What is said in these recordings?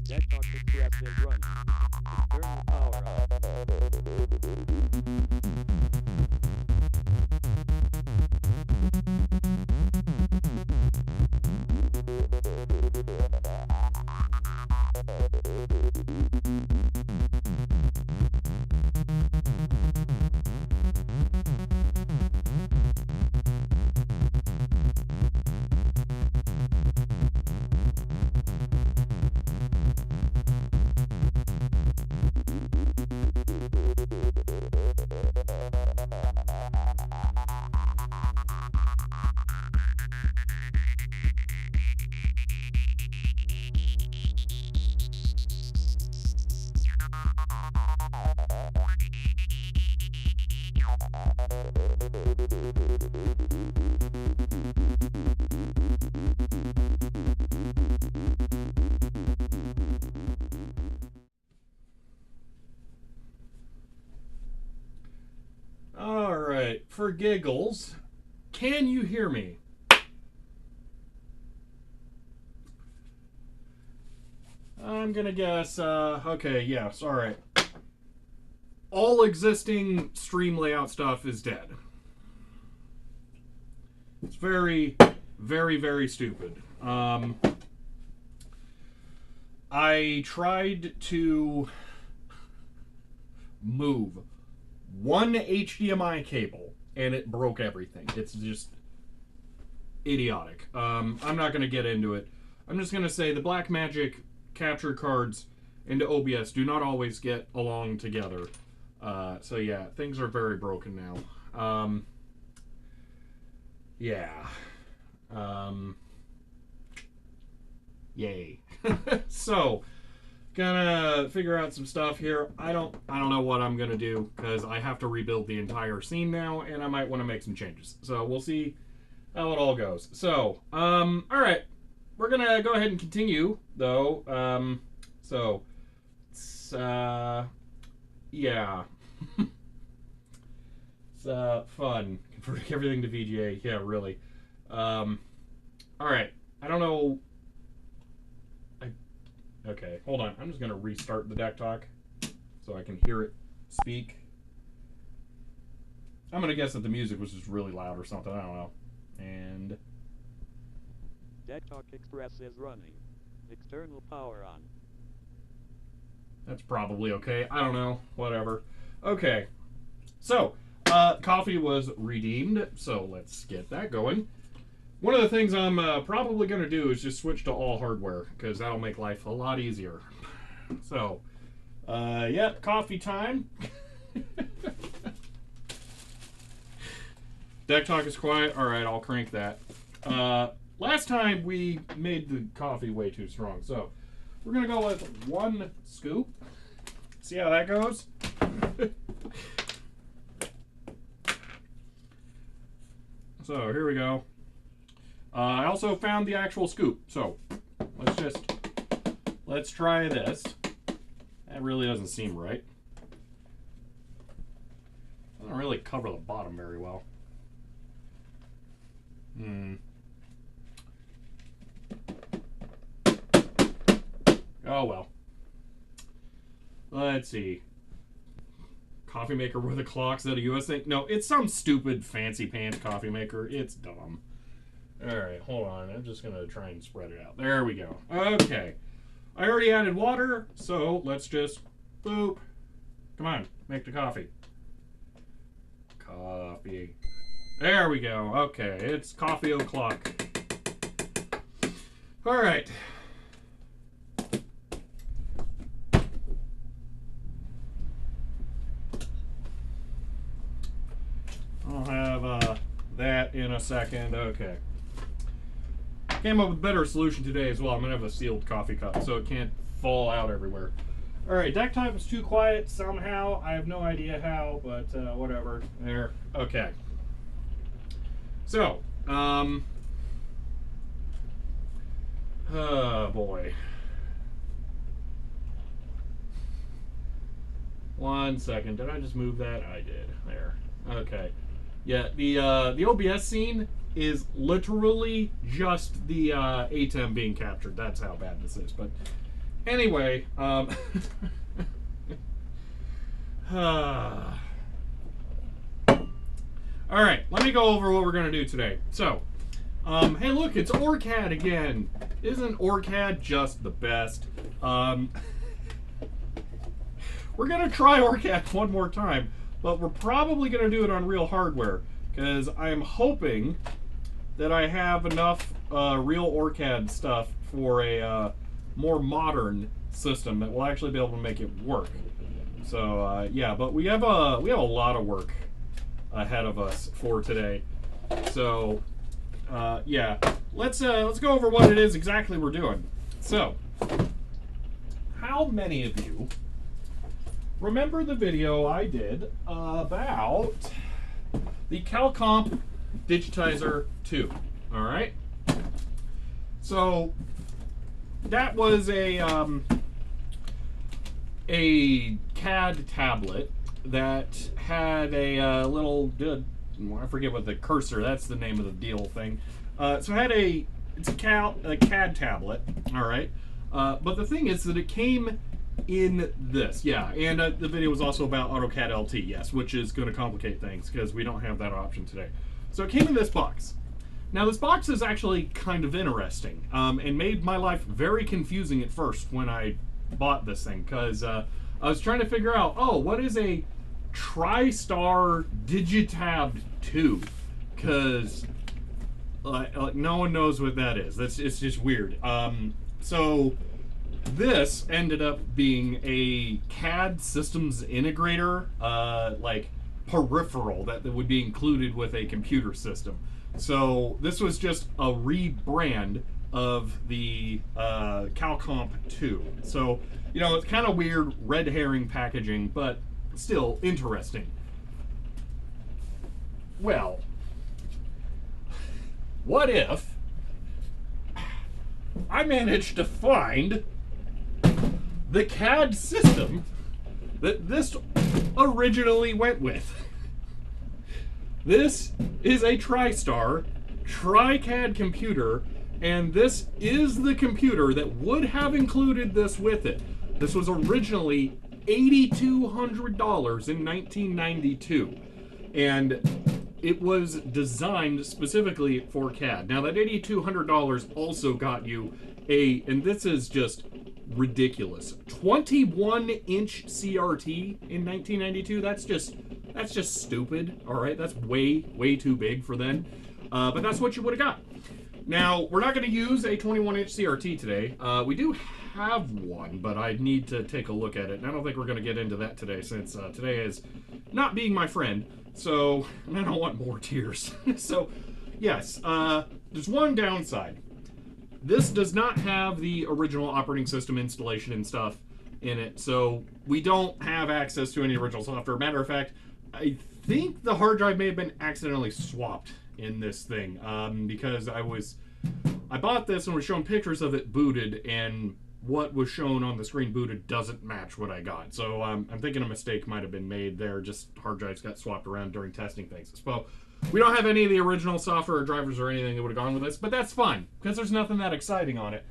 Desktop Express is running. Turn the power on. All right, for giggles, can you hear me? I'm gonna guess, okay, yes, all right. All existing stream layout stuff is dead. It's very, very, very stupid. I tried to move one HDMI cable and it broke everything. It's just idiotic. I'm not going to get into it. I'm just going to say the Blackmagic capture cards into OBS do not always get along together. So yeah, things are very broken now. Yeah. Yay. So, gonna figure out some stuff here. I don't know what I'm gonna do because I have to rebuild the entire scene now, and I might want to make some changes. So we'll see how it all goes. So, all right, we're gonna go ahead and continue though. So, it's, yeah, it's fun converting everything to VGA. Yeah, really. All right, I don't know. Okay, hold on. I'm just going to restart the deck talk so I can hear it speak. I'm going to guess that the music was just really loud or something. I don't know. And Desktop Express is running. External power on. that's probably okay. I don't know. Whatever. Okay. So, coffee was redeemed, so let's get that going. One of the things I'm probably going to do is just switch to all hardware, because that'll make life a lot easier. So, yeah, coffee time. Deck talk is quiet. All right, I'll crank that. Last time we made the coffee way too strong, so we're going to go with 1 scoop. See how that goes? So, here we go. I also found the actual scoop, so let's try this. That really doesn't seem right. really cover the bottom very well. Oh well. Let's see. Coffee maker with a clock. Is that a US thing? No, it's some stupid fancy pants coffee maker. It's dumb. Alright, hold on. I'm just going to try and spread it out. There we go. Okay. I already added water, so let's just boop. Come on, make the coffee. Coffee. There we go. Okay, it's coffee o'clock. Alright. I'll have that in a second. Okay. Came up with a better solution today as well. I'm going to have a sealed coffee cup so it can't fall out everywhere. Alright, deck type is too quiet somehow. I have no idea how, but whatever. There. Okay. So, oh boy. One second. Did I just move that? I did. There. Okay. Yeah, the OBS scene is literally just the ATEM being captured. That's how bad this is. But anyway, all right, let me go over what we're going to do today. So, hey, look, it's OrCAD again. Isn't OrCAD just the best? We're going to try OrCAD one more time, but we're probably going to do it on real hardware, because I'm hoping that I have enough real OrCAD stuff for a more modern system that will actually be able to make it work. So yeah, but we have a lot of work ahead of us for today. So yeah, let's go over what it is exactly we're doing. So, how many of you remember the video I did about the CalComp Digitizer 2? All right. So that was a CAD tablet that had a little, I forget what the cursor, that's the name of the deal thing. So it had it's a CAD tablet, all right. But the thing is that it came in this, yeah, and the video was also about AutoCAD LT, yes, which is going to complicate things because we don't have that option today. So it came in this box. Now this box is actually kind of interesting, and made my life very confusing at first when I bought this thing, because I was trying to figure out, oh, what is a TriStar Digitab 2? Because no one knows what that is. It's just weird. So this ended up being a CAD systems integrator, like peripheral that would be included with a computer system. So this was just a rebrand of the CalComp 2. So, you know, it's kind of weird red herring packaging, but still interesting. Well, what if I managed to find the CAD system that this originally went with? This is a TriStar TriCAD computer, and this is the computer that would have included this with it. This was originally $8,200 in 1992, and it was designed specifically for CAD. Now that $8,200 also got you and this is just ridiculous, 21-inch CRT in 1992. That's just stupid. All right, that's way too big for then. But that's what you would have got. Now, we're not going to use a 21-inch CRT today. We do have one, but I need to take a look at it. And I don't think we're going to get into that today, since today is not being my friend. So, and I don't want more tears. So, yes, there's one downside. This does not have the original operating system installation and stuff in it, so we don't have access to any original software. Matter of fact, I think the hard drive may have been accidentally swapped in this thing, because I bought this and was showing pictures of it booted, and what was shown on the screen booted doesn't match what I got. So I'm thinking a mistake might have been made there. Just hard drives got swapped around during testing things. So we don't have any of the original software or drivers or anything that would have gone with this, but that's fine because there's nothing that exciting on it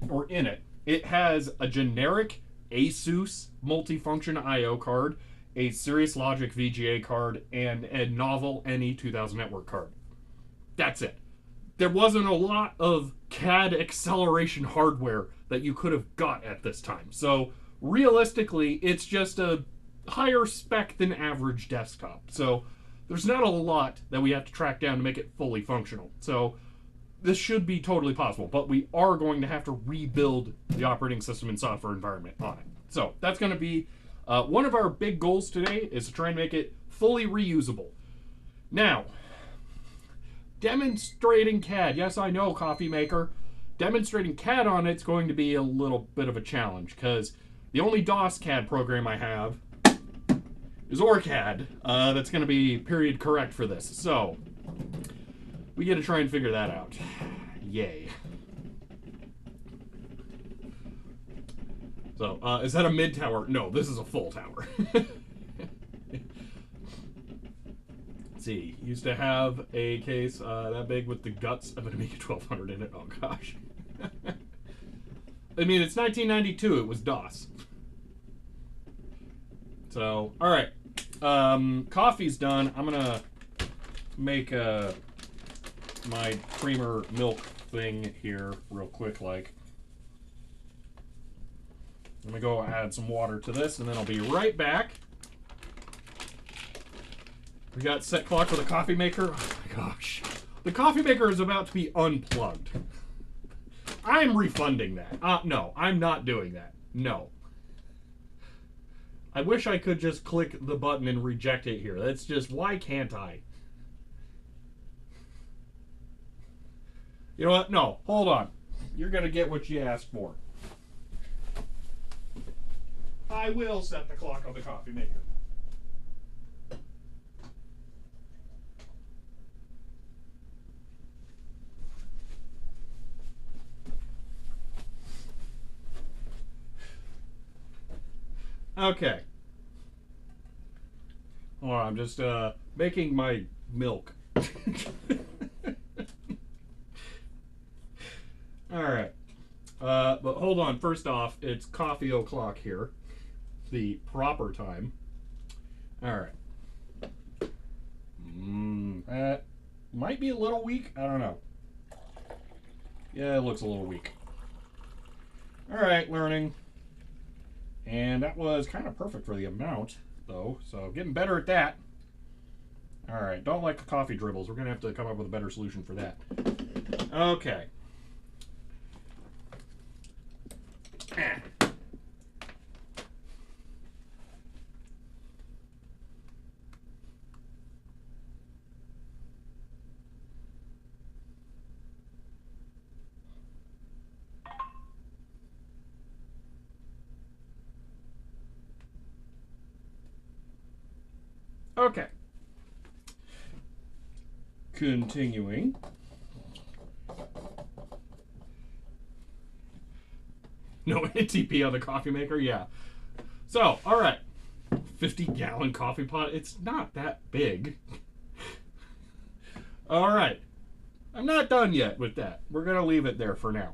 or in it. It has a generic ASUS multifunction I/O card, a Cirrus Logic VGA card, and a novel NE2000 network card. That's it. There wasn't a lot of CAD acceleration hardware that you could have got at this time. So realistically, it's just a higher spec than average desktop. So there's not a lot that we have to track down to make it fully functional. So this should be totally possible, but we are going to have to rebuild the operating system and software environment on it. So that's going to be one of our big goals today, is to try and make it fully reusable. Now, demonstrating CAD. Yes, I know, coffee maker. Demonstrating CAD on it's going to be a little bit of a challenge because the only DOS CAD program I have is OrCAD. That's going to be period correct for this. So we got to try and figure that out. Yay. So is that a mid tower? No, this is a full tower. See, used to have a case that big with the guts. I'm gonna make it 1200 in it. Oh gosh. I mean, it's 1992. It was DOS. So, all right. Coffee's done. I'm gonna make my creamer milk thing here real quick. Like, I'm gonna go add some water to this, and then I'll be right back. We got set clock for the coffee maker. Oh my gosh. The coffee maker is about to be unplugged. I'm refunding that. No, I'm not doing that. No. I wish I could just click the button and reject it here. That's just, why can't I? You know what? No, hold on. You're going to get what you asked for. I will set the clock on the coffee maker. Okay. Hold on, I'm just making my milk. Alright. But hold on, first off, it's coffee o'clock here. The proper time. Alright. That might be a little weak. I don't know. Yeah, it looks a little weak. Alright, learning. And that was kind of perfect for the amount, though. So getting better at that. All right, don't like the coffee dribbles. We're going to have to come up with a better solution for that. Okay. Okay. Continuing. No ATP on the coffee maker? Yeah. So, alright. 50-gallon coffee pot. It's not that big. Alright. I'm not done yet with that. We're going to leave it there for now.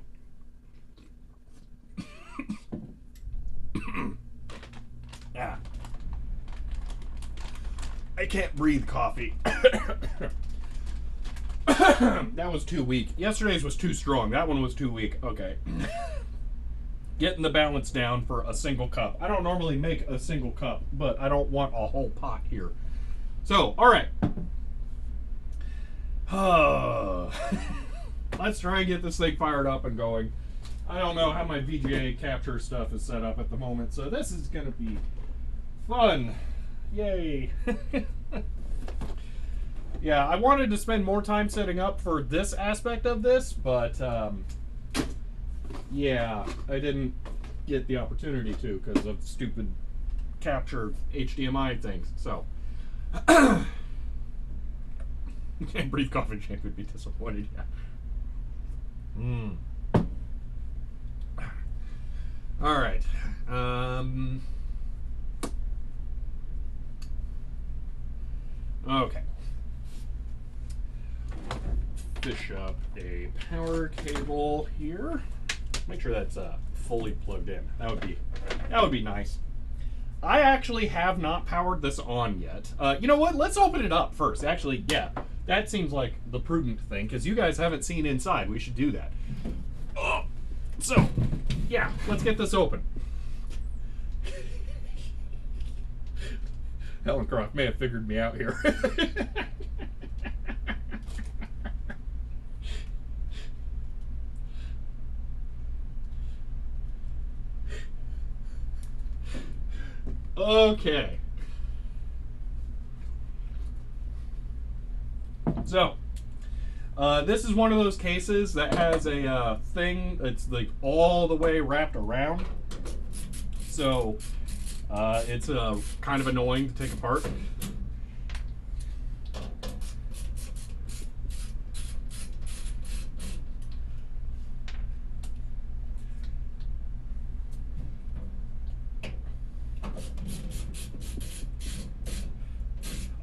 Ah. I can't breathe coffee. That was too weak. Yesterday's was too strong. That one was too weak. Okay. Getting the balance down for a single cup. I don't normally make a single cup, but I don't want a whole pot here. So, all right. Let's try and get this thing fired up and going. I don't know how my VGA capture stuff is set up at the moment, so this is going to be fun. Yay. Yeah, I wanted to spend more time setting up for this aspect of this, but yeah, I didn't get the opportunity to because of stupid capture HDMI things. So, Brief Coffee Jake would be disappointed. Yeah. fish up a power cable here. Make sure that's fully plugged in. That would be nice. I actually have not powered this on yet. You know what? Let's open it up first. Actually, yeah, that seems like the prudent thing because you guys haven't seen inside. We should do that. Oh, so yeah, let's get this open. Helen Croft may have figured me out here. Okay. So, this is one of those cases that has a thing that's like all the way wrapped around. So, it's kind of annoying to take apart.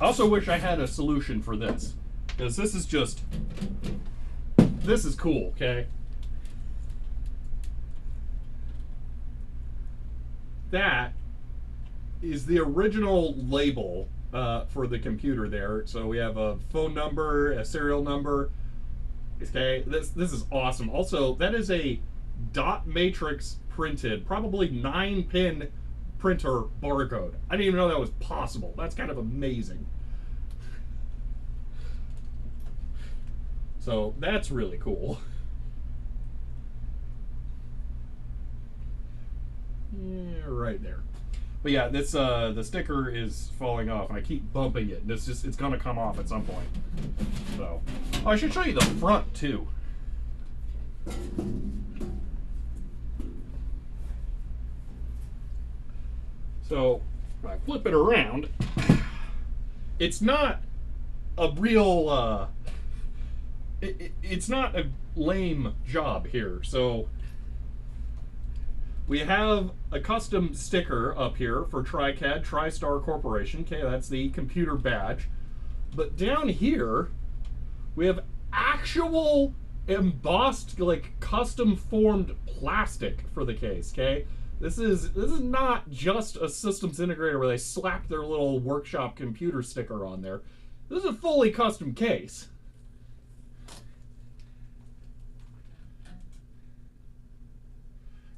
I also wish I had a solution for this, because this is cool, okay? That is the original label for the computer there. So we have a phone number, a serial number. Okay, this is awesome. Also, that is a dot matrix printed, probably 9-pin printer barcode. I didn't even know that was possible. That's kind of amazing. So that's really cool. Yeah, right there. But yeah, this the sticker is falling off, and I keep bumping it, and it's gonna come off at some point. So, oh, I should show you the front too. So, if I flip it around, it's not a real, it's not a lame job here. So, we have a custom sticker up here for TriCAD, TriStar Corporation. Okay, that's the computer badge. But down here, we have actual embossed, like custom formed plastic for the case, okay? This is not just a systems integrator where they slap their little workshop computer sticker on there. This is a fully custom case.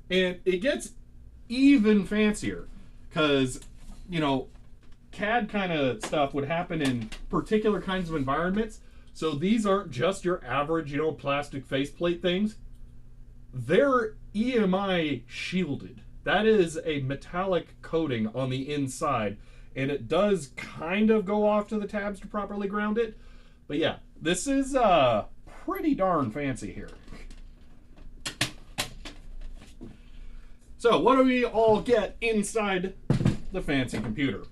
And it gets even fancier because, you know, CAD kind of stuff would happen in particular kinds of environments. So these aren't just your average, you know, plastic faceplate things. They're EMI shielded. That is a metallic coating on the inside, and it does kind of go off to the tabs to properly ground it. But yeah, this is pretty darn fancy here. So what do we all get inside the fancy computer?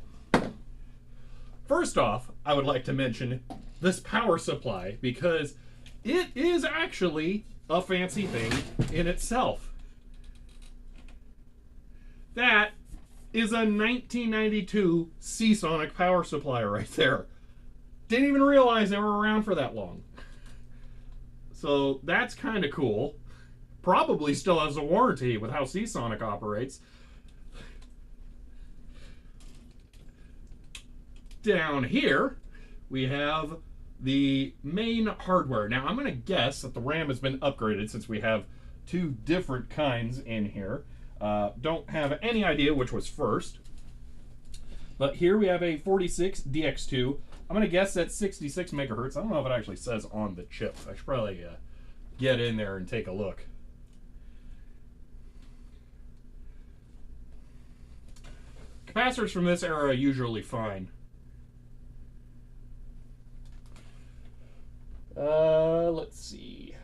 First off, I would like to mention this power supply because it is actually a fancy thing in itself. That is a 1992 Seasonic power supply right there. Didn't even realize they were around for that long. So that's kind of cool. Probably still has a warranty with how Seasonic operates. Down here, we have the main hardware. Now, I'm going to guess that the RAM has been upgraded since we have two different kinds in here. Don't have any idea which was first. But here we have a 46 DX2. I'm going to guess that's 66 megahertz. I don't know if it actually says on the chip. I should probably get in there and take a look. Capacitors from this era are usually fine. Let's see.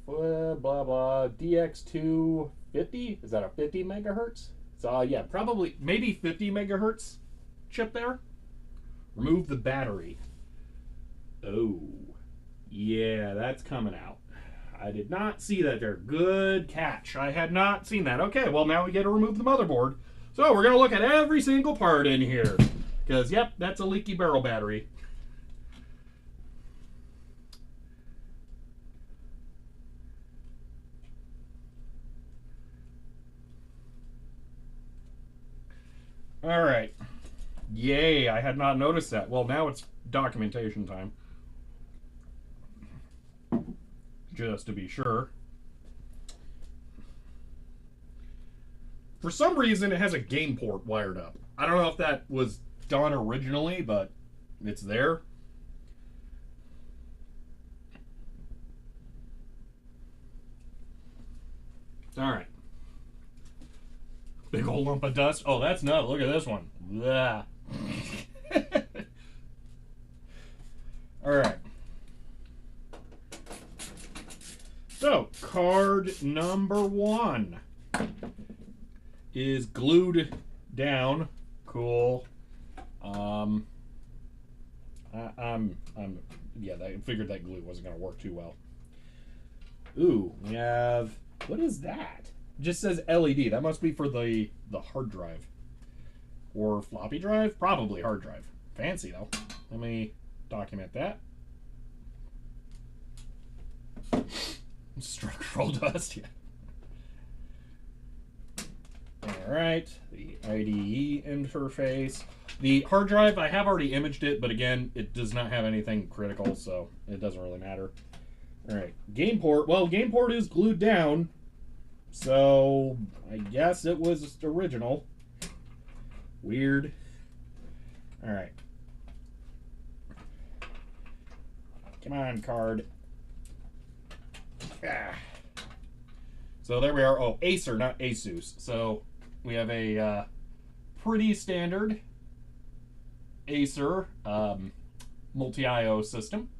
Blah blah. DX2 50? Is that a 50 megahertz? So yeah, probably maybe 50 megahertz chip there. Remove the battery. Oh, yeah, that's coming out. I did not see that there. Good catch. I had not seen that. Okay, well now we get to remove the motherboard. So we're going to look at every single part in here. Because, yep, that's a leaky barrel battery. All right. Yay, I had not noticed that. Well, now it's documentation time. Just to be sure. For some reason, it has a game port wired up. I don't know if that was done originally, but it's there. All right. Big old lump of dust. Oh, that's not. Look at this one. Blah. All right. So, card number 1 is glued down. Cool. Yeah, I figured that glue wasn't going to work too well. Ooh, we have, what is that? It just says LED. That must be for the hard drive. Or floppy drive? Probably hard drive. Fancy, though. Let me document that. Structural dust, yeah. Alright, the IDE interface. The hard drive, I have already imaged it, but again, it does not have anything critical, so it doesn't really matter. Alright, game port. Well, game port is glued down, so I guess it was original. Weird. Alright. Come on, card. Ah. So there we are. Oh, Acer, not Asus. So we have a pretty standard Acer multi-IO system,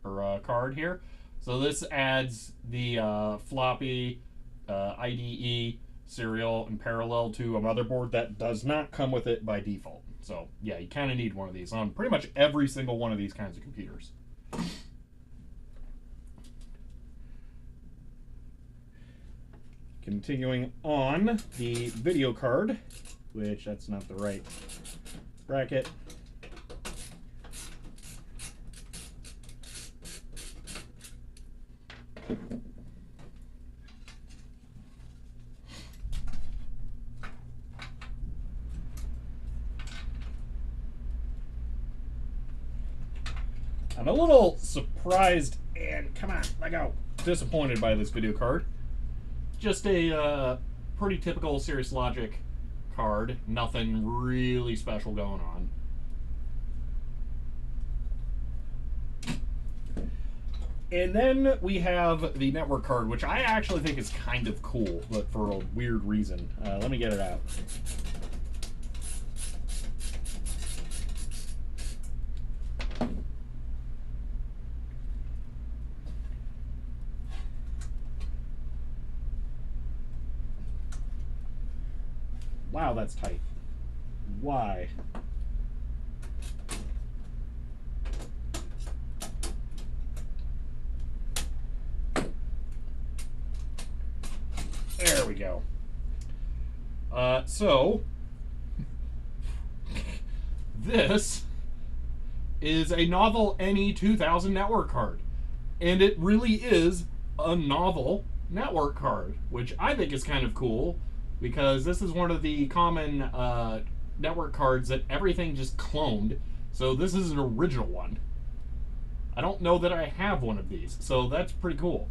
or card here. So this adds the floppy IDE serial in parallel to a motherboard that does not come with it by default. So yeah, you kind of need one of these on pretty much every single one of these kinds of computers. Continuing on, the video card, which that's not the right bracket. I'm a little surprised and, come on, let go, disappointed by this video card. Just a pretty typical Cirrus Logic card. Nothing really special going on. And then we have the network card, which I actually think is kind of cool, but for a weird reason. Let me get it out. Wow, that's tight. Why? There we go. So, this is a novel NE2000 network card. And it really is a novel network card, which I think is kind of cool, because this is one of the common network cards that everything just cloned. So this is an original one. I don't know that I have one of these, so that's pretty cool.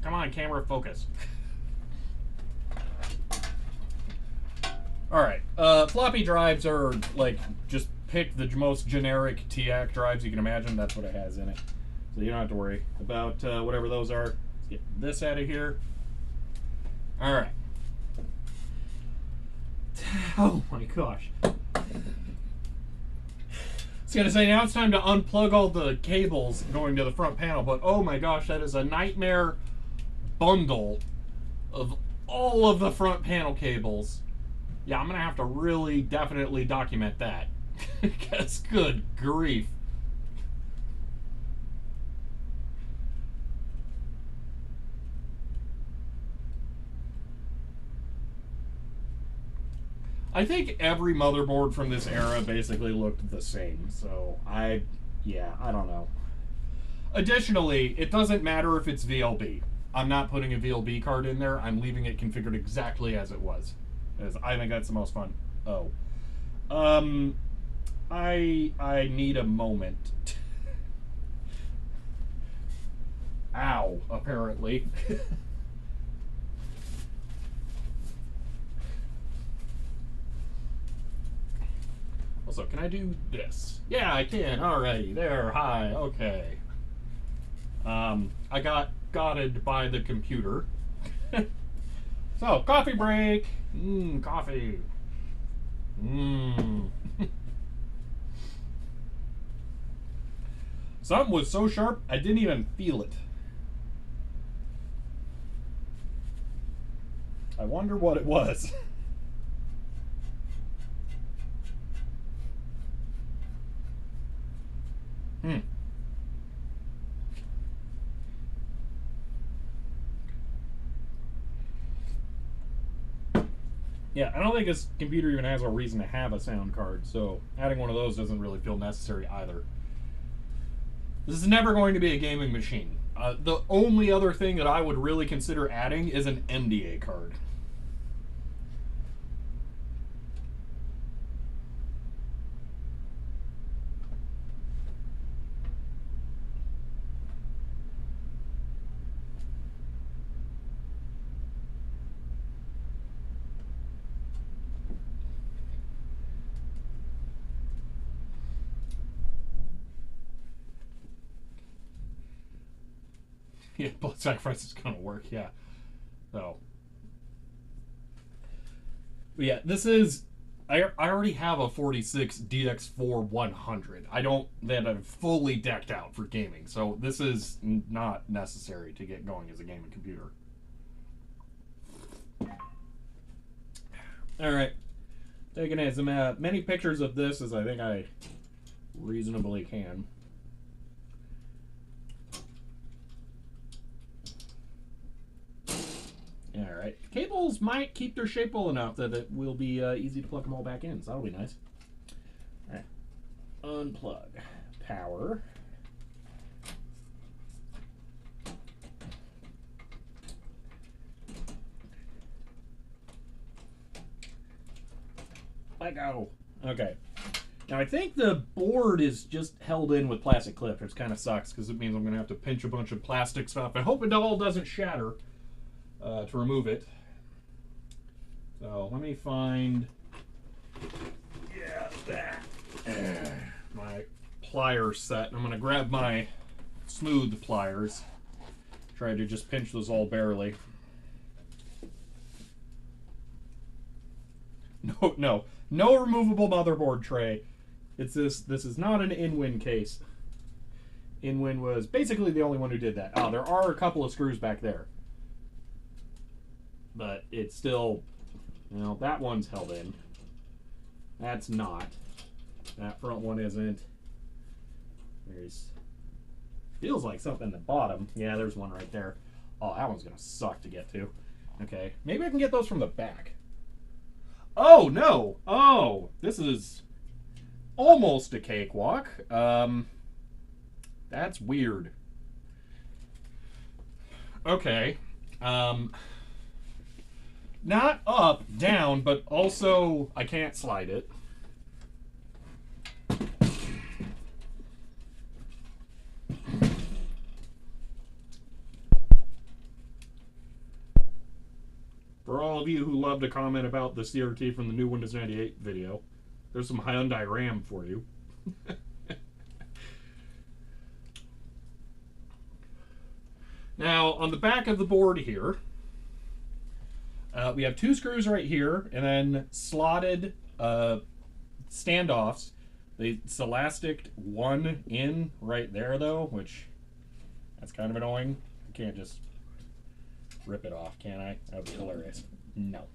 Come on, camera, focus. Alright, floppy drives are like just pick the most generic TAC drives you can imagine. That's what it has in it. So you don't have to worry about whatever those are. Let's get this out of here. Alright. Oh my gosh. I was going to say, now it's time to unplug all the cables going to the front panel, but oh my gosh, that is a nightmare bundle of all of the front panel cables. Yeah, I'm going to have to really definitely document that. Because good grief. I think every motherboard from this era basically looked the same. So yeah, I don't know. Additionally, it doesn't matter if it's VLB. I'm not putting a VLB card in there. I'm leaving it configured exactly as it was. Because I think that's the most fun. Oh. I need a moment. Ow, apparently. Also, can I do this? Yeah, I can. Alrighty, there. Hi. Okay. I got gotted by the computer. So, coffee break. Coffee. Something was so sharp, I didn't even feel it. I wonder what it was. Yeah, I don't think this computer even has a reason to have a sound card, so adding one of those doesn't really feel necessary either. This is never going to be a gaming machine. The only other thing that I would really consider adding is an NDA card. Yeah, blood sacrifice is gonna work, yeah. So. But yeah, this is... I already have a 46 DX4 100. I don't... that I'm fully decked out for gaming, so this is not necessary to get going as a gaming computer. Alright. Taking as many pictures of this as I think I reasonably can. Alright. Cables might keep their shape well enough that it will be easy to plug them all back in, so that'll be nice. Alright. Unplug. Power. Let go. Okay. Now I think the board is just held in with plastic clip, which kind of sucks because it means I'm going to have to pinch a bunch of plastic stuff. I hope it all doesn't shatter to remove it. So let me find, that. My pliers set. I'm going to grab my smooth pliers. Try to just pinch those all barely. No removable motherboard tray. It's this. This is not an InWin case. InWin was basically the only one who did that. Oh, there are a couple of screws back there, but it's still, that one's held in. That's not. That front one isn't. Feels like something at the bottom. Yeah, there's one right there. Oh, that one's gonna suck to get to. Okay, maybe I can get those from the back. Oh, no. Oh, this is almost a cakewalk. That's weird. Okay. Not up, down, but also I can't slide it. For all of you who love to comment about the CRT from the new Windows 98 video, there's some Hyundai RAM for you. Now, on the back of the board here, we have two screws right here, and then slotted standoffs. It's elastic one in right there, though, which that's kind of annoying. I can't just rip it off, can I? That would be hilarious. No.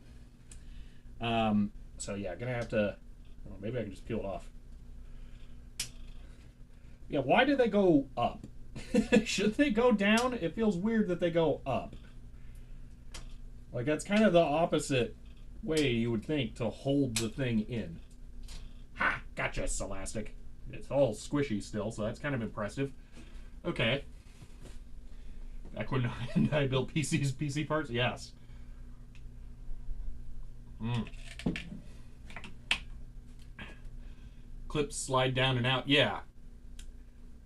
So yeah, gonna have to, well, maybe I can just peel it off. Yeah, why do they go up? Should they go down? It feels weird that they go up. Like, that's kind of the opposite way you would think to hold the thing in. Ha! Gotcha, Scholastic. It's all squishy still, so that's kind of impressive. Okay. Back when I built PC parts? Yes. Clips slide down and out. Yeah.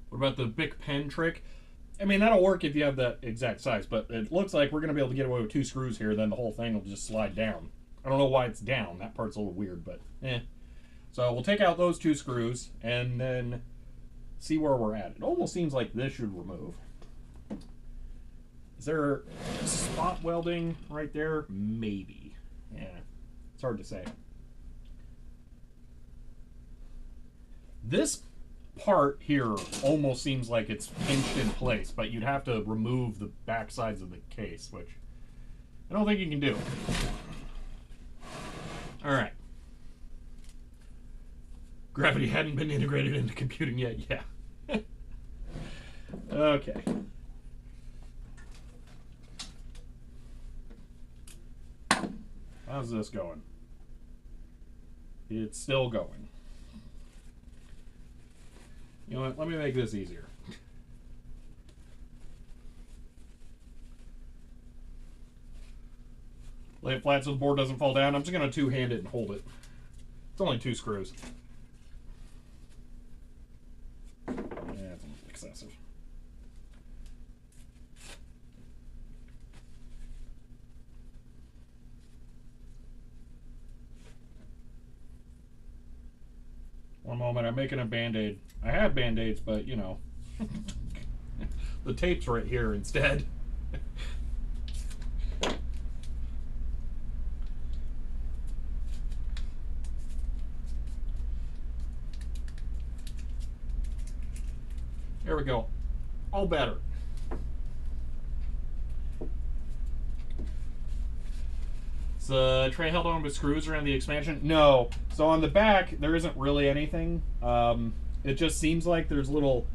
What about the Bic pen trick? I mean, that'll work if you have that exact size, but it looks like we're going to be able to get away with 2 screws here, then the whole thing will just slide down. I don't know why it's down. That part's a little weird, but eh. So we'll take out those 2 screws and then see where we're at. It almost seems like this should remove. Is there spot welding right there? Maybe. Yeah. It's hard to say. This part here almost seems like it's pinched in place, but you'd have to remove the back sides of the case, which I don't think you can do. Alright. Gravity hadn't been integrated into computing yet. Yeah. Okay. How's this going? It's still going. You know what? Let me make this easier. Lay it flat so the board doesn't fall down. I'm just going to two-hand it and hold it. It's only 2 screws. Yeah, it's excessive. One moment, I'm making a Band-Aid. I have Band-Aids, but, you know, the tape's right here instead. There we go. All better. Is the tray held on with screws around the expansion? No. So on the back, there isn't really anything. It just seems like there's little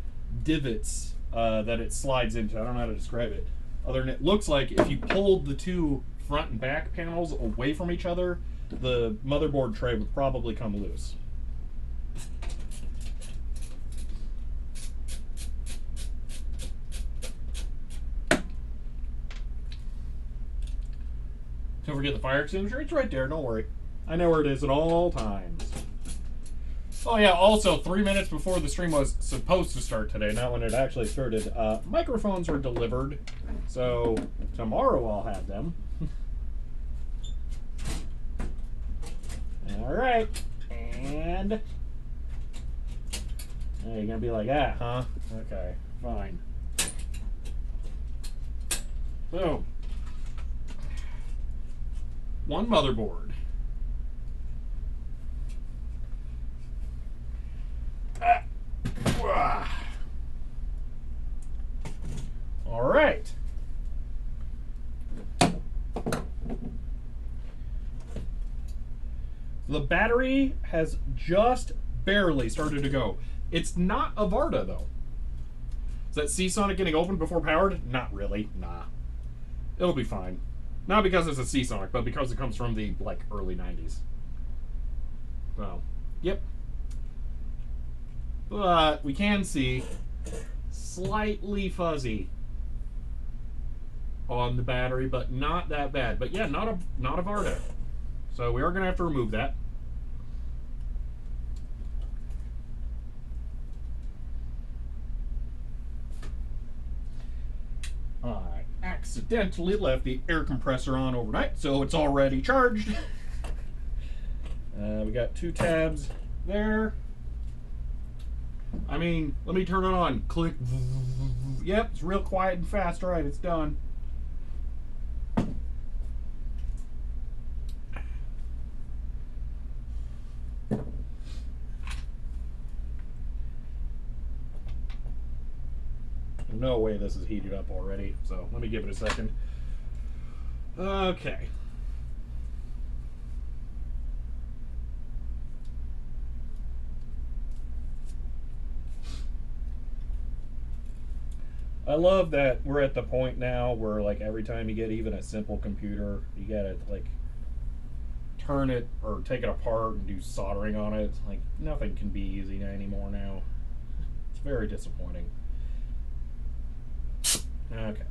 divots that it slides into. I don't know how to describe it. Other than it looks like if you pulled the 2 front and back panels away from each other, the motherboard tray would probably come loose. Don't forget the fire extinguisher. It's right there. Don't worry. I know where it is at all times. Oh yeah, also 3 minutes before the stream was supposed to start today, not when it actually started, microphones were delivered. So tomorrow I'll have them. Alright. And hey, you're gonna be like that, huh? Okay, fine. Boom. 1 motherboard. All right. The battery has just barely started to go. It's not a Varda though. Is that Seasonic getting open before powered? Not really. Nah. It'll be fine. Not because it's a Seasonic, but because it comes from the like early 90s. So, yep. But we can see slightly fuzzy on the battery, but not that bad. But yeah, not a Varda. So we are going to have to remove that. I accidentally left the air compressor on overnight, so it's already charged. We got 2 tabs there. I mean, let me turn it on. Click. Yep, it's real quiet and fast. All right, it's done. No way this is heated up already, so let me give it a second. Okay. I love that we're at the point now where like every time you get even a simple computer, you gotta like turn it or take it apart and do soldering on it. Like nothing can be easy anymore now. It's very disappointing. Okay.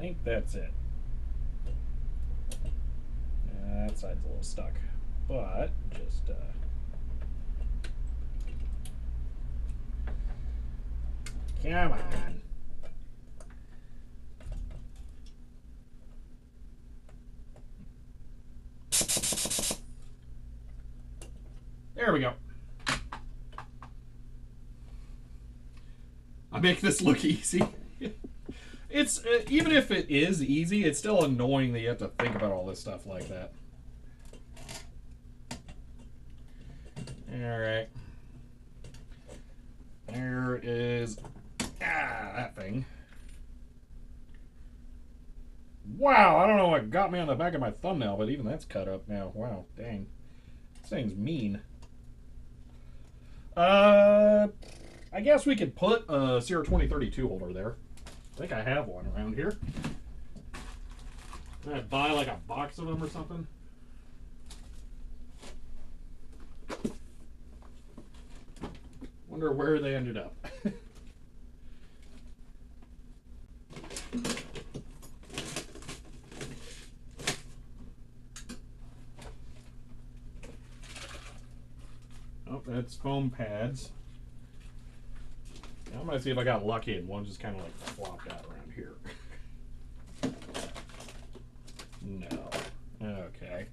think that's it. That side's a little stuck, but just come on. There we go. I make this look easy. It's even if it is easy, it's still annoying that you have to think about all this stuff like that. All right. There is that thing. Wow, I don't know what got me on the back of my thumbnail, but even that's cut up now. Wow, dang. This thing's mean. I guess we could put a CR 2032 holder there. I think I have one around here. Did I buy like a box of them or something? Wonder where they ended up. Oh, that's foam pads. I'm gonna see if I got lucky and one just kind of like flopped out around here. No. Okay.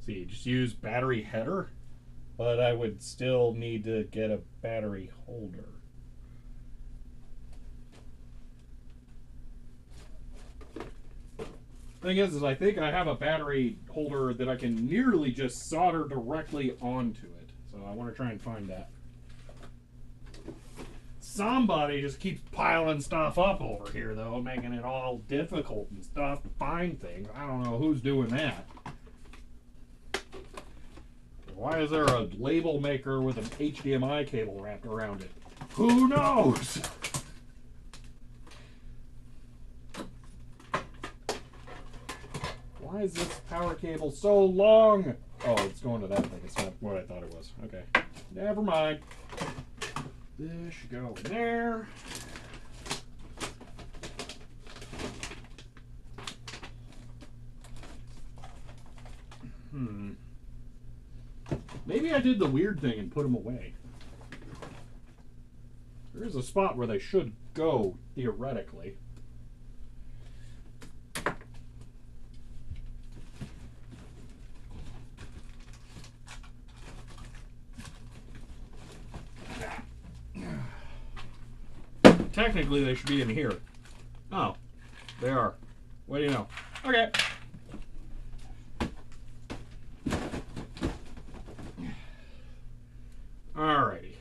See, just use battery header, but I would still need to get a battery holder. Thing is I think I have a battery holder that I can nearly just solder directly onto it. So I want to try and find that. Somebody just keeps piling stuff up over here, though, making it all difficult and stuff to find things. I don't know who's doing that. Why is there a label maker with an HDMI cable wrapped around it? Who knows? Why is this power cable so long? Oh, it's going to that thing. It's not what I thought it was. Okay. Never mind. This should go in there. Maybe I did the weird thing and put them away. There is a spot where they should go, theoretically. Technically, they should be in here. Oh, they are. What do you know? Okay. Alrighty.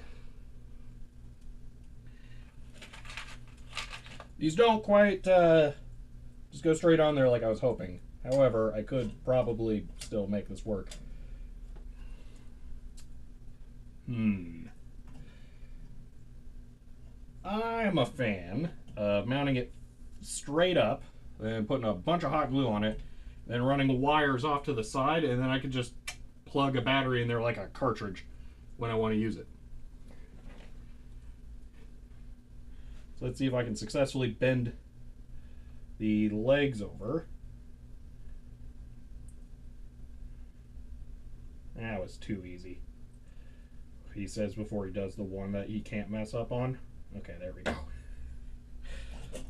These don't quite just go straight on there like I was hoping. However, I could probably still make this work. I'm a fan of mounting it straight up, then putting a bunch of hot glue on it, then running the wires off to the side, and then I could just plug a battery in there like a cartridge when I want to use it. So let's see if I can successfully bend the legs over. That was too easy. He says before he does the one that he can't mess up on. Okay, there we go.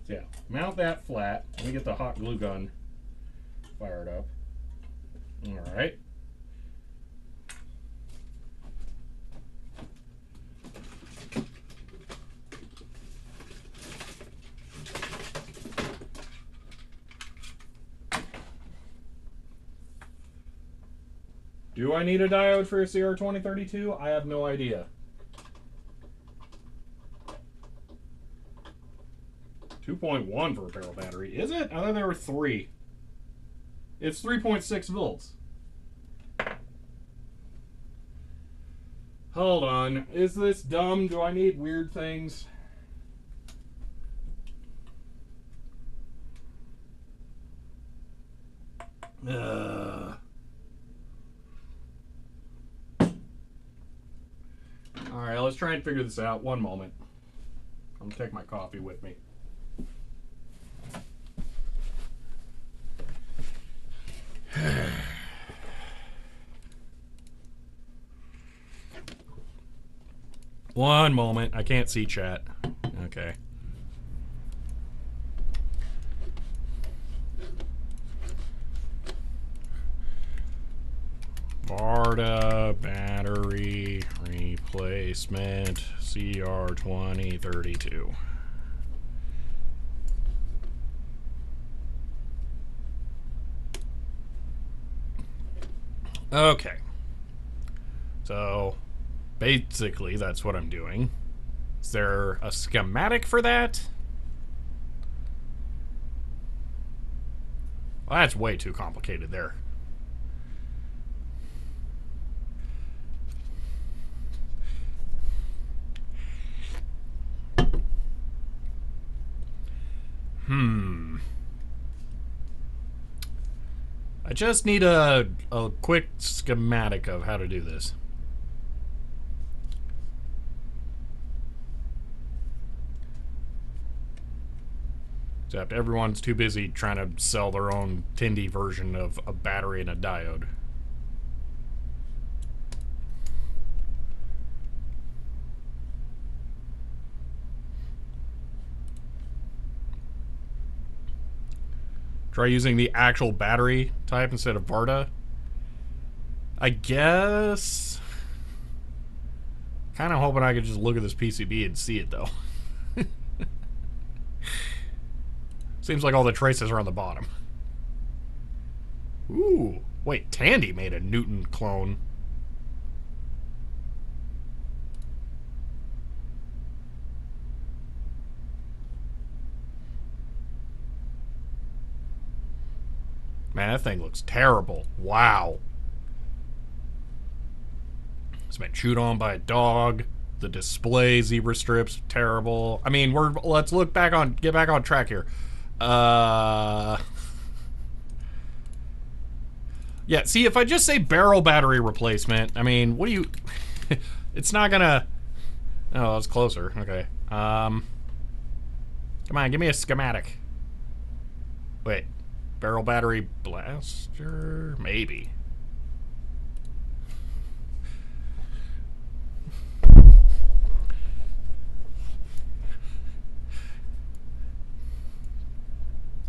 So yeah, mount that flat. Let me get the hot glue gun fired up. All right. Do I need a diode for a CR2032? I have no idea. 2.1 for a barrel battery. Is it? I thought there were 3. It's 3.6 volts. Hold on. Is this dumb? Do I need weird things? Alright, let's try and figure this out. One moment. I'm gonna take my coffee with me. One moment. I can't see chat. Okay. Varda battery replacement CR2032. Okay. So basically that's what I'm doing. Is there a schematic for that? Well, that's way too complicated there. I just need a quick schematic of how to do this. Except everyone's too busy trying to sell their own Tindy version of a battery and a diode. Try using the actual battery type instead of Varda. I guess. Kind of hoping I could just look at this PCB and see it though. Seems like all the traces are on the bottom. Ooh. Wait, Tandy made a Newton clone. Man, that thing looks terrible. Wow. It's been chewed on by a dog. The display zebra strips terrible. I mean, let's get back on track here. Yeah, see, if I just say barrel battery replacement, I mean, what do you... It's not gonna... Oh, it's closer. Okay. Come on, give me a schematic. Wait. Barrel battery blaster? Maybe.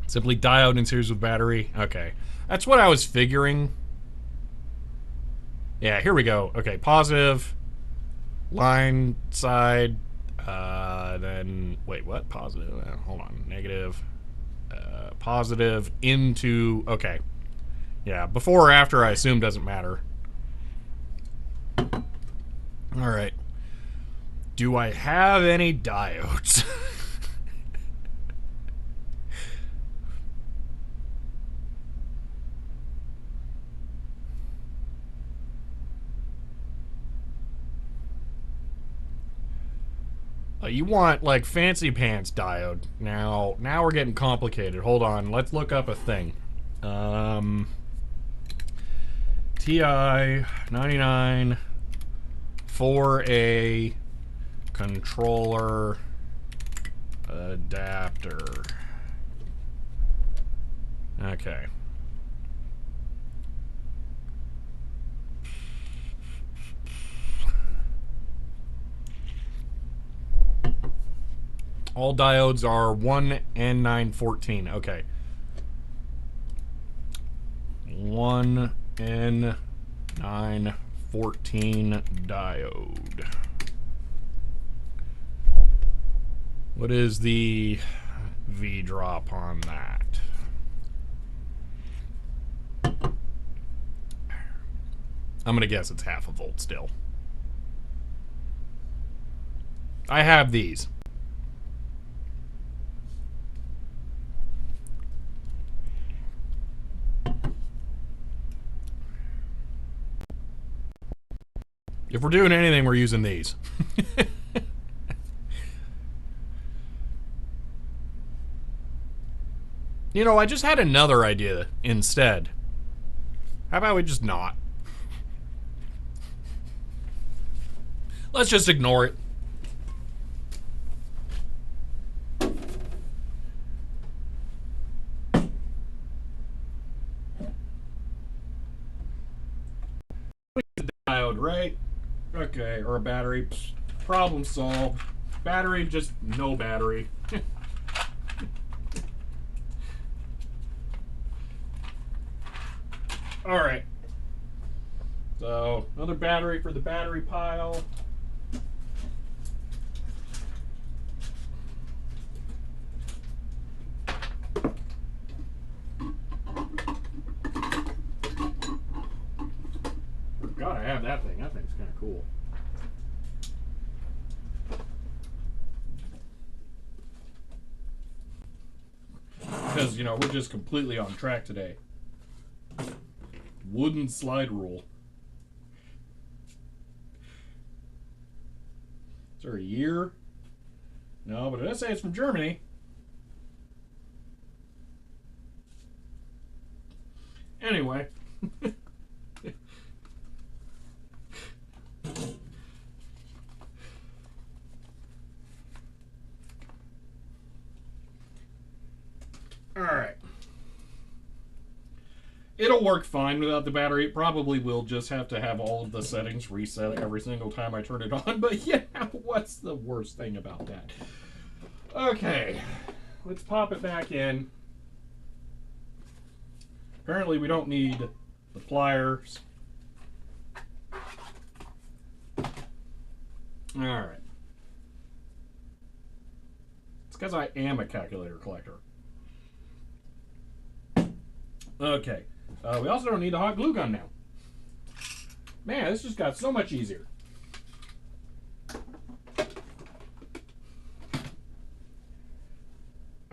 Simply diode in series with battery. Okay. That's what I was figuring. Yeah, here we go. Okay, positive. Line side. Then, wait, what? Positive. Hold on. Negative. Positive into... Okay. Yeah, before or after, I assume doesn't matter. Alright. Do I have any diodes? You want, like, fancy pants diode. Now we're getting complicated. Hold on, let's look up a thing. TI 99 4A controller adapter. Okay. All diodes are 1N914. Okay. 1N914 diode. What is the V drop on that? I'm gonna guess it's half a volt still. I have these. If we're doing anything, we're using these. You know, I just had another idea instead. How about we just not? Let's just ignore it. Diode, right? Okay, or a battery. Problem solved. Battery, just no battery. Alright. So, another battery for the battery pile. Gotta have that thing. That thing's kind of cool. Because, you know, we're just completely on track today. Wooden slide rule. Is there a year? No, but it does say it's from Germany. Anyway. Alright. It'll work fine without the battery. It probably will just have to have all of the settings reset every single time I turn it on. But yeah, what's the worst thing about that? Okay. Let's pop it back in. Apparently we don't need the pliers. Alright. It's because I am a calculator collector. Okay. We also don't need a hot glue gun now. Man, this just got so much easier.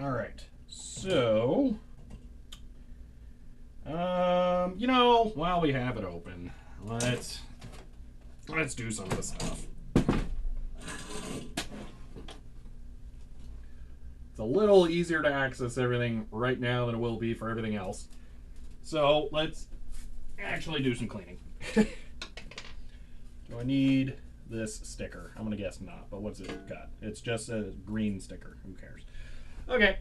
Alright. So... you know, while we have it open, let's do some of the stuff. It's a little easier to access everything right now than it will be for everything else. So let's actually do some cleaning. Do I need this sticker? I'm gonna guess not, but what's it got? It's just a green sticker. Who cares? Okay.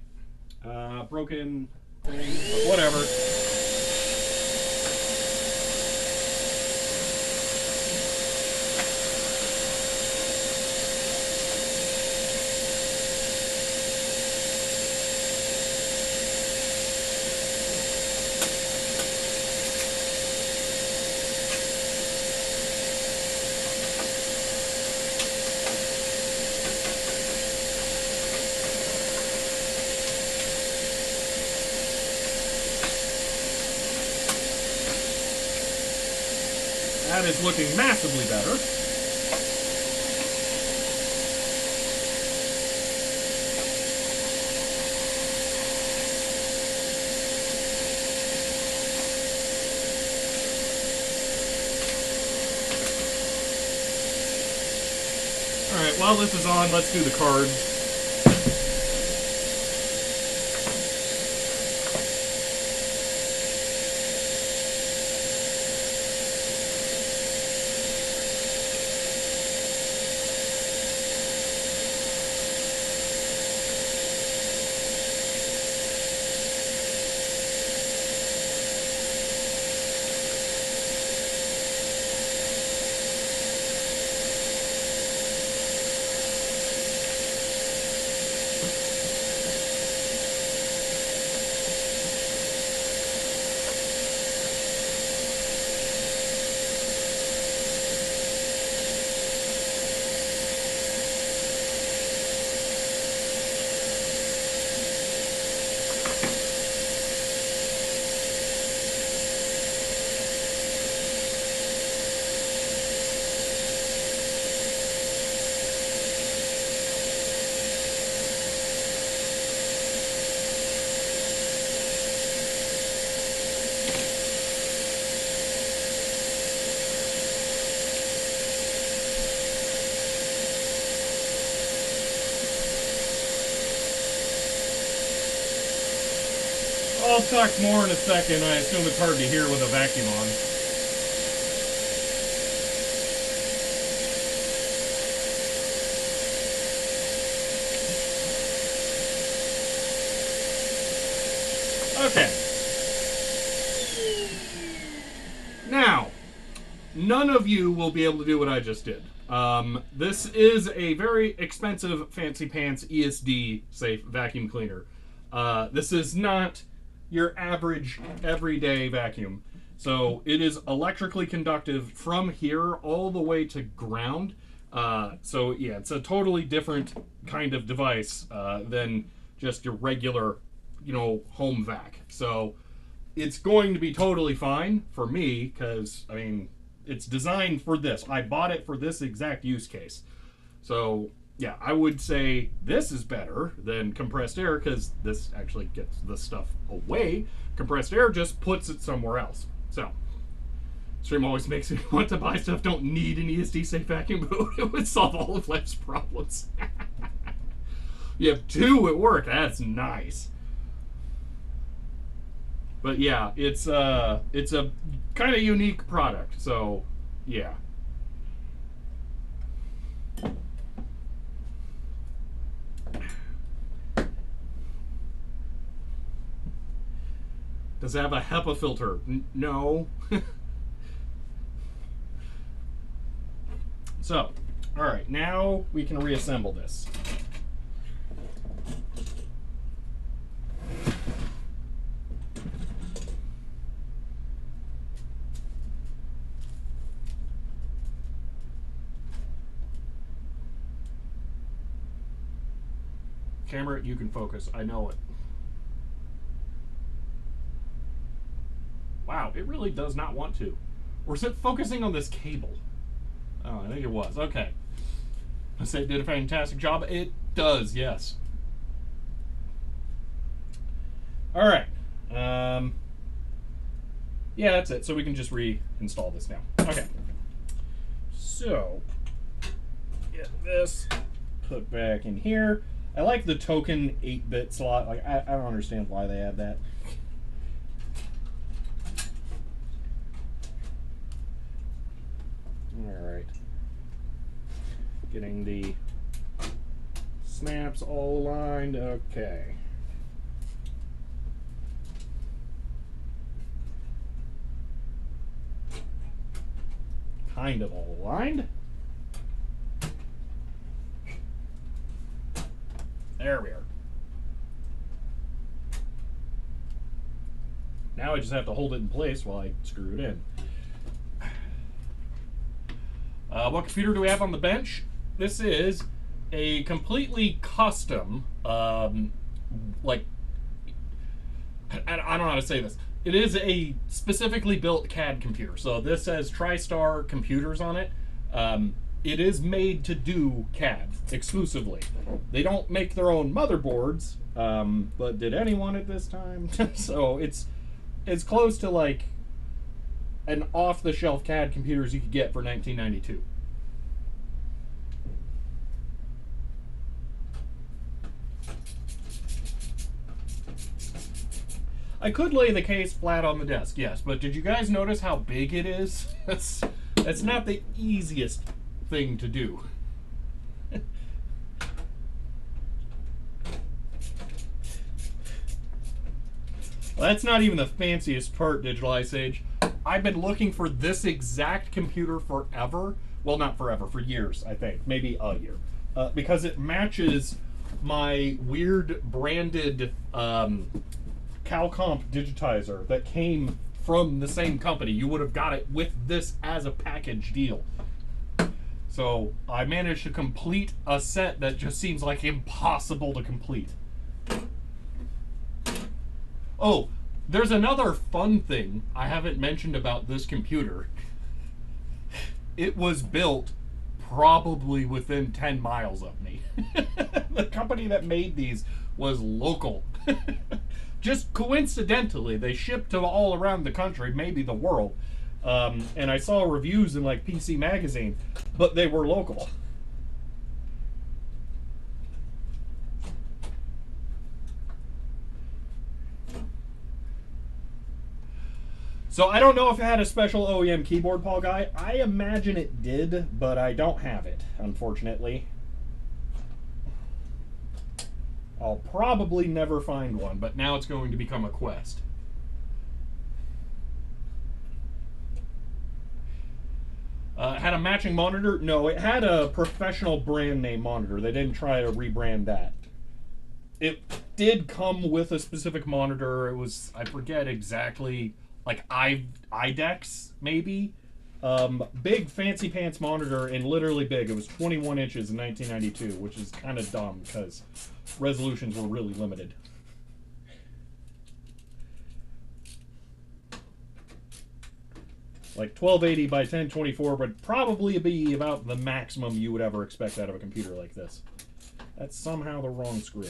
Broken thing, but whatever. That is looking massively better. Alright, while this is on, let's do the cards. I'll talk more in a second. I assume it's hard to hear with a vacuum on. Okay. Now, none of you will be able to do what I just did. This is a very expensive, fancy pants ESD safe vacuum cleaner. This is not your average everyday vacuum. So it is electrically conductive from here all the way to ground. So yeah, it's a totally different kind of device than just your regular, home vac. So it's going to be totally fine for me because, I mean, it's designed for this. I bought it for this exact use case. So yeah, I would say this is better than compressed air because this actually gets the stuff away. Compressed air just puts it somewhere else. So, stream always makes me want to buy stuff. Don't need an ESD safe vacuum, but it would solve all of life's problems. You have 2 at work. That's nice. But yeah, it's a kind of unique product. So, yeah. Does it have a HEPA filter? No. So, all right, now we can reassemble this. Camera, you can focus. I know it. Wow, it really does not want to. Or is it focusing on this cable? Oh, I think it was. Okay. I say it did a fantastic job. It does, yes. All right. Yeah, that's it. So we can just reinstall this now. Okay. So, get this put back in here. I like the token 8-bit slot. Like, I don't understand why they have that. Alright. Getting the snaps all aligned. Okay. Kind of all aligned. There we are. Now I just have to hold it in place while I screw it in. What computer do we have on the bench? This is a completely custom, like, I don't know how to say this. It is a specifically built CAD computer. So this has TriStar computers on it. It is made to do CAD exclusively. They don't make their own motherboards, but did anyone at this time? So it's close to like an off-the-shelf CAD computers you could get for 1992. I could lay the case flat on the desk, yes, but did you guys notice how big it is? That's not the easiest thing to do. Well, that's not even the fanciest part, Digital Ice Age. I've been looking for this exact computer forever. Well, not forever, for years, I think. Maybe a year. Because it matches my weird branded CalComp digitizer that came from the same company. You would have got it with this as a package deal. So I managed to complete a set that just seems like impossible to complete. Oh, there's another fun thing I haven't mentioned about this computer. It was built probably within 10 miles of me. The company that made these was local. Just coincidentally, they shipped to all around the country, maybe the world. And I saw reviews in like PC Magazine, but they were local. So I don't know if it had a special OEM keyboard, Paul Guy. I imagine it did, but I don't have it, unfortunately. I'll probably never find one, but now it's going to become a quest. Had a matching monitor? No, it had a professional brand name monitor. They didn't try to rebrand that. It did come with a specific monitor. It was, I forget exactly, like IDEX maybe. Big fancy pants monitor, and literally big. It was 21 inches in 1992, which is kind of dumb because resolutions were really limited. Like 1280 by 1024 would probably be about the maximum you would ever expect out of a computer like this. That's somehow the wrong screw.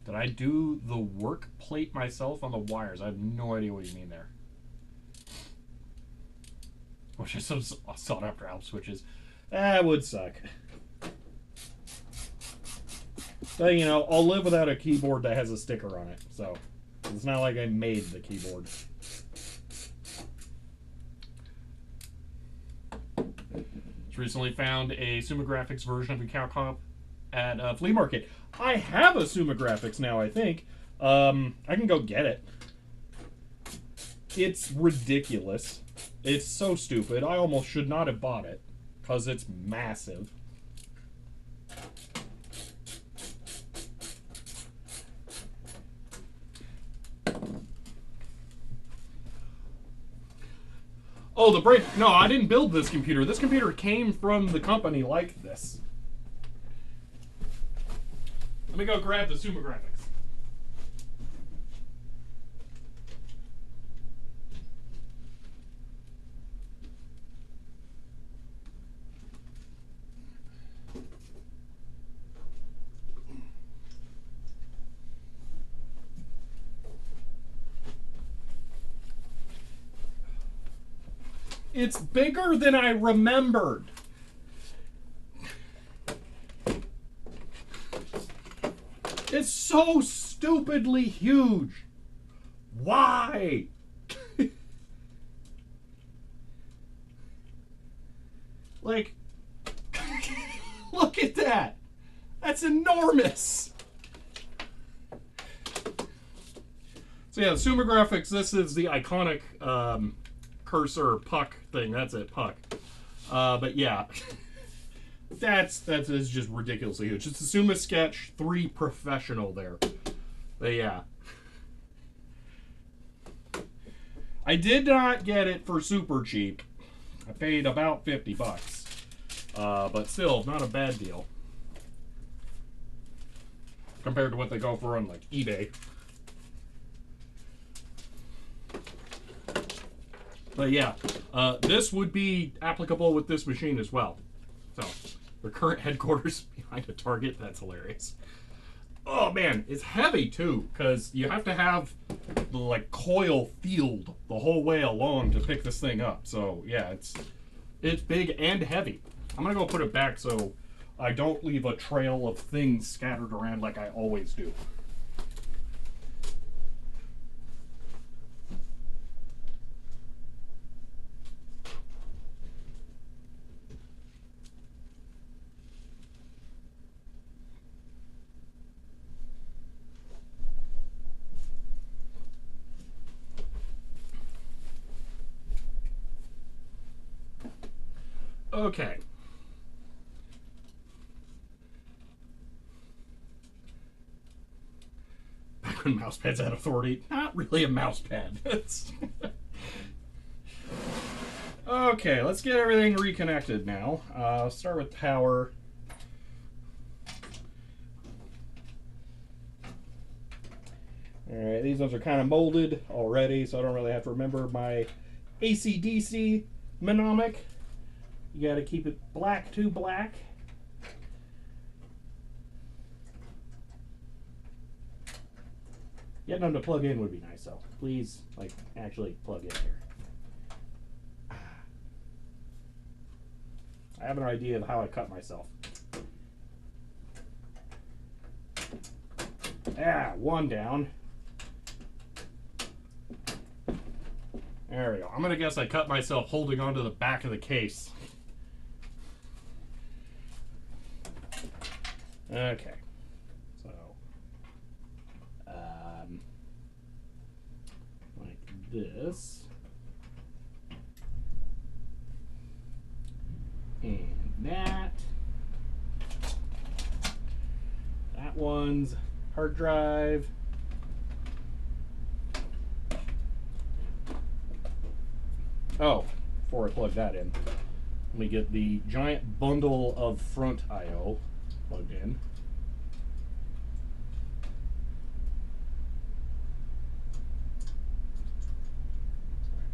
Did I do the work plate myself on the wires? I have no idea what you mean there. Which is some sought after Alp switches. That would suck. But, you know, I'll live without a keyboard that has a sticker on it. So, it's not like I made the keyboard. Just recently found a Summa Graphics version of a cow comp at a flea market. I have a Summa Graphics now, I think. I can go get it. It's ridiculous. It's so stupid. I almost should not have bought it because it's massive. Oh, the break. No, I didn't build this computer. This computer came from the company like this. Let me go grab the Summa Graphics. It's bigger than I remembered. It's so stupidly huge. Why? Like, look at that. That's enormous. So yeah, the Summa Graphics, this is the iconic cursor puck thing. That's it, puck. But yeah, that's just ridiculously huge. It's the Summa Sketch 3 Professional there. But yeah, I did not get it for super cheap. I paid about 50 bucks, but still not a bad deal compared to what they go for on like eBay. But yeah, this would be applicable with this machine as well. So, their current headquarters behind a Target, that's hilarious. Oh man, it's heavy too, because you have to have the like coil field the whole way along to pick this thing up. So yeah, it's big and heavy. I'm gonna go put it back so I don't leave a trail of things scattered around like I always do. Okay. Back when mousepads had authority. Not really a mousepad. Okay, let's get everything reconnected now. Start with power. Alright, these ones are kind of molded already, so I don't really have to remember my AC/DC mnemonic. You got to keep it black to black. Getting them to plug in would be nice, though. Please, like, actually plug in here. I have an idea of how I cut myself. Ah, one down. There we go. I'm going to guess I cut myself holding onto the back of the case. Okay. So, this. And that. That one's hard drive. Oh, before I plug that in, let me get the giant bundle of front I/O plugged in.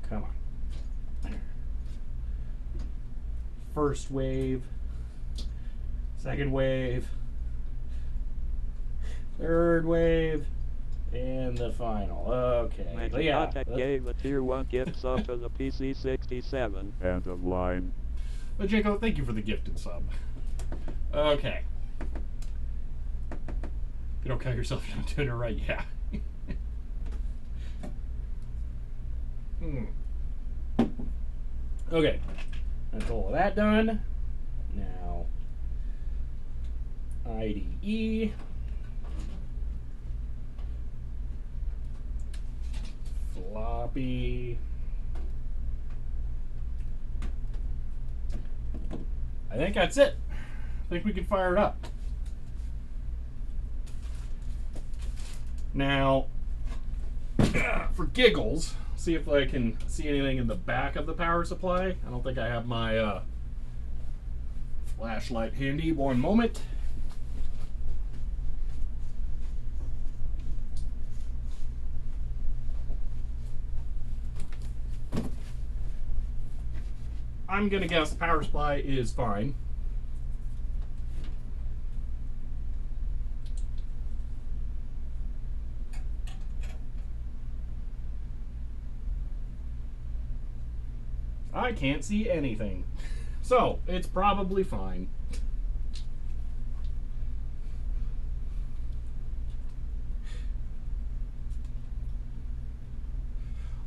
Come on. First wave, second wave, third wave, and the final. Okay. Magic Yeah. Contact gave a tier 1 gift sub to the PC67. End of line. But Jacob, thank you for the gifted sub. Okay. If you don't count yourself, you're not doing it right. Yeah. Okay. That's all of that done. Now, IDE. Floppy. I think that's it. I think we can fire it up. Now, for giggles, see if I can see anything in the back of the power supply. I don't think I have my flashlight handy. One moment. I'm gonna guess the power supply is fine. I can't see anything. So, it's probably fine.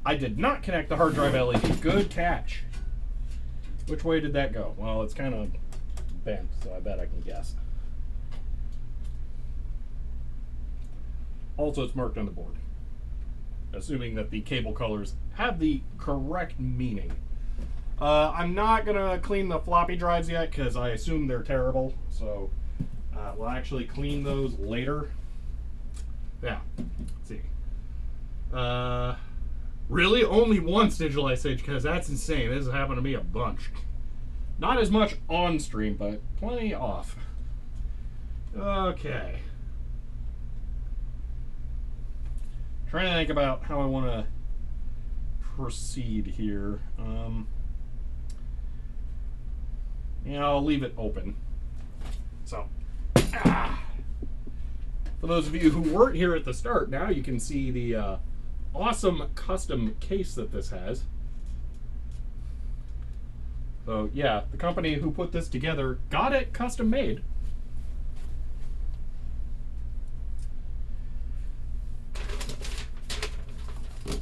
I did not connect the hard drive LED. Good catch. Which way did that go? Well, it's kind of bent, so I bet I can guess. Also, it's marked on the board, assuming that the cable colors have the correct meaning. I'm not going to clean the floppy drives yet because I assume they're terrible. So we'll actually clean those later. Yeah, let's see. Really? Only once digital SH, because that's insane. This has happened to me a bunch. Not as much on stream, but plenty off. Okay. Trying to think about how I want to proceed here. Yeah, I'll leave it open. So, for those of you who weren't here at the start, now you can see the awesome custom case that this has. So yeah, the company who put this together got it custom made.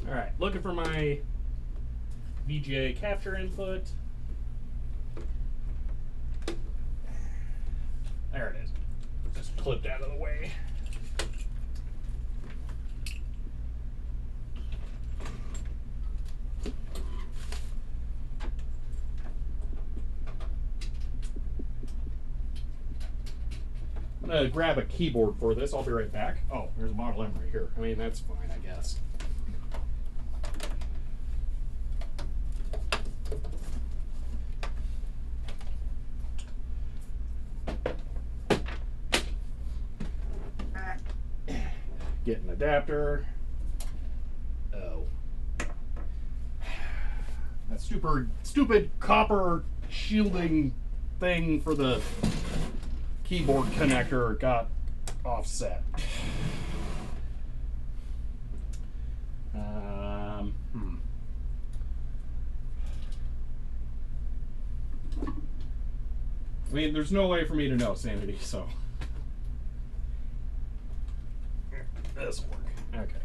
Alright, looking for my VGA capture input. There it is. Just clipped out of the way. I'm going to grab a keyboard for this. I'll be right back. Oh, there's a Model M right here. I mean, that's fine, I guess. Get an adapter. Oh. That stupid copper shielding thing for the keyboard connector got offset. I mean, there's no way for me to know, Sanity, so. This will work. Okay.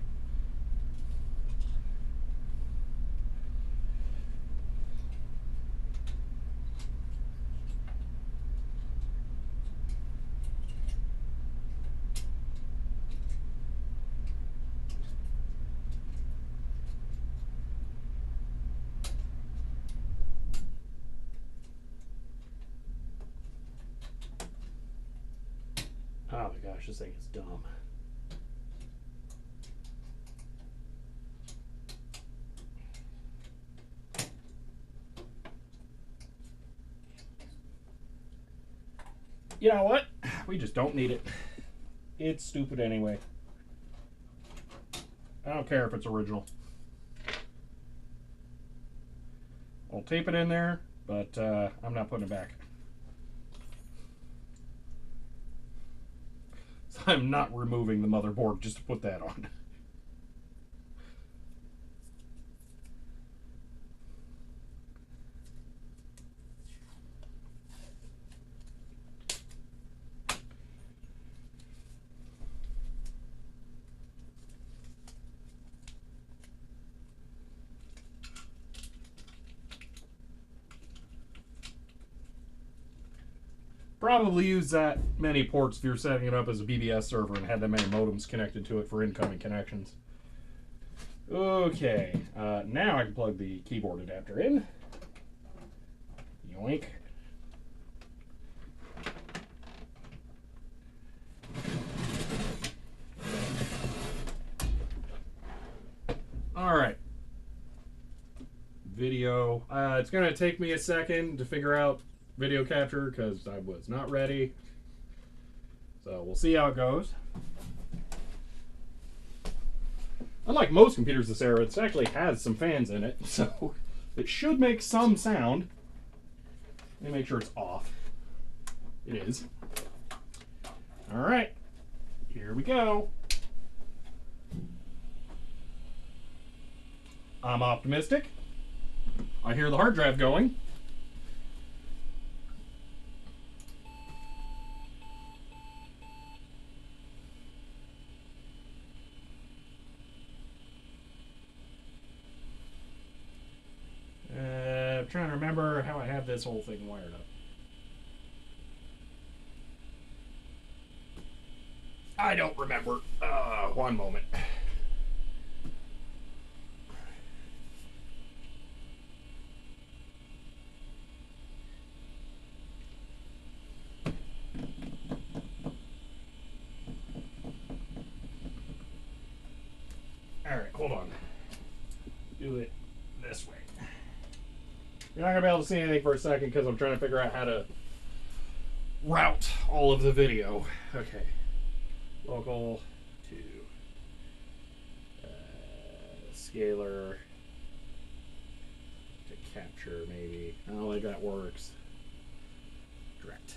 Oh my gosh, this thing is dumb. You know what? We just don't need it. It's stupid anyway. I don't care if it's original. I'll tape it in there, but I'm not putting it back. So I'm not removing the motherboard just to put that on. Probably use that many ports if you're setting it up as a BBS server and had that many modems connected to it for incoming connections. Okay, now I can plug the keyboard adapter in. Yoink. All right. Video. It's going to take me a second to figure out video capture because I was not ready. So we'll see how it goes. Unlike most computers this era, it actually has some fans in it, so it should make some sound. Let me make sure it's off. It is. All right, here we go. I'm optimistic. I hear the hard drive going. I'm trying to remember how I have this whole thing wired up. I don't remember. One moment. Alright, hold on. Do it this way. You're not going to be able to see anything for a second because I'm trying to figure out how to route all of the video. Okay. Local to scalar to capture, maybe. I don't think that works. Direct.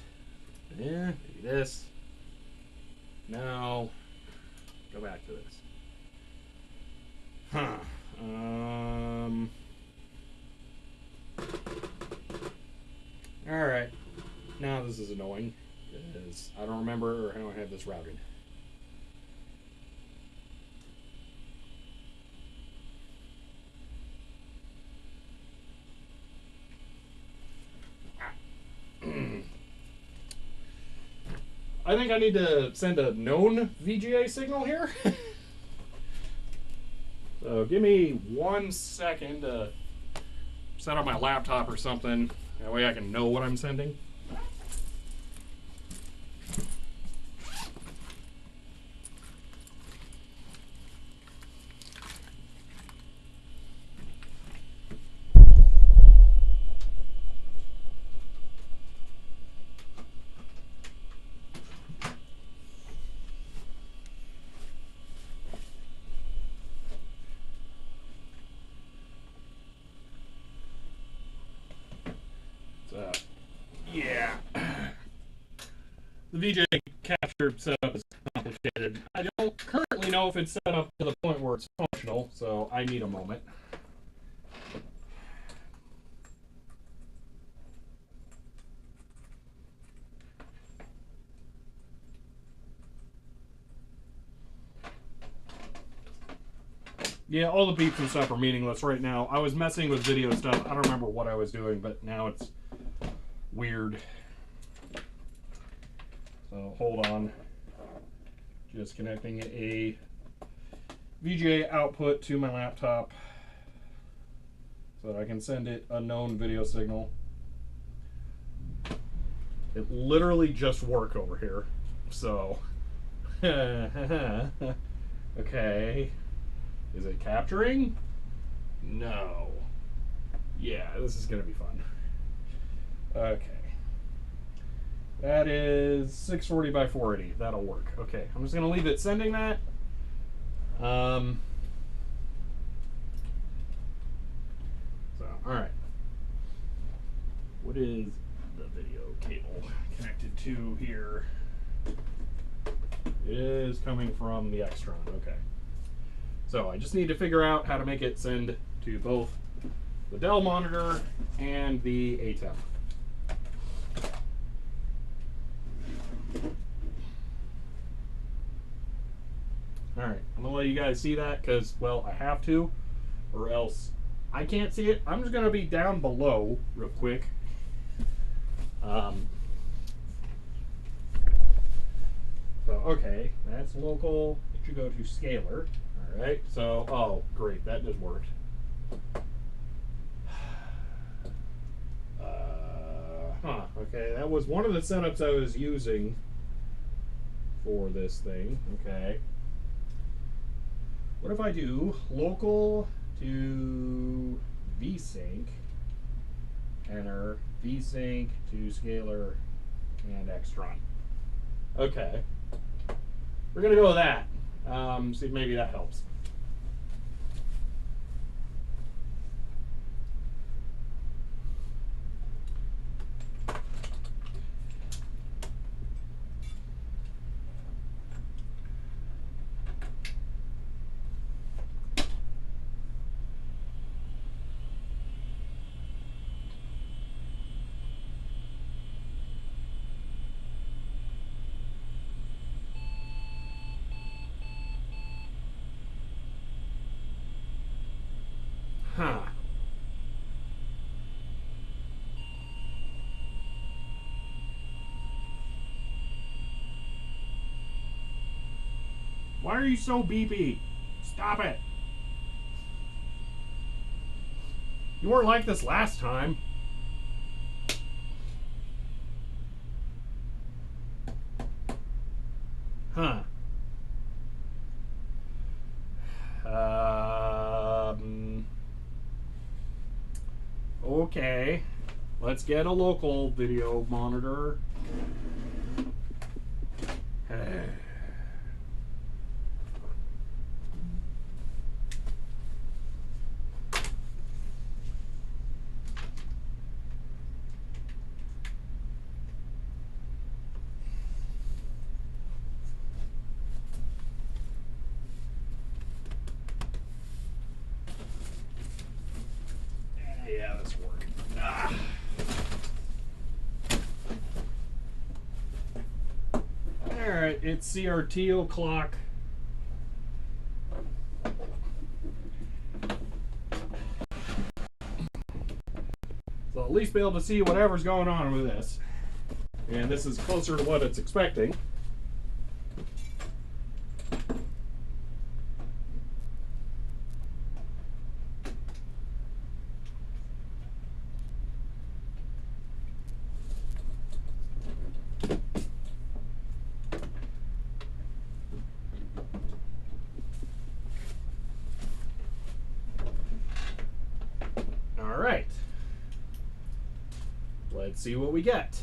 Yeah, maybe this. No. Go back to this. Huh. Alright. Now this is annoying because I don't remember how I have this routed. I think I need to send a known VGA signal here. So give me 1 second to set up my laptop or something. That way I can know what I'm sending. So, yeah. The VJ capture setup is complicated. I don't currently know if it's set up to the point where it's functional, so I need a moment. Yeah, all the beeps and stuff are meaningless right now. I was messing with video stuff. I don't remember what I was doing, but now it's weird. So hold on. Just connecting a VGA output to my laptop so that I can send it a known video signal. It literally just worked over here. So Okay. Is it capturing? No. Yeah, this is going to be fun. Okay. That is 640 by 480. That'll work. Okay, I'm just going to leave it sending that. So, alright. What is the video cable connected to here? It is coming from the Extron. Okay. So I just need to figure out how to make it send to both the Dell monitor and the ATEM. Alright, I'm going to let you guys see that because, well, I have to, or else I can't see it. I'm just going to be down below real quick. So, okay, that's local. It should go to scalar. Alright, so, oh, great, that just worked. Okay, that was one of the setups I was using for this thing. Okay. What if I do local to vsync, enter vsync to scalar and Extron? Okay. We're going to go with that. See if maybe that helps. Huh. Why are you so beepy? Stop it. You weren't like this last time. Huh. Okay. Let's get a local video monitor. Yeah, this worked. Alright, it's CRT o'clock. So I'll at least be able to see whatever's going on with this. And this is closer to what it's expecting. Alright. Let's see what we get.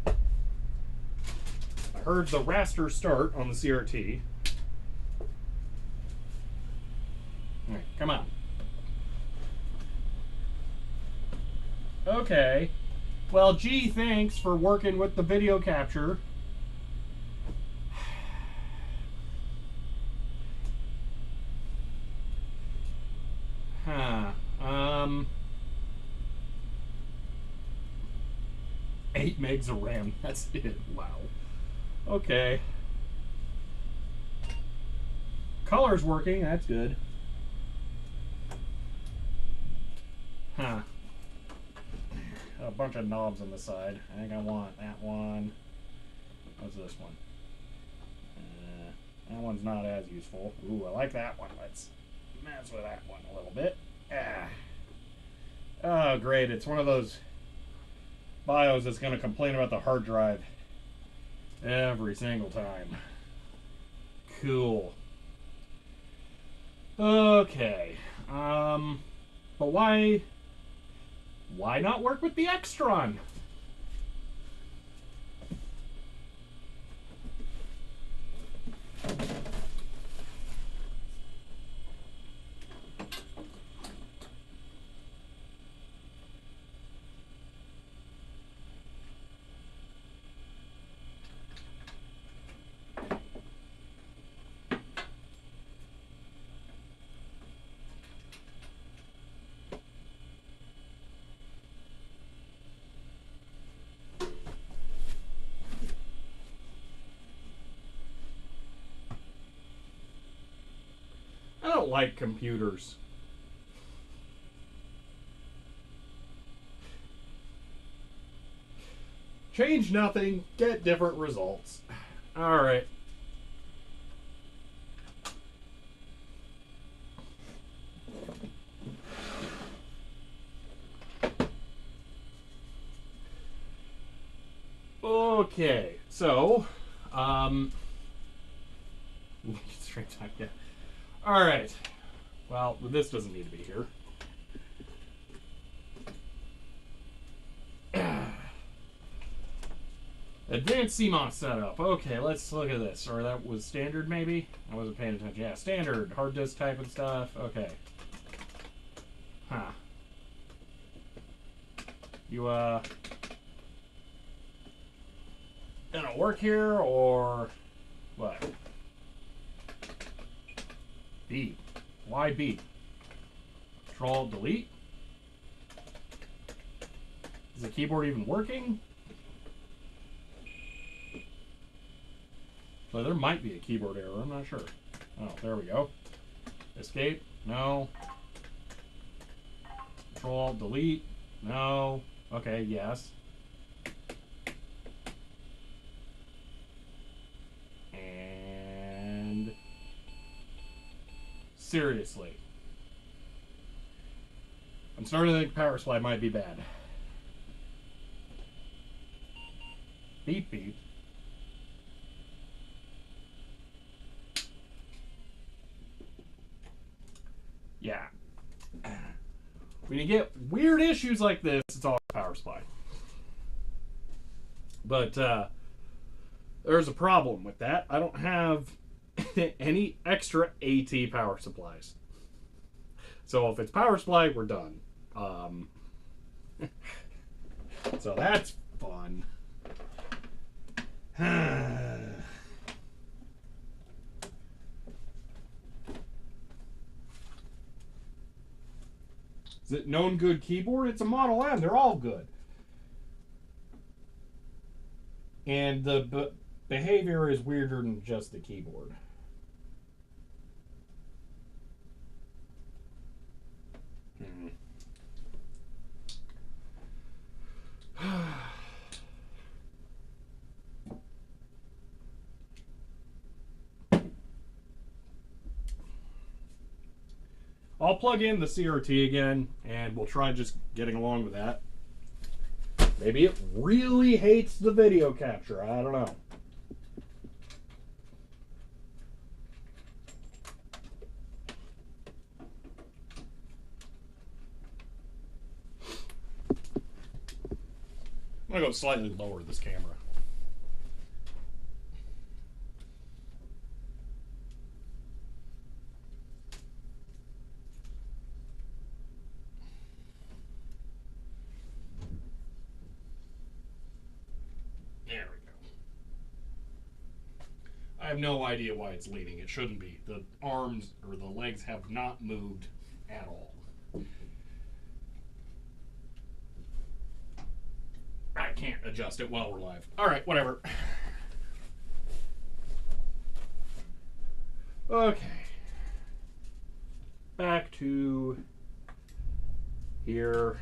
I heard the raster start on the CRT. Alright, come on. Okay. Well, gee, thanks for working with the video capture. Huh. 8 megs of RAM. That's it. Wow. Okay. Color's working. That's good. Huh. A bunch of knobs on the side. I think I want that one. What's this one? That one's not as useful. Ooh, I like that one. Let's mess with that one a little bit. Oh, great. It's one of those BIOS that's going to complain about the hard drive. Every single time. Cool. Okay. But why not work with the Extron? I don't like computers. Change nothing, get different results. All right. Okay, so, straight time, yeah. All right. Well, this doesn't need to be here. Advanced CMOS setup. Okay, let's look at this. Or that was standard, maybe? I wasn't paying attention. Yeah, standard. Hard disk type and stuff. Okay. Huh. You, gonna work here, or what? B. Why B? Control delete? Is the keyboard even working? So there might be a keyboard error, I'm not sure. Oh, there we go. Escape? No. Control delete? No. Okay, yes. And seriously. I'm starting to think power supply might be bad. Beep beep. Yeah. When you get weird issues like this, it's all power supply. But there's a problem with that. I don't have any extra AT power supplies. So if it's power supply, we're done. So that's fun. Is it known good keyboard? It's a Model M. They're all good. And the behavior is weirder than just the keyboard. I'll plug in the CRT again, and we'll try just getting along with that. Maybe it really hates the video capture. I don't know. I'm going to go slightly lower this camera. There we go. I have no idea why it's leaning. It shouldn't be. The arms or the legs have not moved at all. I can't adjust it while we're live. All right, whatever. Okay. Back to here.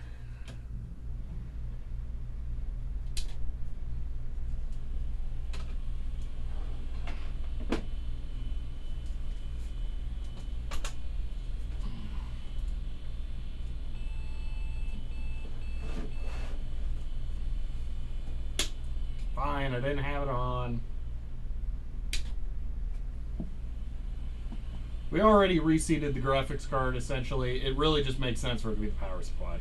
Fine, I didn't have it on. We already reseated the graphics card, essentially. It really just makes sense for it to be the power supply.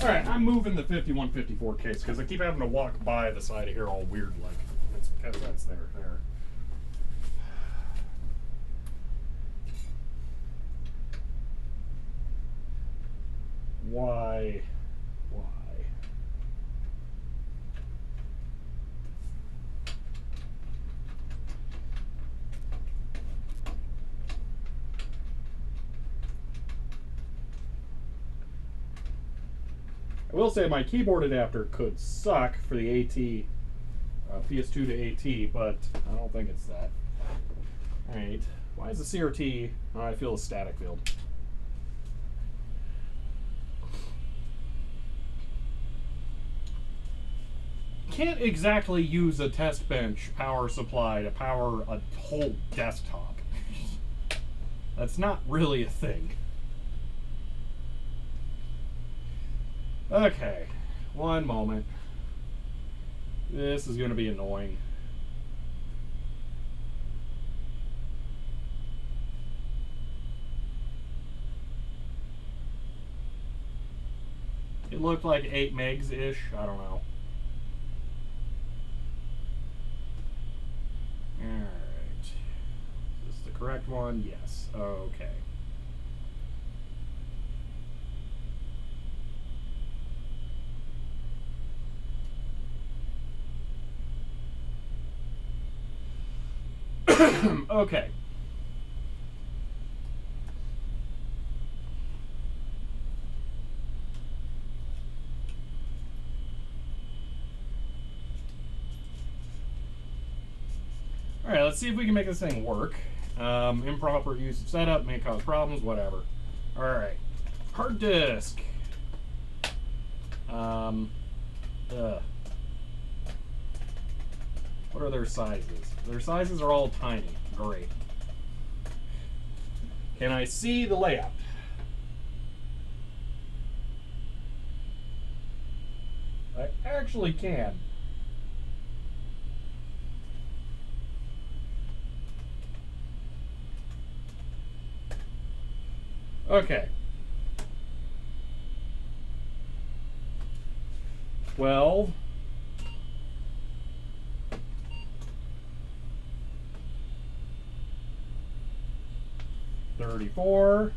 Alright, I'm moving the 5154 case because I keep having to walk by the side of here all weird like. It's because that's there. Why? I will say my keyboard adapter could suck for the AT, PS2 to AT, but I don't think it's that. Alright, why is the CRT, oh, I feel a static field. Can't exactly use a test bench power supply to power a whole desktop. That's not really a thing. Okay, one moment. This is going to be annoying. It looked like 8 megs-ish. I don't know. Alright. Is this the correct one? Yes. Okay. Okay. Alright, let's see if we can make this thing work. Improper use of setup may cause problems, whatever. Alright. Hard disk. What are their sizes? Their sizes are all tiny. Great. Can I see the layout? I actually can. Okay. 12. 34.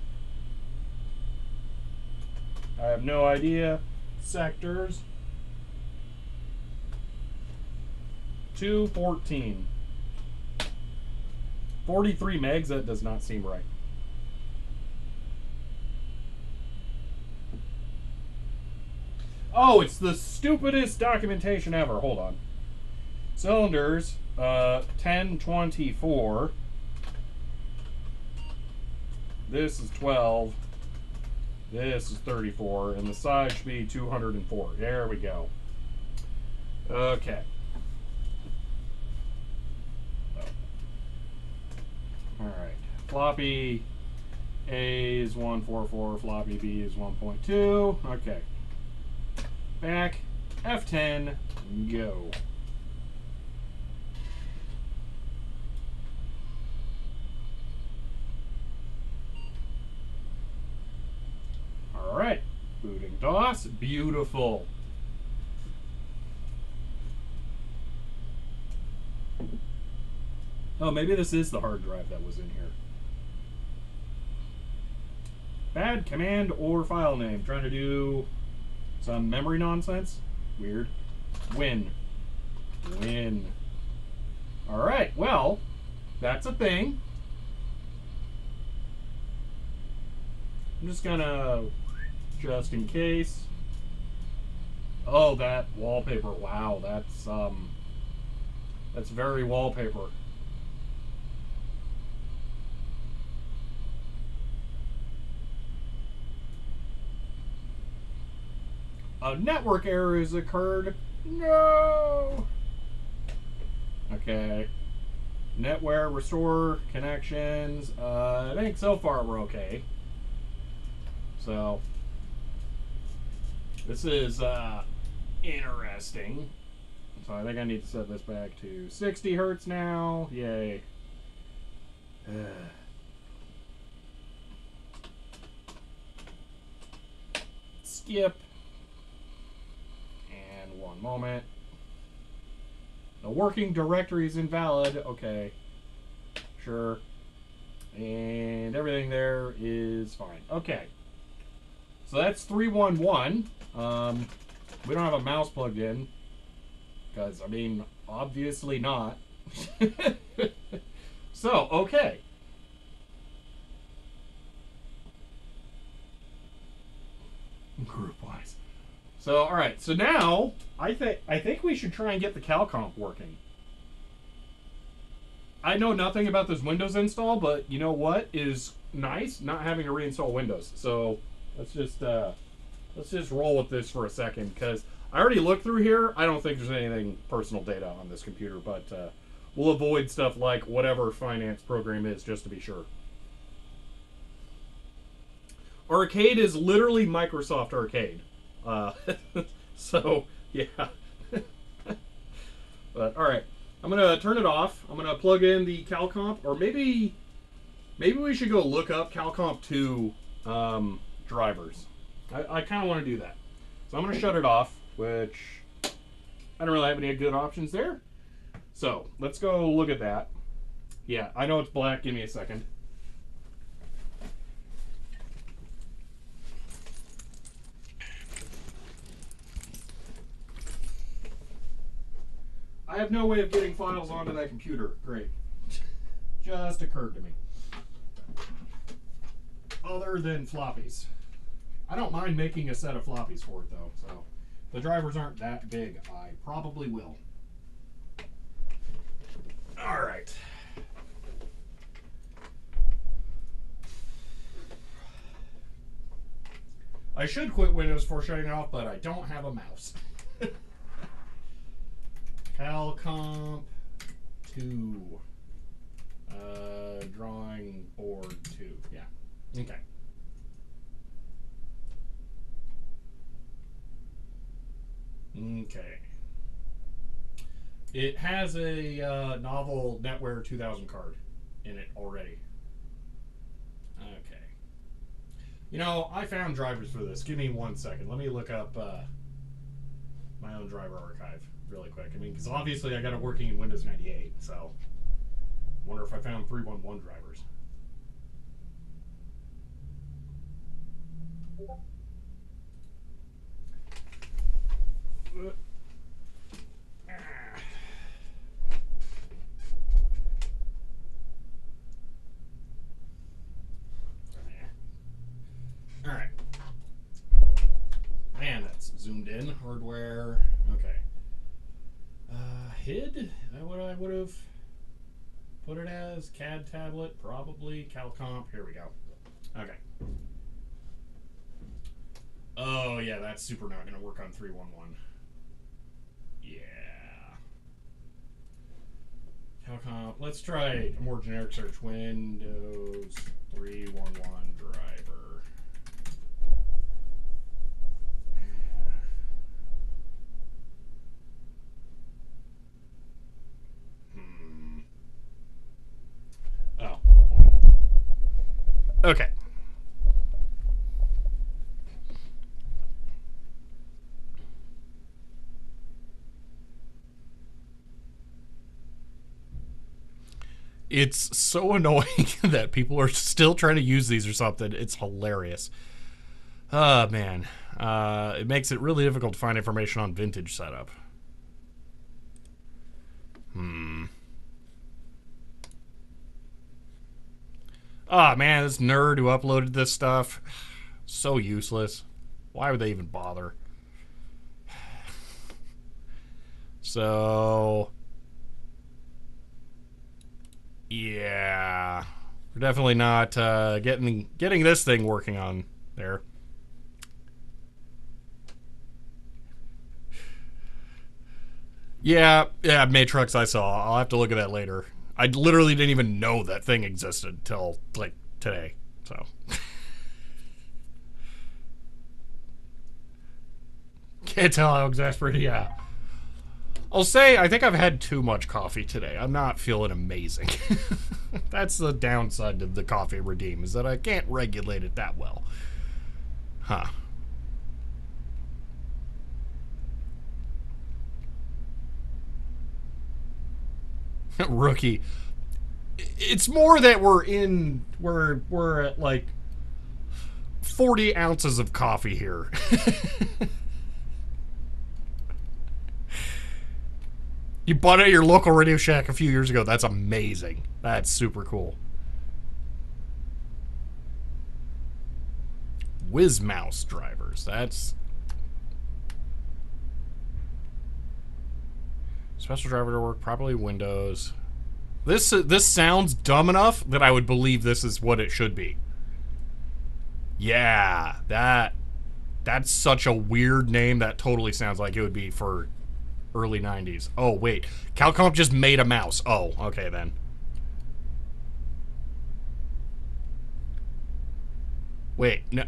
I have no idea. Sectors. 214. 43 megs, that does not seem right. Oh, it's the stupidest documentation ever. Hold on. Cylinders, 1024. This is 12. This is 34. And the size should be 204. There we go. Okay. Alright. Floppy A is 144. Floppy B is 1.2. Okay. Back. F10. Go. Alright. Booting DOS. Beautiful. Oh, maybe this is the hard drive that was in here. Bad command or file name. Trying to do some memory nonsense. Weird. Win. Win. Alright, well, that's a thing. I'm just gonna, just in case. Oh, that wallpaper. Wow, that's very wallpaper. A network error has occurred. No! Okay. Netware, restore, connections. I think so far we're okay. So this is interesting. So I think I need to set this back to 60 hertz now. Yay. Skip. And one moment. The working directory is invalid. Okay. Sure. And everything there is fine. Okay. So that's 311. We don't have a mouse plugged in. Because, I mean, obviously not. So, okay. Group-wise. So, alright. So now, I think we should try and get the CalComp working. I know nothing about this Windows install, but you know what is nice? Not having to reinstall Windows. So, let's just roll with this for a second, because I already looked through here. I don't think there's anything personal data on this computer, but we'll avoid stuff like whatever finance program is, just to be sure. Arcade is literally Microsoft Arcade. So, yeah. But, alright. I'm going to turn it off. I'm going to plug in the CalComp, or maybe we should go look up CalComp 2 drivers. I kind of want to do that. So I'm going to shut it off, which I don't really have any good options there. So let's go look at that. Yeah, I know it's black. Give me a second. I have no way of getting files onto that computer. Great. Just occurred to me. Other than floppies. I don't mind making a set of floppies for it, though. So if the drivers aren't that big, I probably will. All right. I should quit Windows before shutting it off, but I don't have a mouse. CalComp 2. Drawing board 2. Yeah. Okay. Okay. It has a novel NetWare 2000 card in it already. Okay. You know, I found drivers for this. Give me 1 second. Let me look up my own driver archive really quick. I mean, because obviously I got it working in Windows 98, so wonder if I found 311 drivers. All right. Man, that's zoomed in. Hardware. Okay. HID? Is that what I would have put it as? CAD tablet? Probably. CalComp. Here we go. Okay. Oh, yeah, that's super not going to work on 311. Yeah. CalComp. Let's try a more generic search. Windows 311 driver. Oh. Okay. It's so annoying that people are still trying to use these or something. It's hilarious. Oh, man. It makes it really difficult to find information on vintage setup. Ah, man, this nerd who uploaded this stuff. So useless. Why would they even bother? So... yeah, we're definitely not getting this thing working on there. Yeah, Matrix I saw. I'll have to look at that later. I literally didn't even know that thing existed till like today. So Can't tell how exasperated, yeah. I'll say, I think I've had too much coffee today. I'm not feeling amazing. That's the downside of the coffee redeem, is that I can't regulate it that well. Huh. Rookie. It's more that we're at like 40 ounces of coffee here. You bought it at your local Radio Shack a few years ago. That's amazing. That's super cool. WizMouse drivers. That's... Special driver to work properly. Windows. This sounds dumb enough that I would believe this is what it should be. Yeah, that's such a weird name. That totally sounds like it would be for early 90s. Oh, wait. Calcomp just made a mouse. Oh, okay then. Wait, no,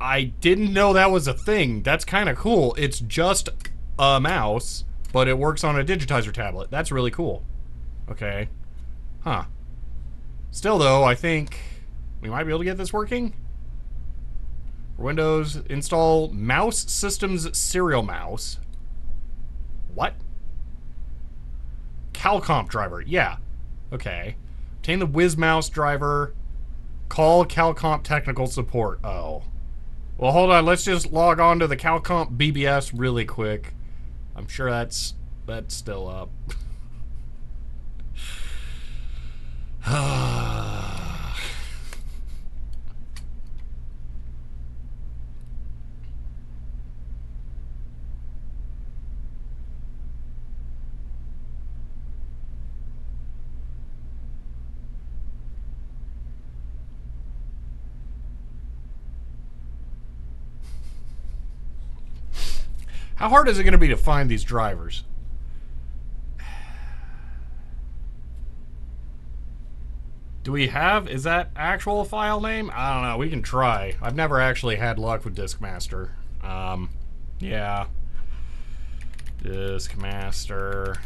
I didn't know that was a thing. That's kind of cool. It's just a mouse, but it works on a digitizer tablet. That's really cool. Okay. Huh. Still, though, I think we might be able to get this working. Windows, install Mouse Systems Serial Mouse. What? Calcomp driver. Yeah. Okay. Obtain the WizMouse driver. Call Calcomp technical support. Oh. Well, hold on. Let's just log on to the Calcomp BBS really quick. I'm sure that's still up. How hard is it going to be to find these drivers? Do we have... Is that actual file name? I don't know. We can try. I've never actually had luck with Diskmaster. Yeah. Diskmaster.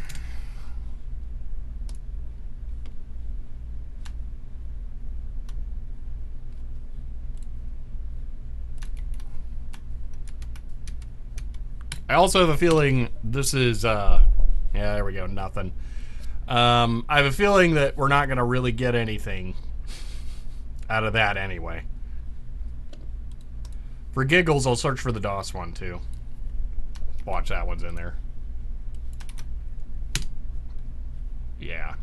I also have a feeling this is, yeah, there we go, nothing. I have a feeling that we're not going to really get anything out of that anyway. For giggles, I'll search for the DOS one, too. Watch, that one's in there. Yeah.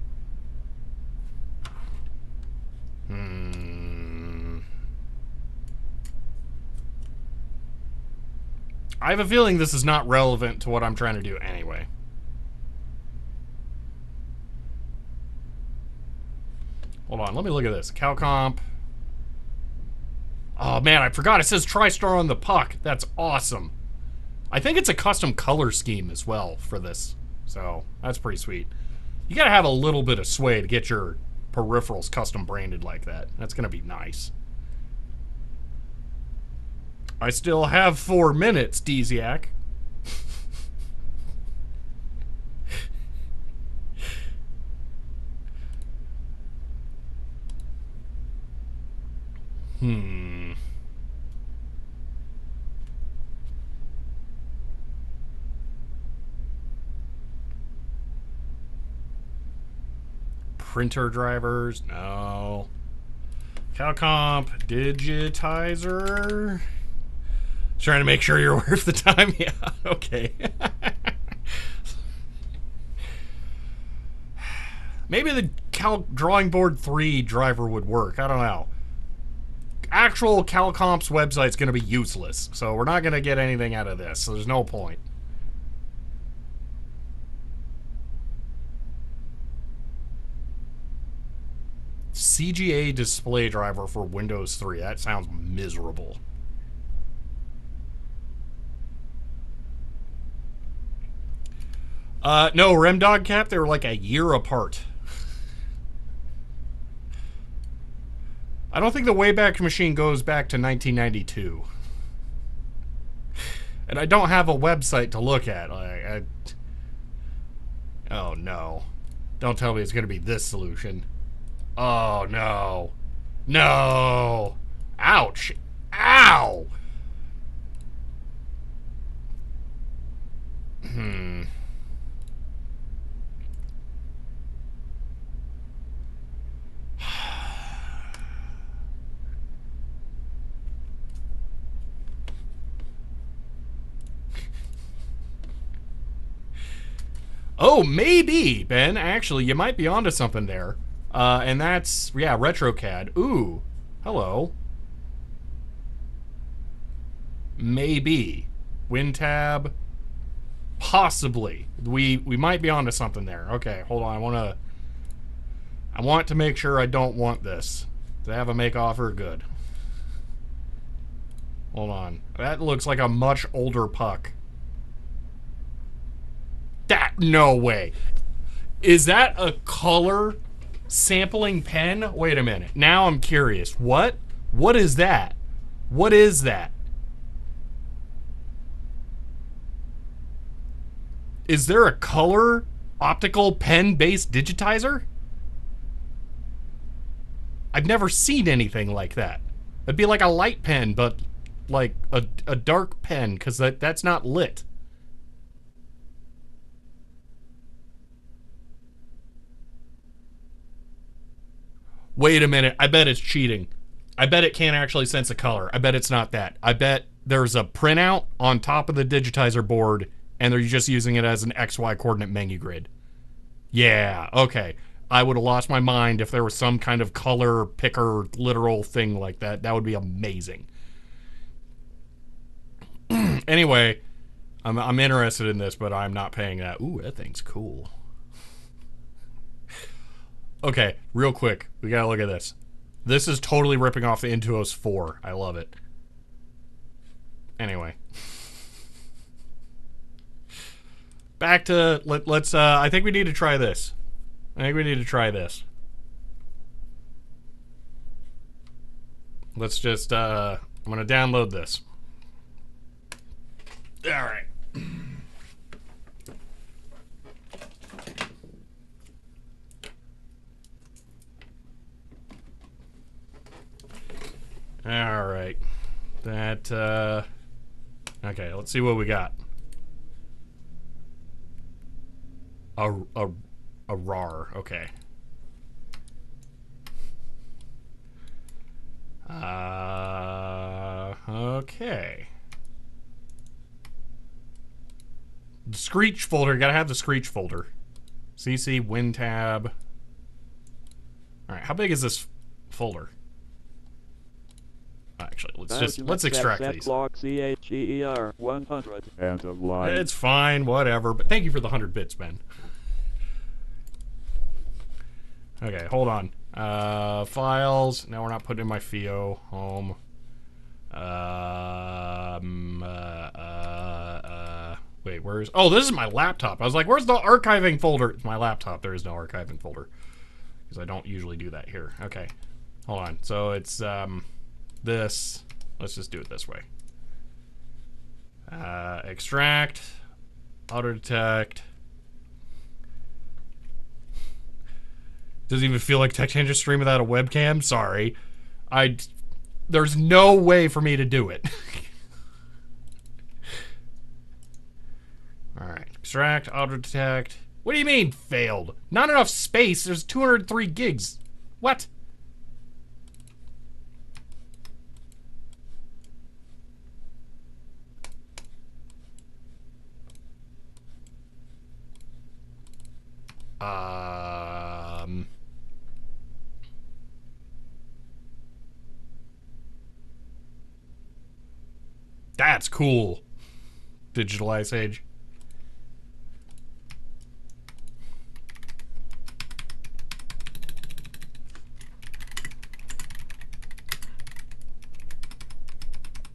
I have a feeling this is not relevant to what I'm trying to do anyway. Hold on, let me look at this. Calcomp. Oh man, I forgot. It says TriStar on the puck. That's awesome. I think it's a custom color scheme as well for this. So, that's pretty sweet. You gotta have a little bit of sway to get your peripherals custom branded like that. That's gonna be nice. I still have 4 minutes, Deziak. Printer drivers, no. Calcomp digitizer. Trying to make sure you're worth the time. Yeah, okay. Maybe the Drawing Board 3 driver would work. I don't know. Actual Calcomp's website's going to be useless, so we're not going to get anything out of this, so there's no point. CGA display driver for Windows 3. That sounds miserable. No, Remdog Cap, they were like a year apart. I don't think the Wayback Machine goes back to 1992. And I don't have a website to look at. Oh no. Don't tell me it's going to be this solution. Oh no. No. Ouch. Ow. Oh, maybe, Ben. Actually, you might be onto something there. And that's, yeah, RetroCAD. Ooh, hello. Maybe. WinTab. Possibly. We might be onto something there. Okay, hold on. I want to make sure I don't want this. Do they have a make offer? Good. Hold on. That looks like a much older puck. No way. Is that a color sampling pen? Wait a minute. Now I'm curious. What? What is that? What is that? Is there a color optical pen-based digitizer? I've never seen anything like that. It'd be like a light pen, but like a dark pen, because that's not lit. Wait a minute. I bet it's cheating. I bet it can't actually sense a color. I bet it's not that. I bet there's a printout on top of the digitizer board, and they're just using it as an XY coordinate menu grid. Yeah, okay. I would have lost my mind if there was some kind of color picker literal thing like that. That would be amazing. Anyway, I'm interested in this, but I'm not paying that. Ooh, that thing's cool. Okay, real quick. We gotta look at this. This is totally ripping off the Intuos 4. I love it. Anyway. Back to, let's, I think we need to try this. Let's just, I'm gonna download this. Alright. Alright. That, okay, let's see what we got. A RAR, okay. Okay. The Screech folder, gotta have the Screech folder. CC, WinTab. Alright, how big is this folder? Actually, let's extract these. CHER 100 and a line. It's fine, whatever. But thank you for the 100 bits, Ben. Okay, hold on. Files. No, we're not putting in my FIO. Home. Wait, where's... Oh, this is my laptop. I was like, where's the archiving folder? It's my laptop. There is no archiving folder. Because I don't usually do that here. Okay. Hold on. So it's, this. Let's just do it this way. Extract. Auto detect. Doesn't even feel like TechTangent stream without a webcam. Sorry. There's no way for me to do it. Alright. Extract, auto detect. What do you mean failed? Not enough space. There's 203 gigs. What? That's cool. Digital Ice Age.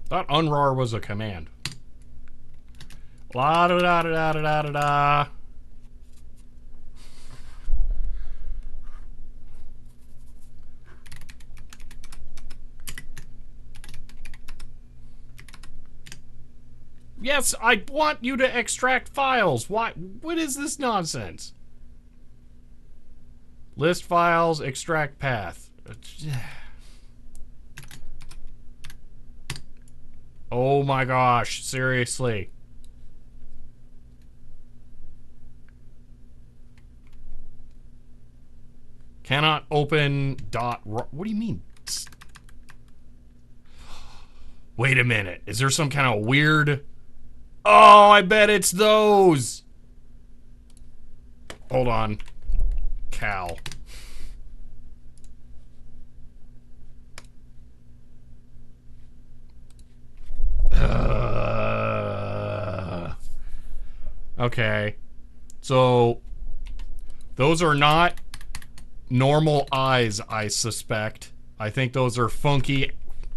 Thought unrar was a command. La da da da da da da da. Yes, I want you to extract files. Why? What is this nonsense? List files, extract path. Oh my gosh, seriously. Cannot open dot. What do you mean? Wait a minute. Is there some kind of weird... Oh, I bet it's those. Hold on. Cal. Okay. So, those are not normal eyes, I suspect. I think those are funky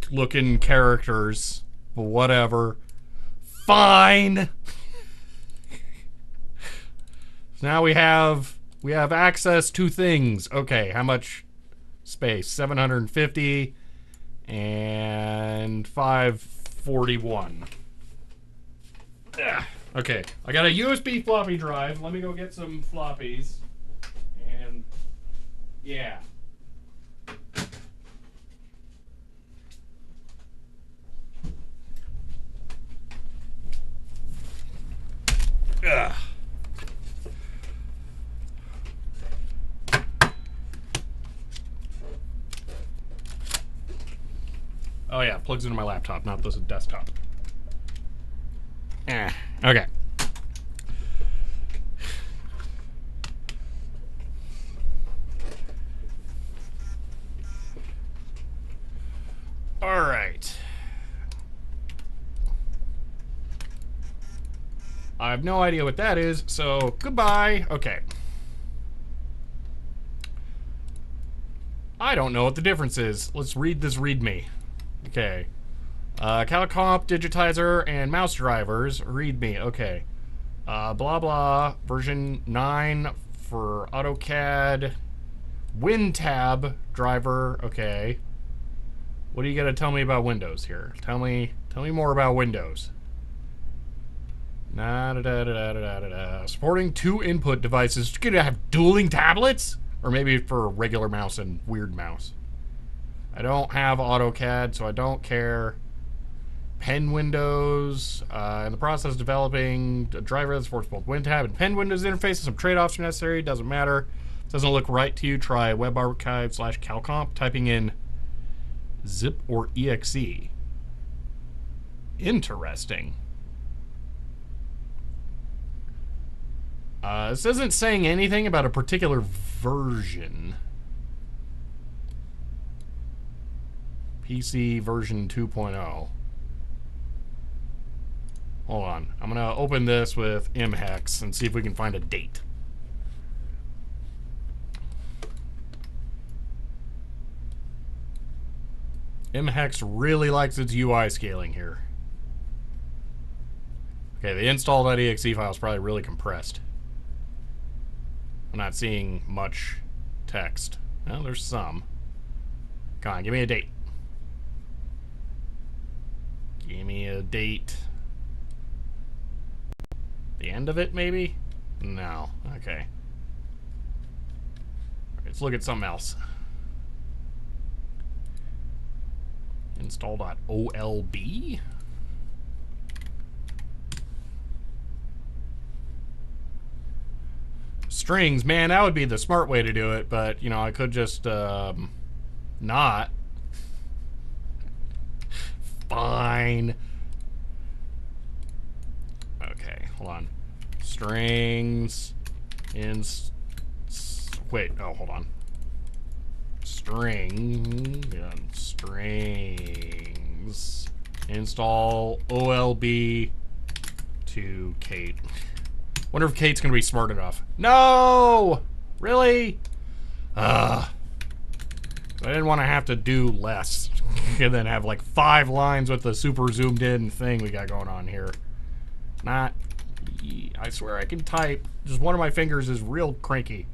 looking characters. But whatever. Fine. Now we have access to things. Okay, how much space? 750 and 541. Ugh. Okay, I got a USB floppy drive. Let me go get some floppies. And yeah. Ugh. Oh yeah, plugs into my laptop, not this desktop. Okay. All right. I have no idea what that is, so goodbye. Okay. I don't know what the difference is. Let's read this README. Okay. CalComp, digitizer, and mouse drivers. README. Okay. Blah blah. Version 9 for AutoCAD. WinTab driver. Okay. What are you gonna tell me about Windows here? Tell me more about Windows. Supporting 2 input devices. You're gonna have dueling tablets? Or maybe for a regular mouse and weird mouse. I don't have AutoCAD, so I don't care. Pen windows. In the process of developing a driver that supports both WinTab and Pen Windows interfaces. Some trade-offs are necessary. Doesn't matter. Doesn't look right to you. Try WebArchive/CalComp. Typing in zip or exe. Interesting. This isn't saying anything about a particular version. PC version 2.0. Hold on. I'm going to open this with mhex and see if we can find a date. mhex really likes its UI scaling here. Okay, the install.exe file is probably really compressed. I'm not seeing much text. Well, there's some. Come on, give me a date. Give me a date. The end of it, maybe? No. Okay. Let's look at something else. Install.olb? Strings, man, that would be the smart way to do it, but, you know, I could just, not. Fine. Okay, hold on. Strings, wait, oh, hold on. Strings, install OLB to Kate. Wonder if Kate's gonna be smart enough. No! Really? I didn't want to have to do less. And then have like 5 lines with the super zoomed in thing we got going on here. Not... I swear I can type. Just one of my fingers is real cranky.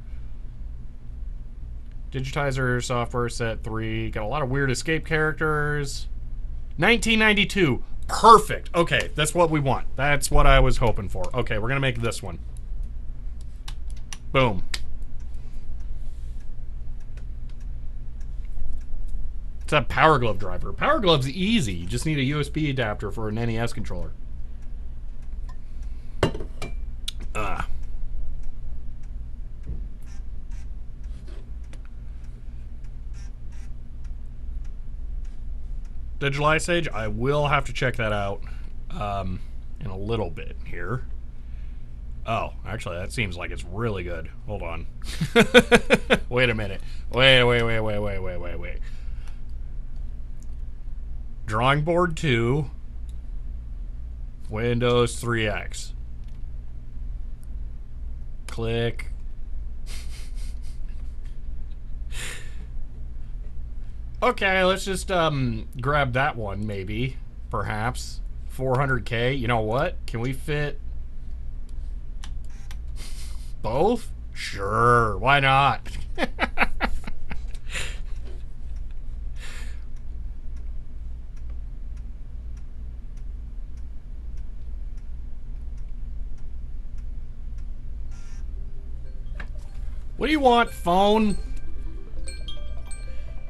Digitizer software set 3. Got a lot of weird escape characters. 1992. Perfect. Okay, that's what we want. That's what I was hoping for. Okay, we're going to make this one. Boom. It's a Power Glove driver. Power Glove's easy. You just need a USB adapter for an NES controller. Digital Ice Age, I will have to check that out in a little bit here. Oh, actually, that seems like it's really good. Hold on. Wait a minute. Wait. Drawing Board 2, Windows 3X. Click. Okay, let's just grab that one, maybe, perhaps. 400K. You know what? Can we fit both? Sure, why not? What do you want, phone?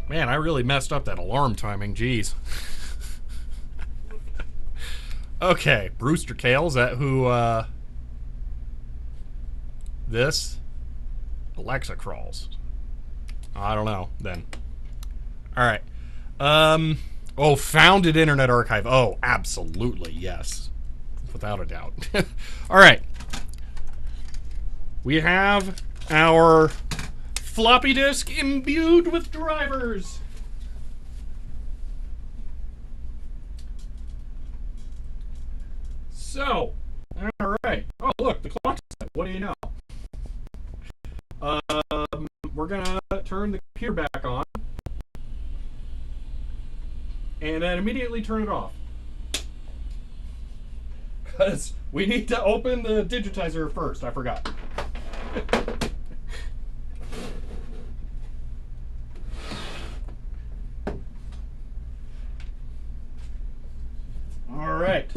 Man, I really messed up that alarm timing. Jeez. Okay, Brewster Kale, is that who, this? Alexa crawls. I don't know, then. Alright. Oh, founded Internet Archive. Oh, absolutely, yes. Without a doubt. Alright. We have our floppy disk imbued with drivers. So, alright. Oh, look, the clock's set. What do you know? We're gonna turn the computer back on and then immediately turn it off. Because we need to open the digitizer first. I forgot. Alright.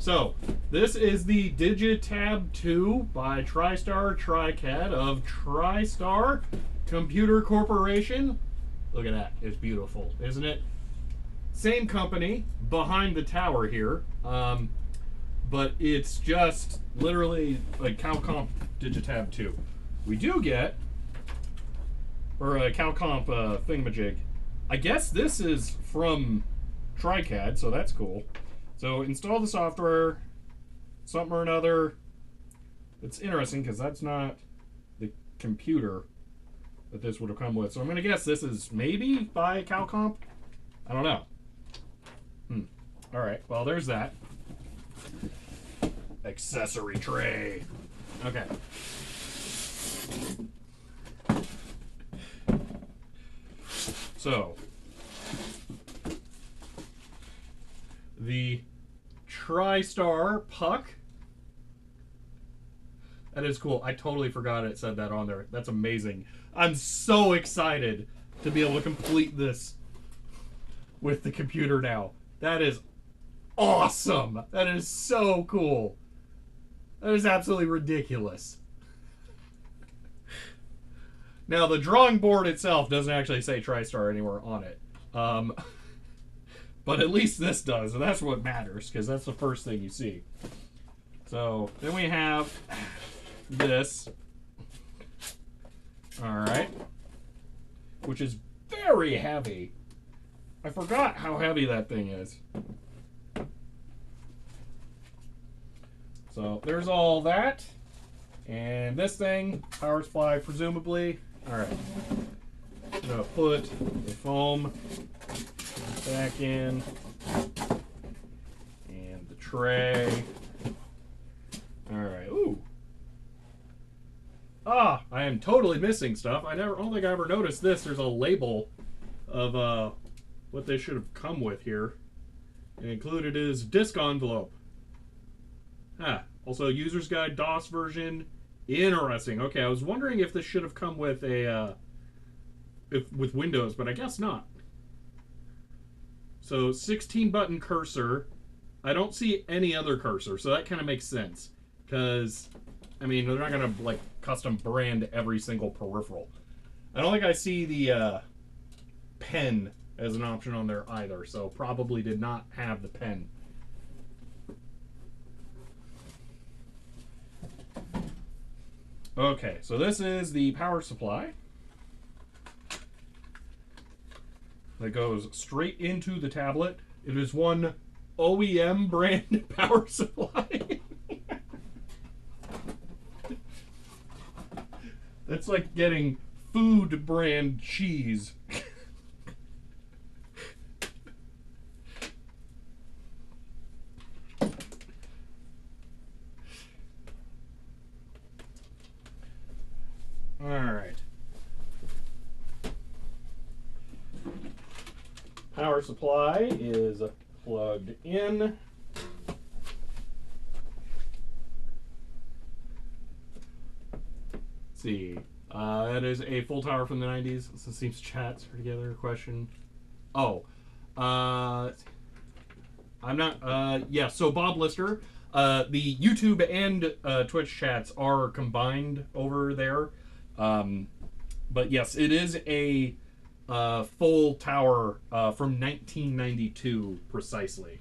So, this is the Digitab 2 by TriStar TriCAD of TriStar Computer Corporation. Look at that. It's beautiful, isn't it? Same company behind the tower here, but it's just literally like CalComp Digitab 2. We do get, or a CalComp thingamajig. I guess this is from TriCAD, so that's cool. So install the software, something or another. It's interesting because that's not the computer that this would have come with. So I'm going to guess this is maybe by CalComp. I don't know. All right. Well, there's that. Accessory tray. Okay. So the TriStar puck. That is cool. I totally forgot it said that on there. That's amazing. I'm so excited to be able to complete this with the computer now. That is awesome. That is so cool. That is absolutely ridiculous. Now, the drawing board itself doesn't actually say TriStar anywhere on it. But at least this does, and that's what matters, because that's the first thing you see. So, then we have this. Alright. Which is very heavy. I forgot how heavy that thing is. So, there's all that. And this thing, power supply, presumably. Alright. I'm going to put the foam back in. And the tray. Alright. Ooh. Ah, I am totally missing stuff. I don't think I ever noticed this. There's a label of what they should have come with here. And included is disk envelope. Also, user's guide DOS version. Interesting. Okay, I was wondering if this should have come with a with Windows, but I guess not. So 16 button cursor. I don't see any other cursor, so that kind of makes sense. Because, I mean, they're not going to, like, custom brand every single peripheral. I don't think I see the pen as an option on there either, so probably did not have the pen. Okay, so this is the power supply that goes straight into the tablet. It is one OEM brand power supply. That's like getting food brand cheese. All right. Power supply is plugged in. Let's see. That is a full tower from the 90s. This seems chats are together. Question. Oh. I'm not. Yeah, so Bob Lister. The YouTube and Twitch chats are combined over there. But yes, it is a full tower from 1992 precisely.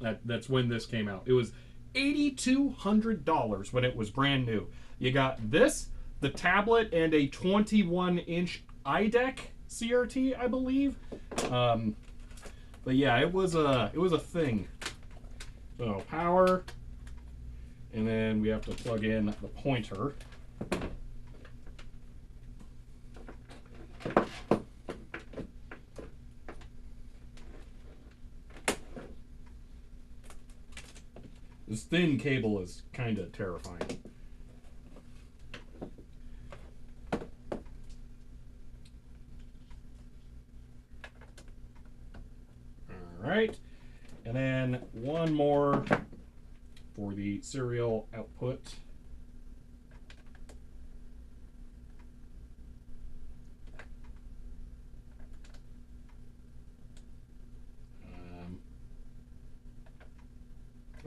That's when this came out. It was $8,200 when it was brand new. You got this, the tablet, and a 21-inch iDeck CRT, I believe. But yeah, it was a thing. So power, and then we have to plug in the pointer. This thin cable is kind of terrifying. All right, and then one more for the serial output.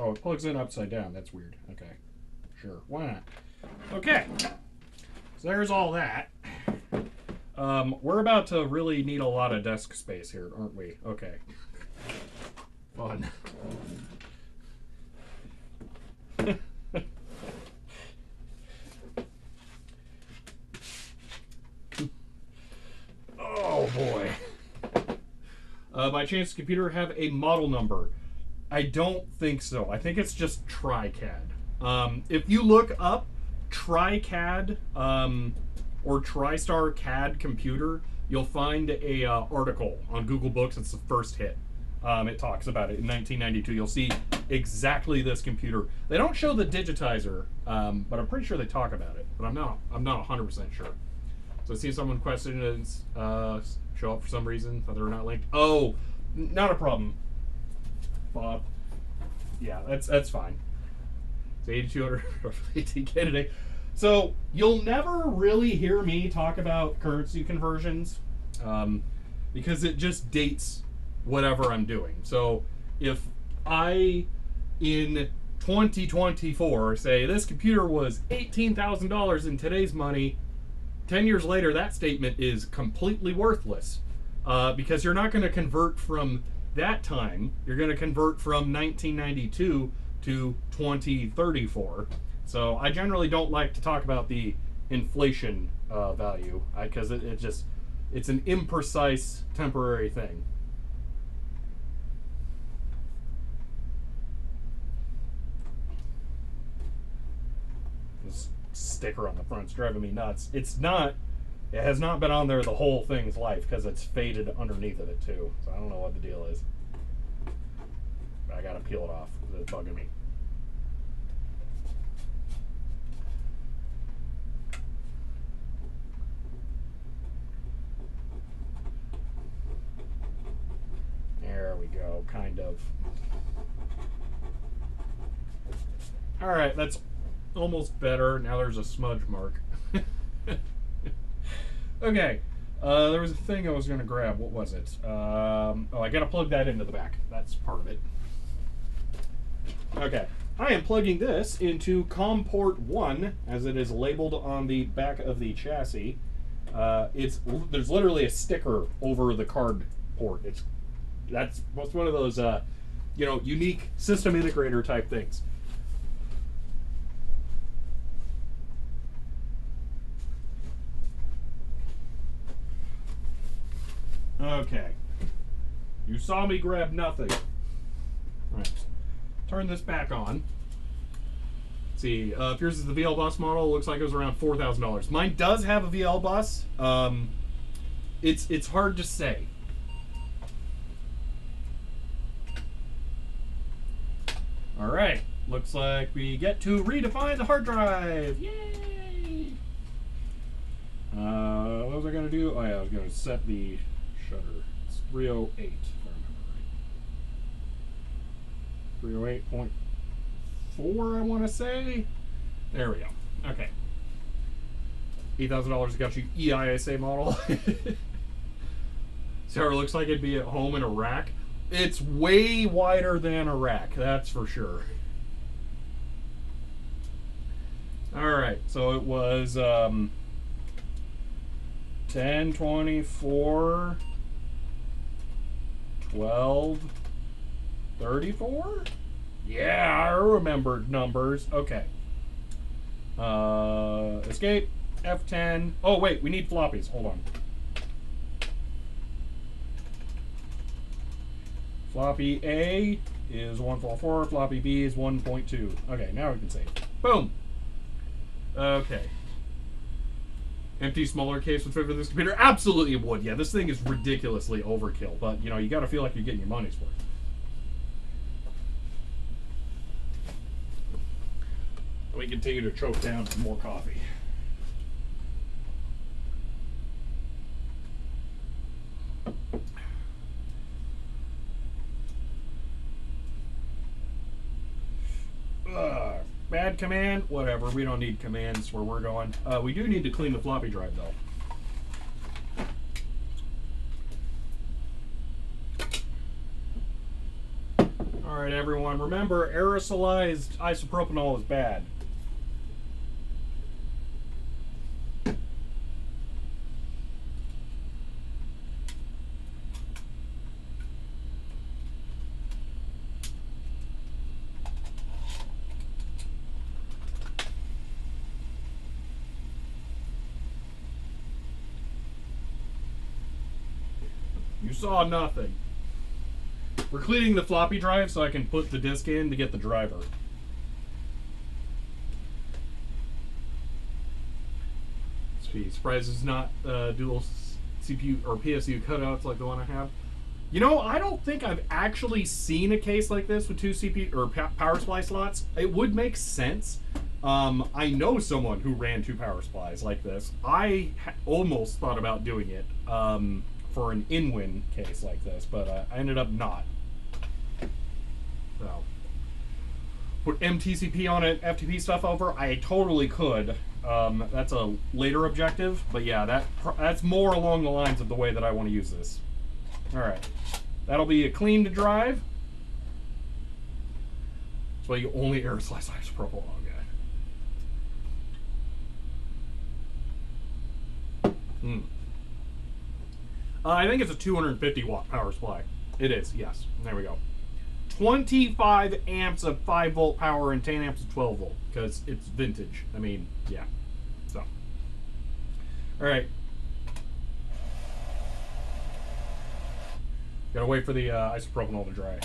Oh, it plugs in upside down. That's weird. Okay. Sure. Why not? Okay. So there's all that. We're about to really need a lot of desk space here, aren't we? Okay. Fun. Oh, boy. By chance, the computer have a model number? I don't think so. I think it's just TriCAD. If you look up TriCAD or TriStar CAD computer, you'll find a article on Google Books. It's the first hit. It talks about it in 1992. You'll see exactly this computer. They don't show the digitizer, but I'm pretty sure they talk about it. But I'm not 100% sure. So I see someone questions show up for some reason, but they're not linked. Oh, not a problem, Bob. Yeah, that's fine. It's 8,200 18 candidate. So you'll never really hear me talk about currency conversions because it just dates whatever I'm doing. So if I, in 2024, say this computer was $18,000 in today's money, 10 years later, that statement is completely worthless because you're not going to convert from that time. You're going to convert from 1992 to 2034. So I generally don't like to talk about the inflation value because it's an imprecise temporary thing. This sticker on the front's driving me nuts. It has not been on there the whole thing's life because it's faded underneath of it too. So I don't know what the deal is. But I gotta peel it off because it's bugging me. There we go, kind of. Alright, that's almost better. Now there's a smudge mark. Okay. There was a thing I was going to grab. What was it? Oh, I got to plug that into the back. That's part of it. Okay. I am plugging this into COM port 1, as it is labeled on the back of the chassis. There's literally a sticker over the card port. That's one of those unique system integrator type things. Okay. You saw me grab nothing. All right. Turn this back on. Let's see, if yours is the VL Bus model, it looks like it was around $4,000. Mine does have a VL Bus. It's hard to say. All right. Looks like we get to redefine the hard drive. Yay! What was I going to do? Oh, yeah, I was going to set the shutter. It's 308, if I remember right. 308.4, I want to say. There we go. Okay. $8,000 got you EISA model. See how it looks like it'd be at home in a rack? It's way wider than a rack, that's for sure. Alright, so it was 10, 24, 12, 34? Yeah, I remembered numbers. Okay. Escape, F10. Oh, wait, we need floppies. Hold on. Floppy A is 144, floppy B is 1.2. Okay, now we can save. Boom! Okay. Empty, smaller case would fit for this computer? Absolutely it would. Yeah, this thing is ridiculously overkill, but, you gotta feel like you're getting your money's worth. We continue to choke down some more coffee. Bad command? Whatever. We don't need commands where we're going. We do need to clean the floppy drive, though. Alright, everyone. Remember, aerosolized isopropanol is bad. You saw nothing. We're cleaning the floppy drive so I can put the disk in to get the driver. Surprised it's not dual CPU or PSU cutouts like the one I have. I don't think I've actually seen a case like this with two CPU or power supply slots. It would make sense. I know someone who ran two power supplies like this. I almost thought about doing it for an in-win case like this, but I ended up not. So, put MTCP on it, FTP stuff over. I totally could. That's a later objective, but yeah, that's more along the lines of the way that I want to use this. All right, that'll be a cleaned drive. That's why you only aerosolize isopropyl. Okay. I think it's a 250 watt power supply. It is, yes. There we go. 25 amps of 5 volt power and 10 amps of 12 volt because it's vintage. I mean, yeah. So, all right. Gotta wait for the isopropanol to dry.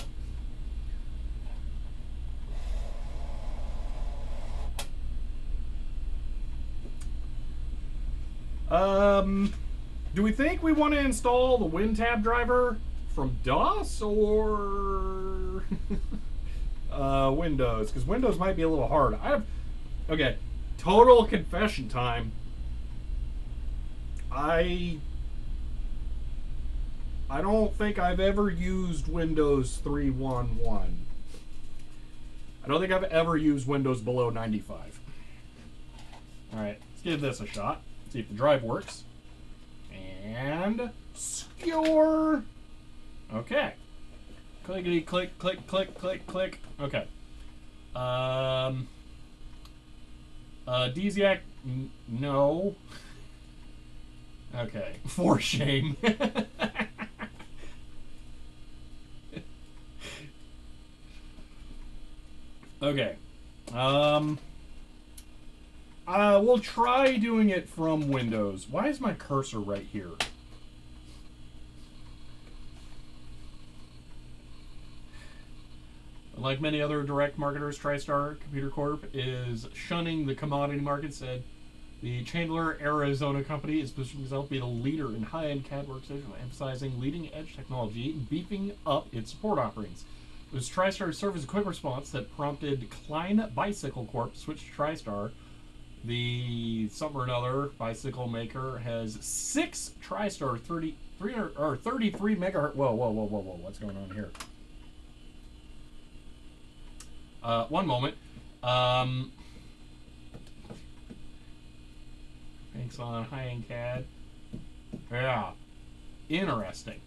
Do we think we want to install the WinTab driver from DOS or Windows? Because Windows might be a little hard. Okay, total confession time. I don't think I've ever used Windows 3.1.1. I don't think I've ever used Windows below 95. All right, let's give this a shot. See if the drive works. And skewer. Okay. Clickety click, click, click, click, click. Okay. Desiac, no. Okay. For shame. Okay. We'll try doing it from Windows. Why is my cursor right here? Like many other direct marketers, TriStar Computer Corp is shunning the commodity market, said the Chandler, Arizona company is positioning itself to be the leader in high-end CAD workstations, emphasizing leading-edge technology and beefing up its support offerings. It was TriStar's service quick response that prompted Klein Bicycle Corp to switch to TriStar. The something or another bicycle maker has 6 TriStar 33 megahertz. Whoa! What's going on here? One moment. Thanks on high-end CAD. Yeah, interesting.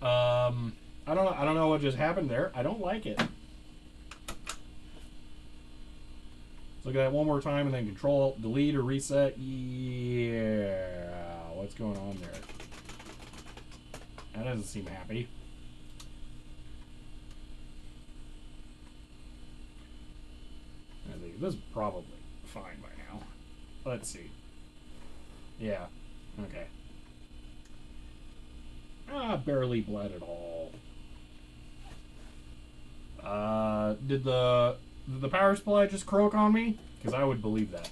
I don't know what just happened there. I don't like it. Let's look at that one more time and then Control, Delete, or Reset. Yeah, what's going on there? That doesn't seem happy. I think this is probably fine by now. Let's see. Yeah. Okay. Barely bled at all. Did the power supply just croak on me? Because I would believe that.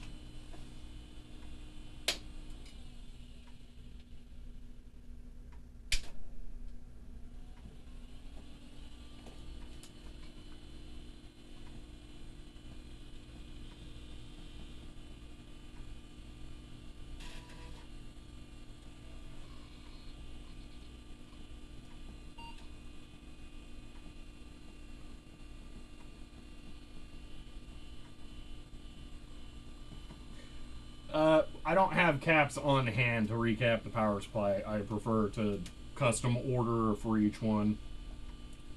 I don't have caps on hand to recap the power supply. I prefer to custom order for each one.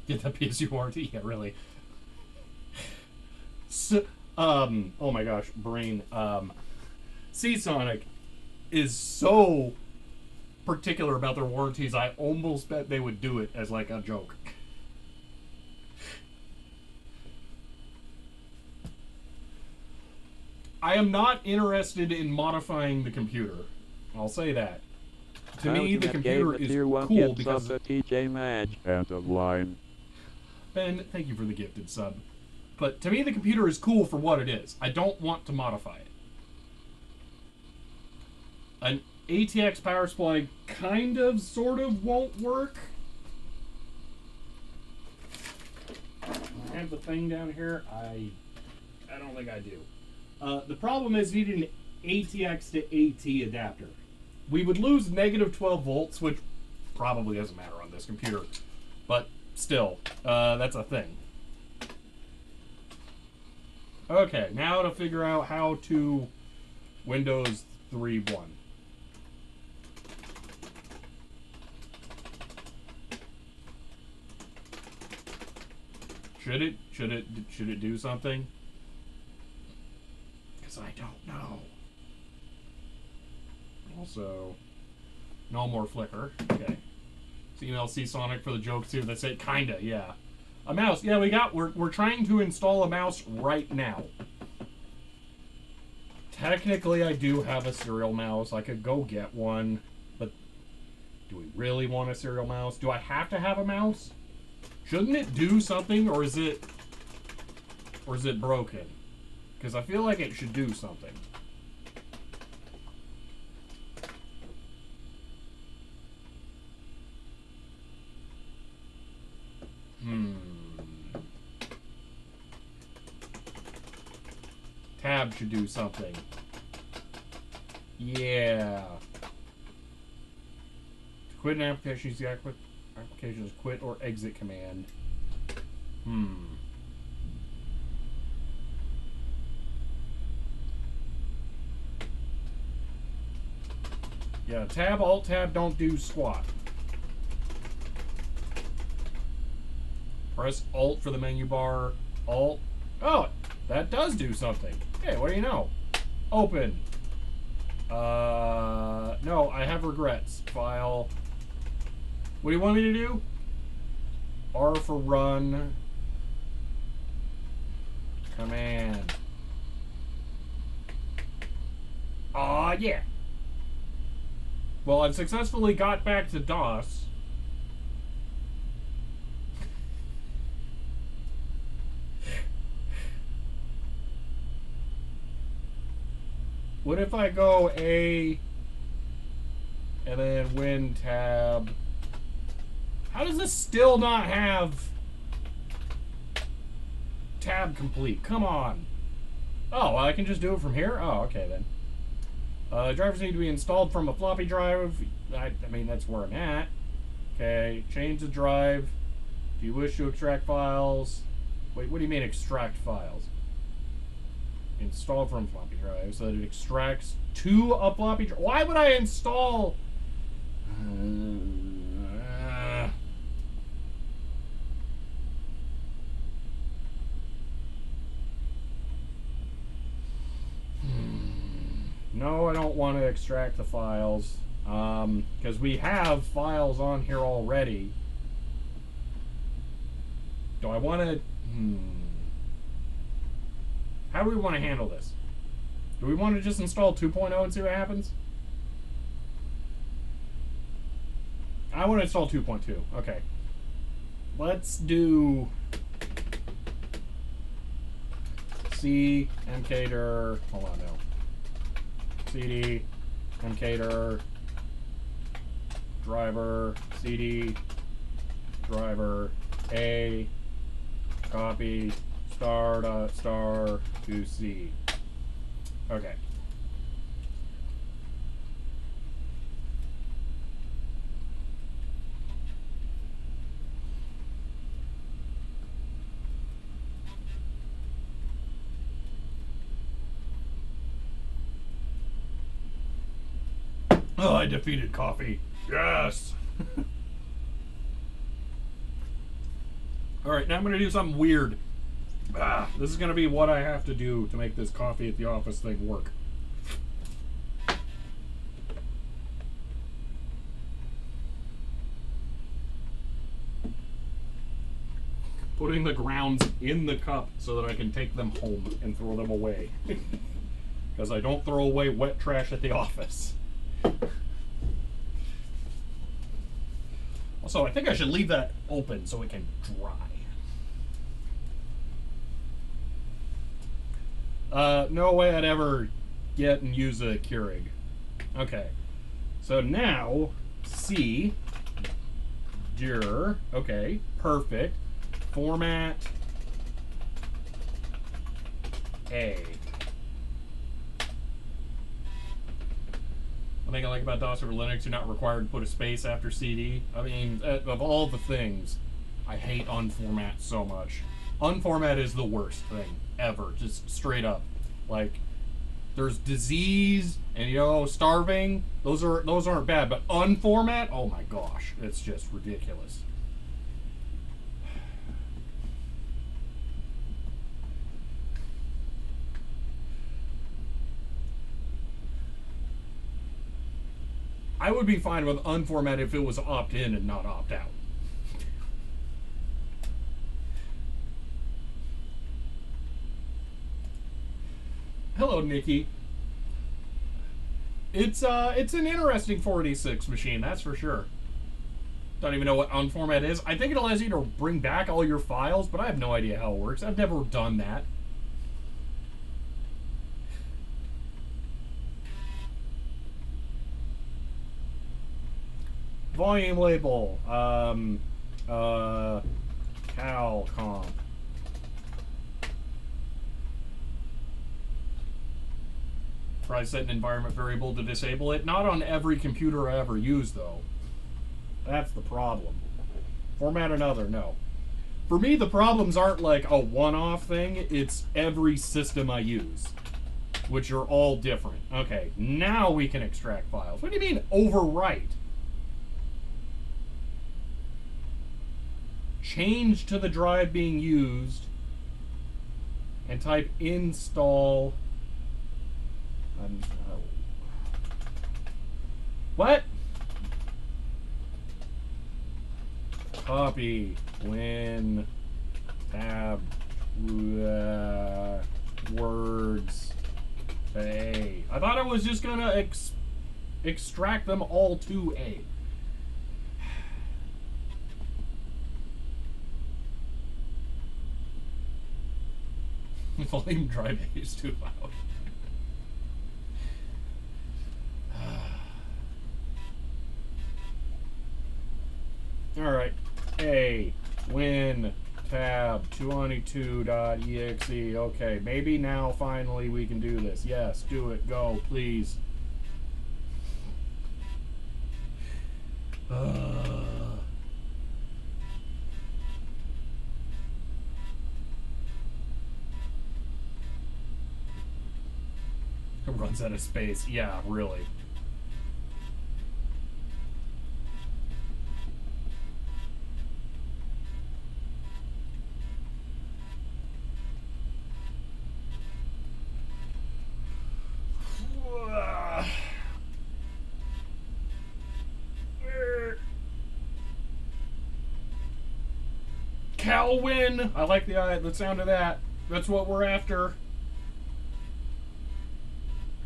Get that PSU warranty? Yeah, really. So, oh my gosh, brain. Seasonic is so particular about their warranties, I almost bet they would do it as like a joke. I am not interested in modifying the computer. I'll say that. To me, the computer is cool because... TJ Madge. End of line. Ben, thank you for the gifted sub. But to me, the computer is cool for what it is. I don't want to modify it. An ATX power supply kind of, sort of won't work. I have the thing down here. I don't think I do. The problem is needing an ATX to AT adapter. We would lose negative 12 volts, which probably doesn't matter on this computer. But still, that's a thing. Okay, now to figure out how to Windows 3.1. Should it do something? Because I don't know. Also, no more flicker. Okay. So email Seasonic for the joke too. That's it. Kinda, yeah. A mouse. Yeah, we're trying to install a mouse right now. Technically, I do have a serial mouse. I could go get one, but do we really want a serial mouse? Do I have to have a mouse? Shouldn't it do something, or is it broken? Because I feel like it should do something. Tab should do something. Yeah. To quit an application, use the application's quit or exit command. Yeah, tab, alt, tab, don't do squat. Press alt for the menu bar. Alt. Oh, that does do something. Hey, what do you know? Open. No, I have regrets. File. What do you want me to do? R for run. Command. Aw, yeah. Well, I've successfully got back to DOS. What if I go A and then Win tab? How does this still not have tab complete? Come on. Oh, well, I can just do it from here? Oh, okay then. Drivers need to be installed from a floppy drive. I mean, that's where I'm at. Okay, change the drive. Do you wish to extract files? Wait, what do you mean extract files? Install from floppy drive so that it extracts to a floppy drive. Why would I install? No, I don't want to extract the files because we have files on here already. Do I want to? How do we want to handle this? Do we want to just install 2.0 and see what happens? I want to install 2.2. Okay. Let's do C mkdir. Hold on, no. CD mkdir driver CD driver A copy star to C. Okay. Oh, I defeated coffee. Yes. All right, now I'm going to do something weird. This is going to be what I have to do to make this coffee at the office thing work. Putting the grounds in the cup so that I can take them home and throw them away. Because I don't throw away wet trash at the office. Also, I think I should leave that open so it can dry. No way I'd ever get and use a Keurig. Okay. So now, C, dir, okay, perfect. Format, A. One thing I like about DOS over Linux, you're not required to put a space after CD. I mean, of all the things, I hate unformat so much. Unformat is the worst thing ever, just straight up. Like, there's disease and, you know, starving. Those aren't bad, but unformat, oh my gosh, it's just ridiculous. I would be fine with unformat if it was opt-in and not opt-out. Hello, Nikki. It's an interesting 486 machine, that's for sure. Don't even know what unformat is. I think it allows you to bring back all your files, but I have no idea how it works. I've never done that. Volume label, cal comp. Try set an environment variable to disable it. Not on every computer I ever use, though. That's the problem. Format another, no. For me, the problems aren't like a one-off thing. It's every system I use. which are all different. Okay, now we can extract files. What do you mean overwrite? Change to the drive being used and type install. What? Copy win tab words. Hey, I thought I was just gonna extract them all to A. Volume drive A is too loud. All right, A win tab 222.exe. Okay, maybe now finally we can do this. Yes, do it. Go, please. It runs out of space. Yeah, really. Calwin! I like the sound of that. That's what we're after.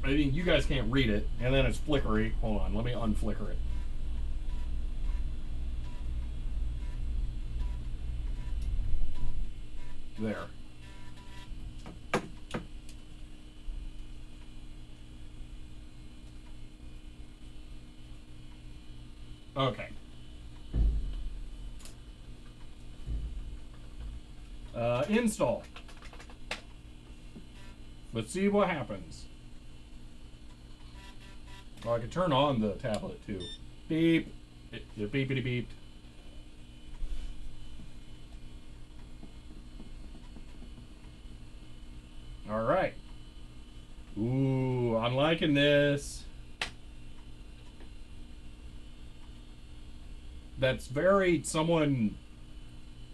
I mean, you guys can't read it, and then it's flickery. Hold on, let me unflicker it. There. Okay. Install. Let's see what happens. Oh, I can turn on the tablet too. Beep. It beepity beeped. All right. Ooh, I'm liking this. That's very, someone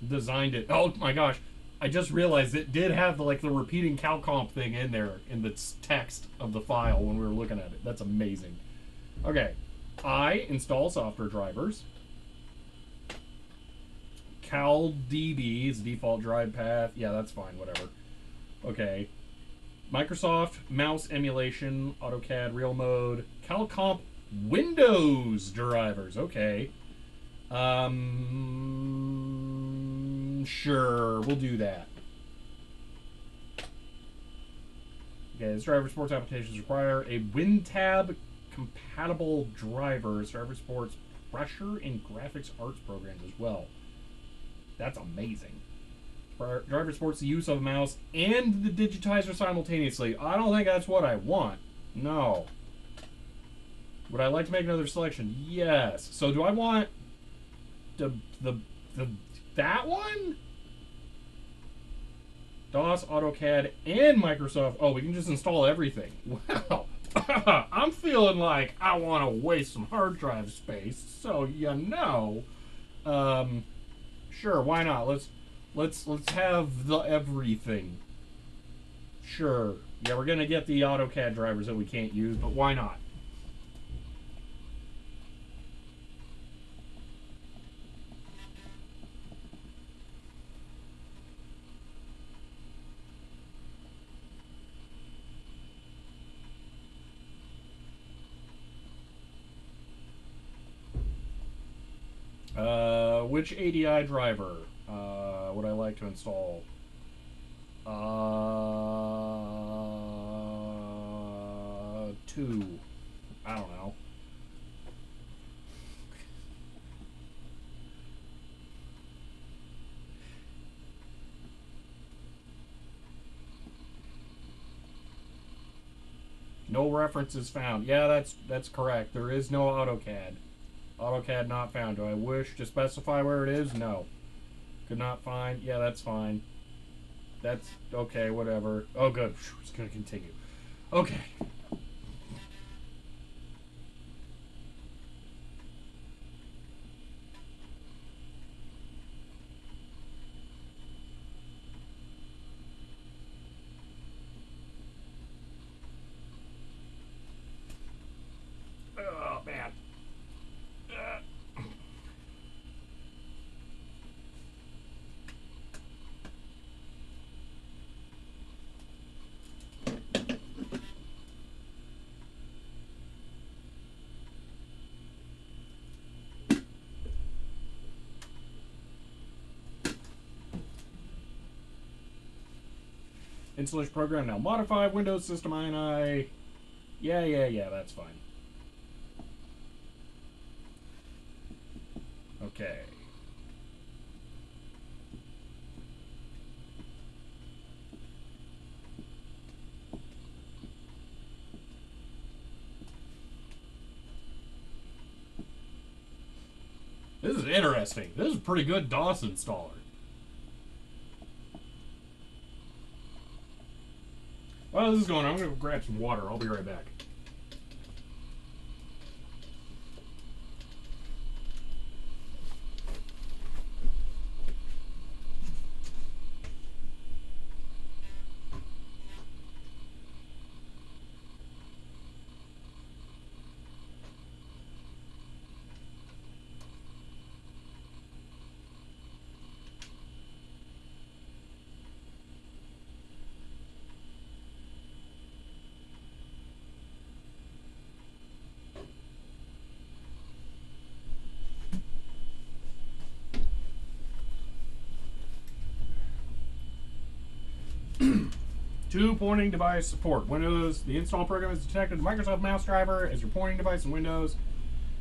designed it. Oh my gosh. I just realized it did have the repeating CalComp thing in there in the text of the file when we were looking at it. That's amazing. Okay. I install software drivers. CalDB is default drive path. Yeah, that's fine, whatever. Okay. Microsoft mouse emulation, AutoCAD real mode, CalComp Windows drivers. Okay. Sure, we'll do that. Okay, this driver supports applications require a WinTab compatible driver. This driver supports pressure and graphics arts programs as well. That's amazing. Driver supports the use of a mouse and the digitizer simultaneously. I don't think that's what I want. No. Would I like to make another selection? Yes. So do I want that one? DOS, AutoCAD, and Microsoft. Oh, we can just install everything. Wow. I'm feeling like I want to waste some hard drive space. So sure, why not? Let's have the everything. Sure. Yeah, we're gonna get the AutoCAD drivers that we can't use, but why not? Which ADI driver would I like to install? 2. I don't know. No references found. Yeah, that's correct. There is no AutoCAD. AutoCAD not found. Do I wish to specify where it is? No. Could not find. Yeah, that's fine. That's okay, whatever. Oh, good. It's going to continue. Okay. Oh, man. Installation program now modified. Windows System INI. Yeah, that's fine. Okay. This is interesting. This is a pretty good DOS installer. While this is going on, I'm going to grab some water. I'll be right back. Two pointing device support. Windows, the install program has detected the Microsoft mouse driver as your pointing device in Windows.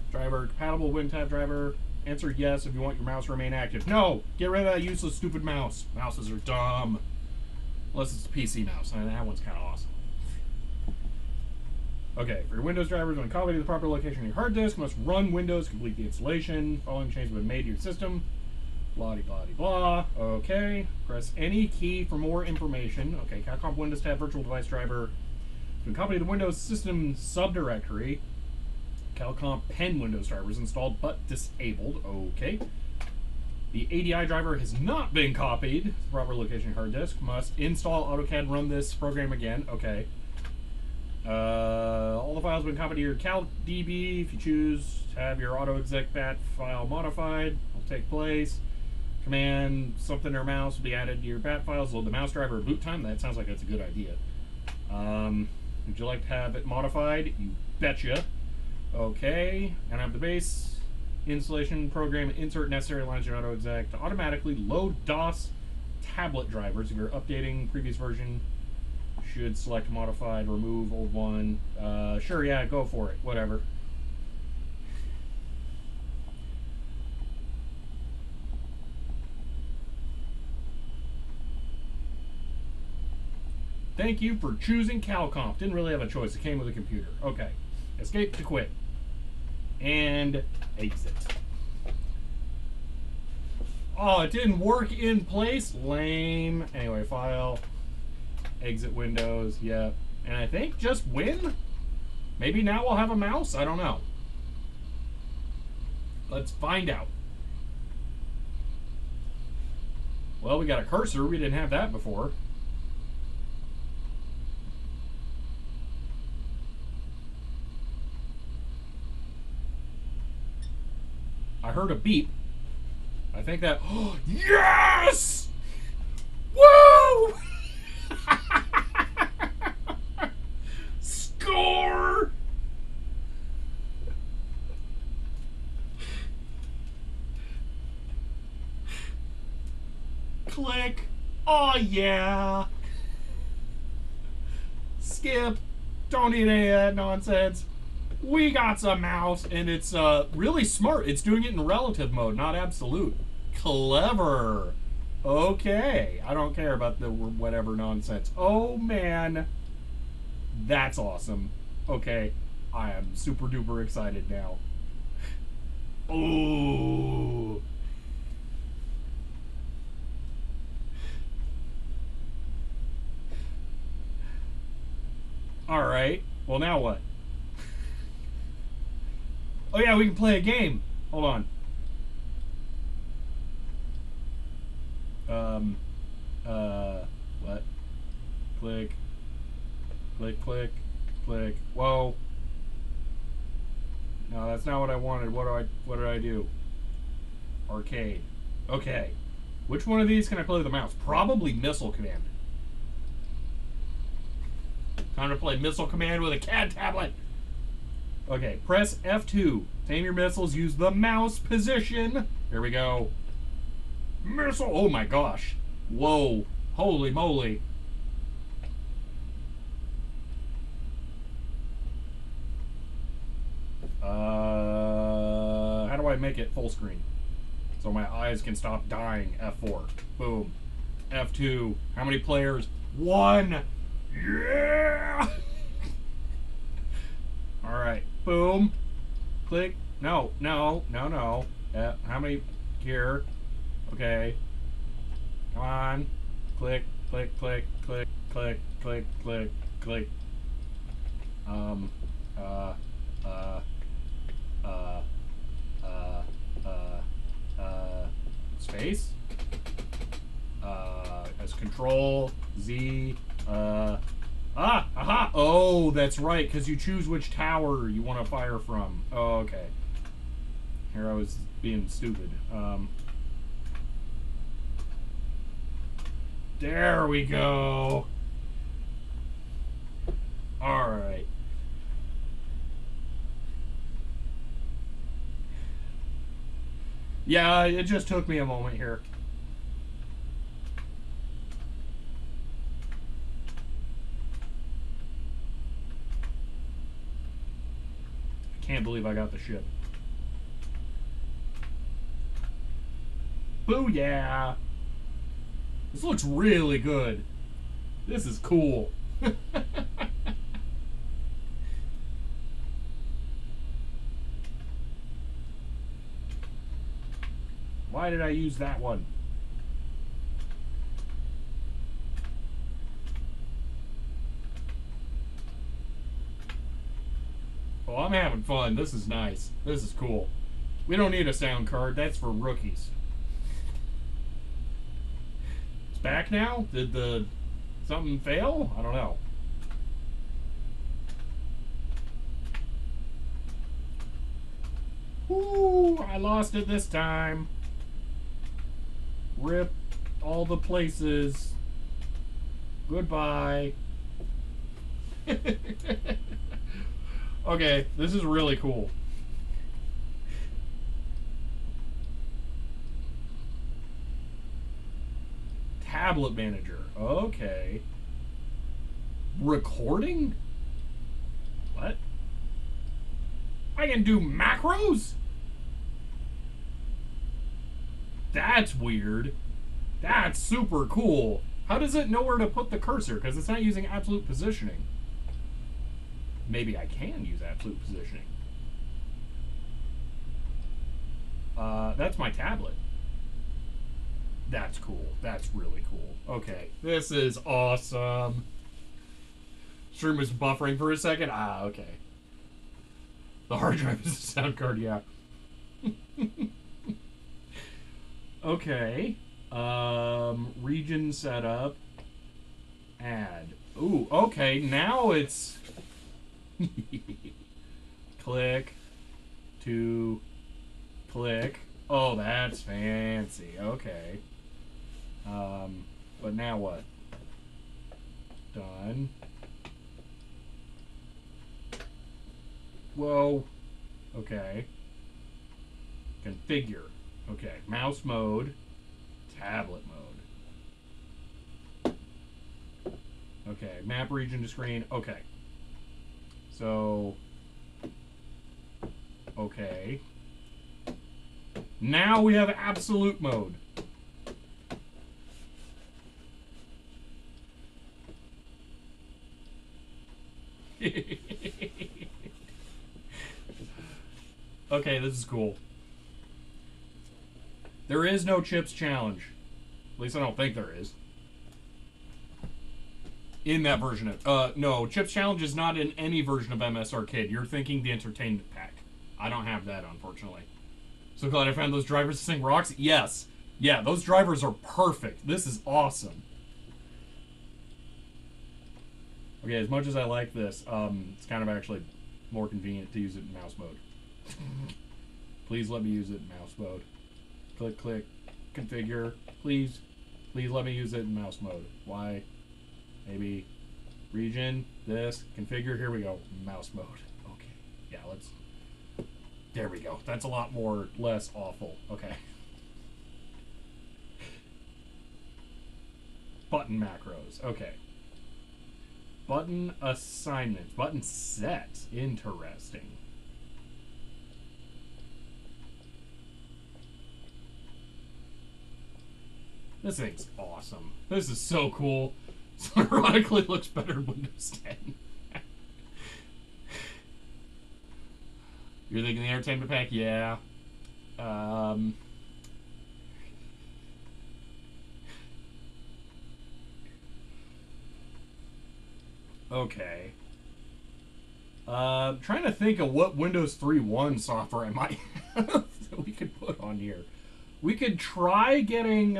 Driver compatible WinTab driver. Answer yes if you want your mouse to remain active. No! Get rid of that useless, stupid mouse. Mouses are dumb. Unless it's a PC mouse. I mean, that one's kind of awesome. Okay, for your Windows drivers, when copied to the proper location on your hard disk, must run Windows, complete the installation. Following changes have been made to your system. Blah blah blah. Okay. Press any key for more information. Okay. CAD Windows Tab Virtual Device Driver. To accompany the Windows System subdirectory. CalComp Pen Windows drivers installed but disabled. Okay. The ADI driver has not been copied to the proper location on your hard disk. Must install AutoCAD. Run this program again. Okay. All the files have been copied to your CalDB. If you choose to have your AutoExec bat file modified, will take place. Command something or mouse will be added to your bat files. Load the mouse driver at boot time. That sounds like that's a good idea. Would you like to have it modified? You betcha. Okay. And have the base installation program insert necessary lines in your AutoExec to automatically load DOS tablet drivers. If you're updating previous version, should select modified, remove old one. Sure, yeah, go for it. Whatever. Thank you for choosing CalComp. Didn't really have a choice. It came with a computer. Okay. Escape to quit. And exit. Oh, it didn't work in place? Lame. Anyway, file. Exit Windows. Yep. And I think just win? Maybe now we'll have a mouse? I don't know. Let's find out. Well, we got a cursor. We didn't have that before. I heard a beep. I think that... Oh, yes! Woo! Score! Click. Oh, yeah. Skip. Don't need any of that nonsense. We got some mouse, and it's really smart. It's doing it in relative mode, not absolute. Clever. Okay. I don't care about the whatever nonsense. Oh, man. That's awesome. Okay. I am super duper excited now. Oh. All right. Alright. Well, now what? Oh, yeah, we can play a game. Hold on. What? Click. Click, click, click. Whoa. No, that's not what I wanted. What did I do? Arcade. Okay. Which one of these can I play with the mouse? Probably Missile Command. Time to play Missile Command with a CAD tablet. Okay, press F2. To aim your missiles, use the mouse position. Here we go. Missile. Oh my gosh. Whoa. Holy moly. How do I make it full screen? So my eyes can stop dying. F4. Boom. F2. How many players? 1. Yeah! Alright. Boom. Click. No. No. No, no. How many? Here. Okay. Come on. Click. Click. Click. Click. Click. Click. Click. Click. Space. As Control Z. Aha! Oh, that's right, because you choose which tower you want to fire from. Oh, okay. Here I was being stupid. There we go. Alright. Yeah, it just took me a moment here. I can't believe I got the ship. Booyah! This looks really good. This is cool. Why did I use that one? Oh, I'm having fun. This is nice. This is cool. We don't need a sound card. That's for rookies. It's back now? Did the something fail? I don't know. Ooh, I lost it this time. Rip all the places. Goodbye. Okay, this is really cool. Tablet manager. Okay. Recording? What? I can do macros? That's weird. That's super cool. How does it know where to put the cursor? Because it's not using absolute positioning. Maybe I can use absolute positioning. That's my tablet. That's cool. That's really cool. Okay, this is awesome. Stream was buffering for a second. Ah, okay. The hard drive is a sound card, yeah. Okay. Region setup. Add. Ooh, okay, now it's click to click. Oh, that's fancy. Okay. But now what? Done. Whoa. Okay. Configure. Okay. Mouse mode. Tablet mode. Okay. Map region to screen. Okay. So. Okay. Now we have absolute mode. Okay, this is cool. There is no chips challenge. At least I don't think there is. In that version of no, Chips Challenge is not in any version of MS Arcade. You're thinking the entertainment pack. I don't have that, unfortunately. So glad I found those drivers to sing rocks. Yes. Yeah, those drivers are perfect. This is awesome. Okay, as much as I like this, it's kind of actually more convenient to use it in mouse mode. Please let me use it in mouse mode. Click, click, configure. Please. Please let me use it in mouse mode. Why? Maybe region, this, configure, here we go, mouse mode. Okay, yeah, let's, there we go. That's a lot more, less awful. Okay. Button macros, okay. Button assignments, button sets, interesting. This thing's awesome. This is so cool. So ironically, it looks better in Windows 10. You're thinking the entertainment pack? Yeah. Okay. Trying to think of what Windows 3.1 software I might have that we could put on here. We could try getting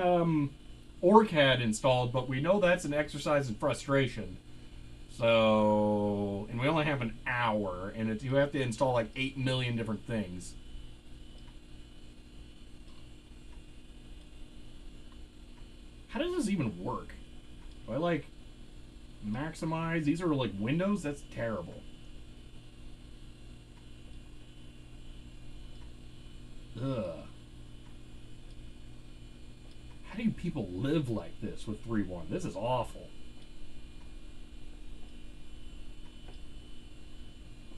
OrCAD installed, but we know that's an exercise in frustration. So, and we only have an hour, and you have to install like 8 million different things. How does this even work? Do I like maximize? These are like windows? That's terrible. Ugh. How do people live like this with 3.1? This is awful.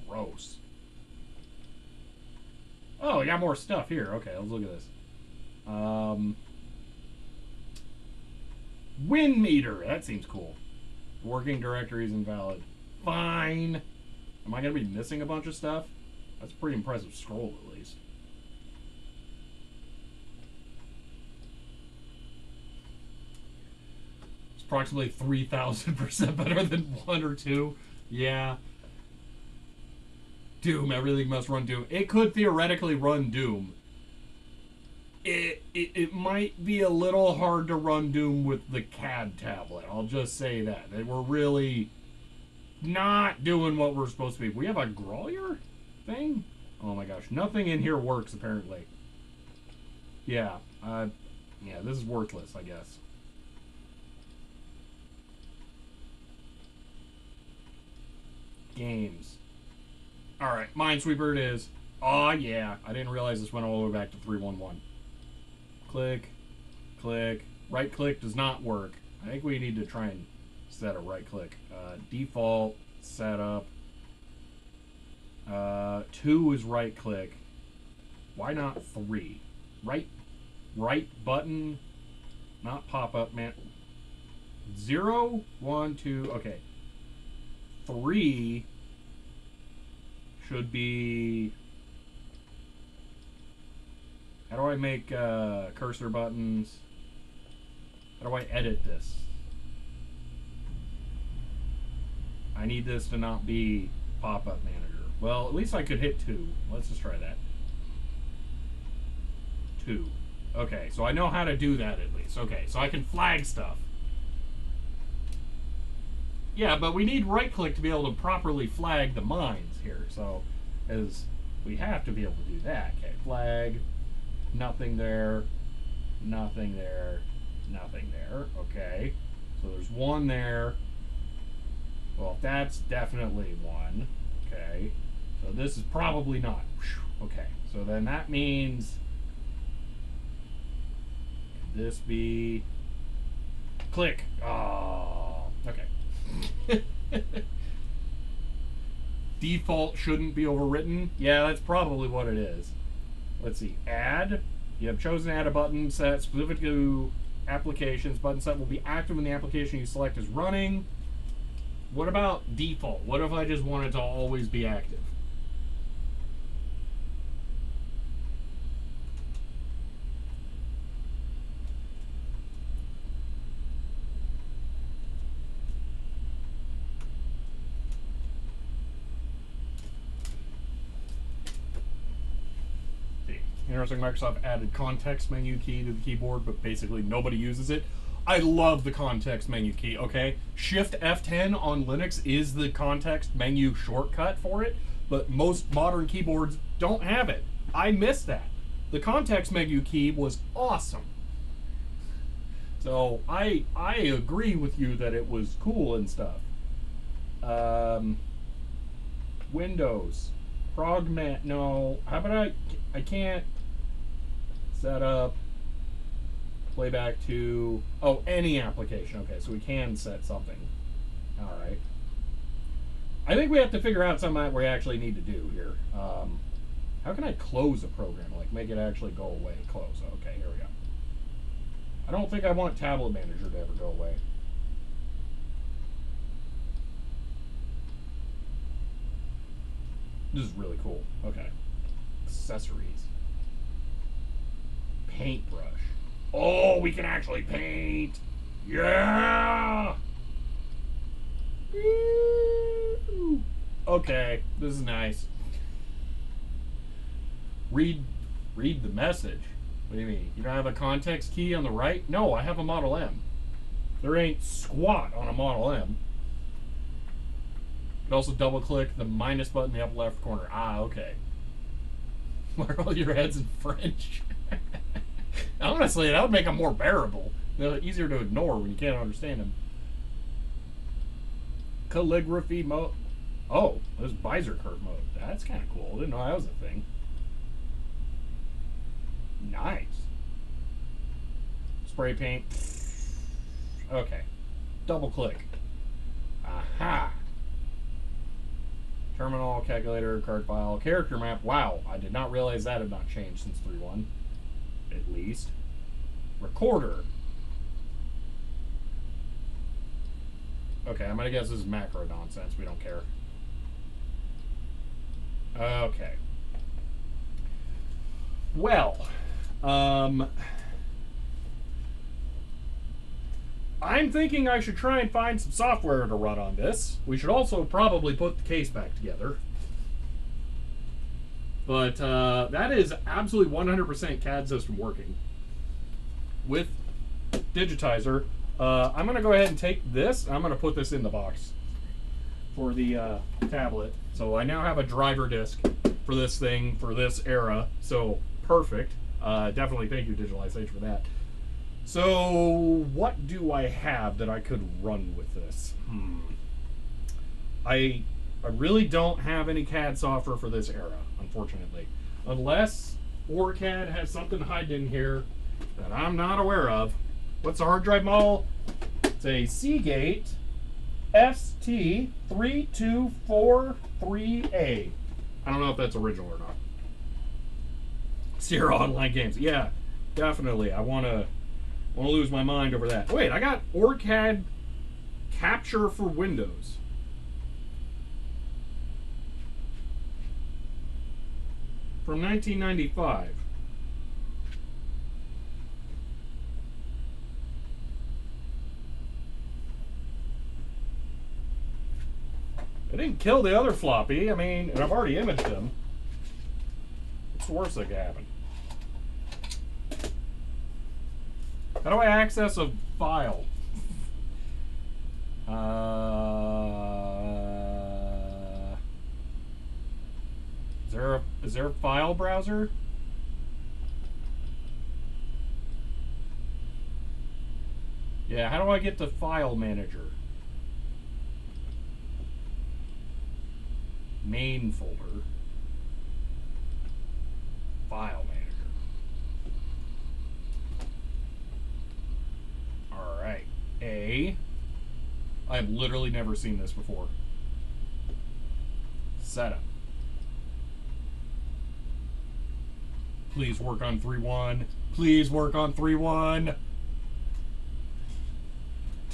Gross. Oh, I got more stuff here. Okay, let's look at this. Win meter. That seems cool. Working directory is invalid. Fine. Am I going to be missing a bunch of stuff? That's a pretty impressive scroll, at least. It's approximately 3,000% better than 1 or 2. Yeah. Doom. Everything must run Doom. It could theoretically run Doom. It might be a little hard to run Doom with the CAD tablet. I'll just say that. We're really not doing what we're supposed to be. We have a Grolier thing? Oh my gosh. Nothing in here works, apparently. Yeah. Yeah, this is worthless, I guess. Games. Alright, Minesweeper it is. Aw, yeah. I didn't realize this went all the way back to 3.1. Click. Click. Right click does not work. I think we need to try and set a right click. Default setup. 2 is right click. Why not 3? Right button. Not pop up, man. 0, 1, 2. Okay. 3 should be. How do I make cursor buttons? How do I edit this? I need this to not be pop-up manager. Well, at least I could hit 2. Let's just try that. 2. Okay, so I know how to do that at least. Okay, so I can flag stuff. Yeah, but we need right-click to be able to properly flag the mines here. So, as we have to be able to do that. Okay, flag. Nothing there. Nothing there. Nothing there. Okay. So there's 1 there. Well, that's definitely 1. Okay. So this is probably not. Okay. So then that means. Could this be. Click. Oh. Okay. Default shouldn't be overwritten. Yeah, that's probably what it is. Let's see. Add. You have chosen to add a button set specific to applications. Button set will be active when the application you select is running. What about default? What if I just want it to always be active? Interesting, Microsoft added context menu key to the keyboard, but basically nobody uses it. I love the context menu key, okay? Shift F10 on Linux is the context menu shortcut for it, but most modern keyboards don't have it. I miss that. The context menu key was awesome. So I agree with you that it was cool and stuff. Windows. Frogman. No. How about I can't set up playback to... Oh, any application. Okay, so we can set something. Alright. I think we have to figure out something that we actually need to do here. How can I close a program? Like, make it actually go away. Close. Okay, here we go. I don't think I want Tablet Manager to ever go away. This is really cool. Okay. Accessories. Paintbrush. Oh, we can actually paint! Yeah! Woo! Okay, this is nice. Read the message. What do you mean? You don't have a context key on the right? No, I have a Model M. There ain't squat on a Model M. You can also double click the minus button in the upper left corner. Ah, okay. Why are all your heads in French? Honestly, that would make them more bearable. They're easier to ignore when you can't understand them. Calligraphy mode. Oh, there's Bizerkurt mode. That's kind of cool. I didn't know that was a thing. Nice. Spray paint. Okay. Double click. Aha. Terminal, calculator, card file, character map. Wow, I did not realize that had not changed since 3.1. At least. Recorder. Okay, I'm gonna guess this is macro nonsense. We don't care. Okay. Well, I'm thinking I should try and find some software to run on this. We should also probably put the case back together. But that is absolutely 100% CAD system working. With Digitizer, I'm going to go ahead and take this. I'm going to put this in the box for the tablet. So I now have a driver disk for this thing, for this era. So perfect. Definitely thank you, Digitalization, for that. So what do I have that I could run with this? I really don't have any CAD software for this era, unfortunately. Unless OrCAD has something hiding in here that I'm not aware of. What's the hard drive model? It's a Seagate ST3243A. I don't know if that's original or not. Sierra Online Games. Yeah, definitely. I want to lose my mind over that. Wait, I got OrCAD Capture for Windows. From 1995. I didn't kill the other floppy. I mean, and I've already imaged them. What's the worst that could happen? How do I access a file? Is there a file browser? Yeah, how do I get to File Manager? Main folder. File Manager. Alright. I've literally never seen this before. Setup. Please work on 3.1. Please work on 3.1.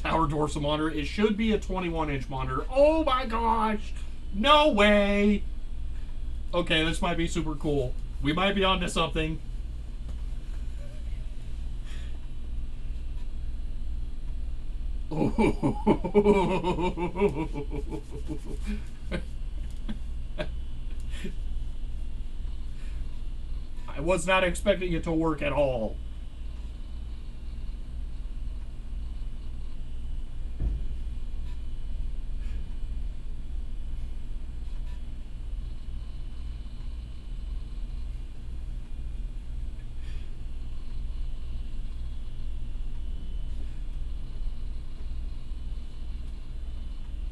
Tower dorsal monitor. It should be a 21-inch monitor. Oh my gosh! No way! Okay, this might be super cool. We might be onto something. I was not expecting it to work at all.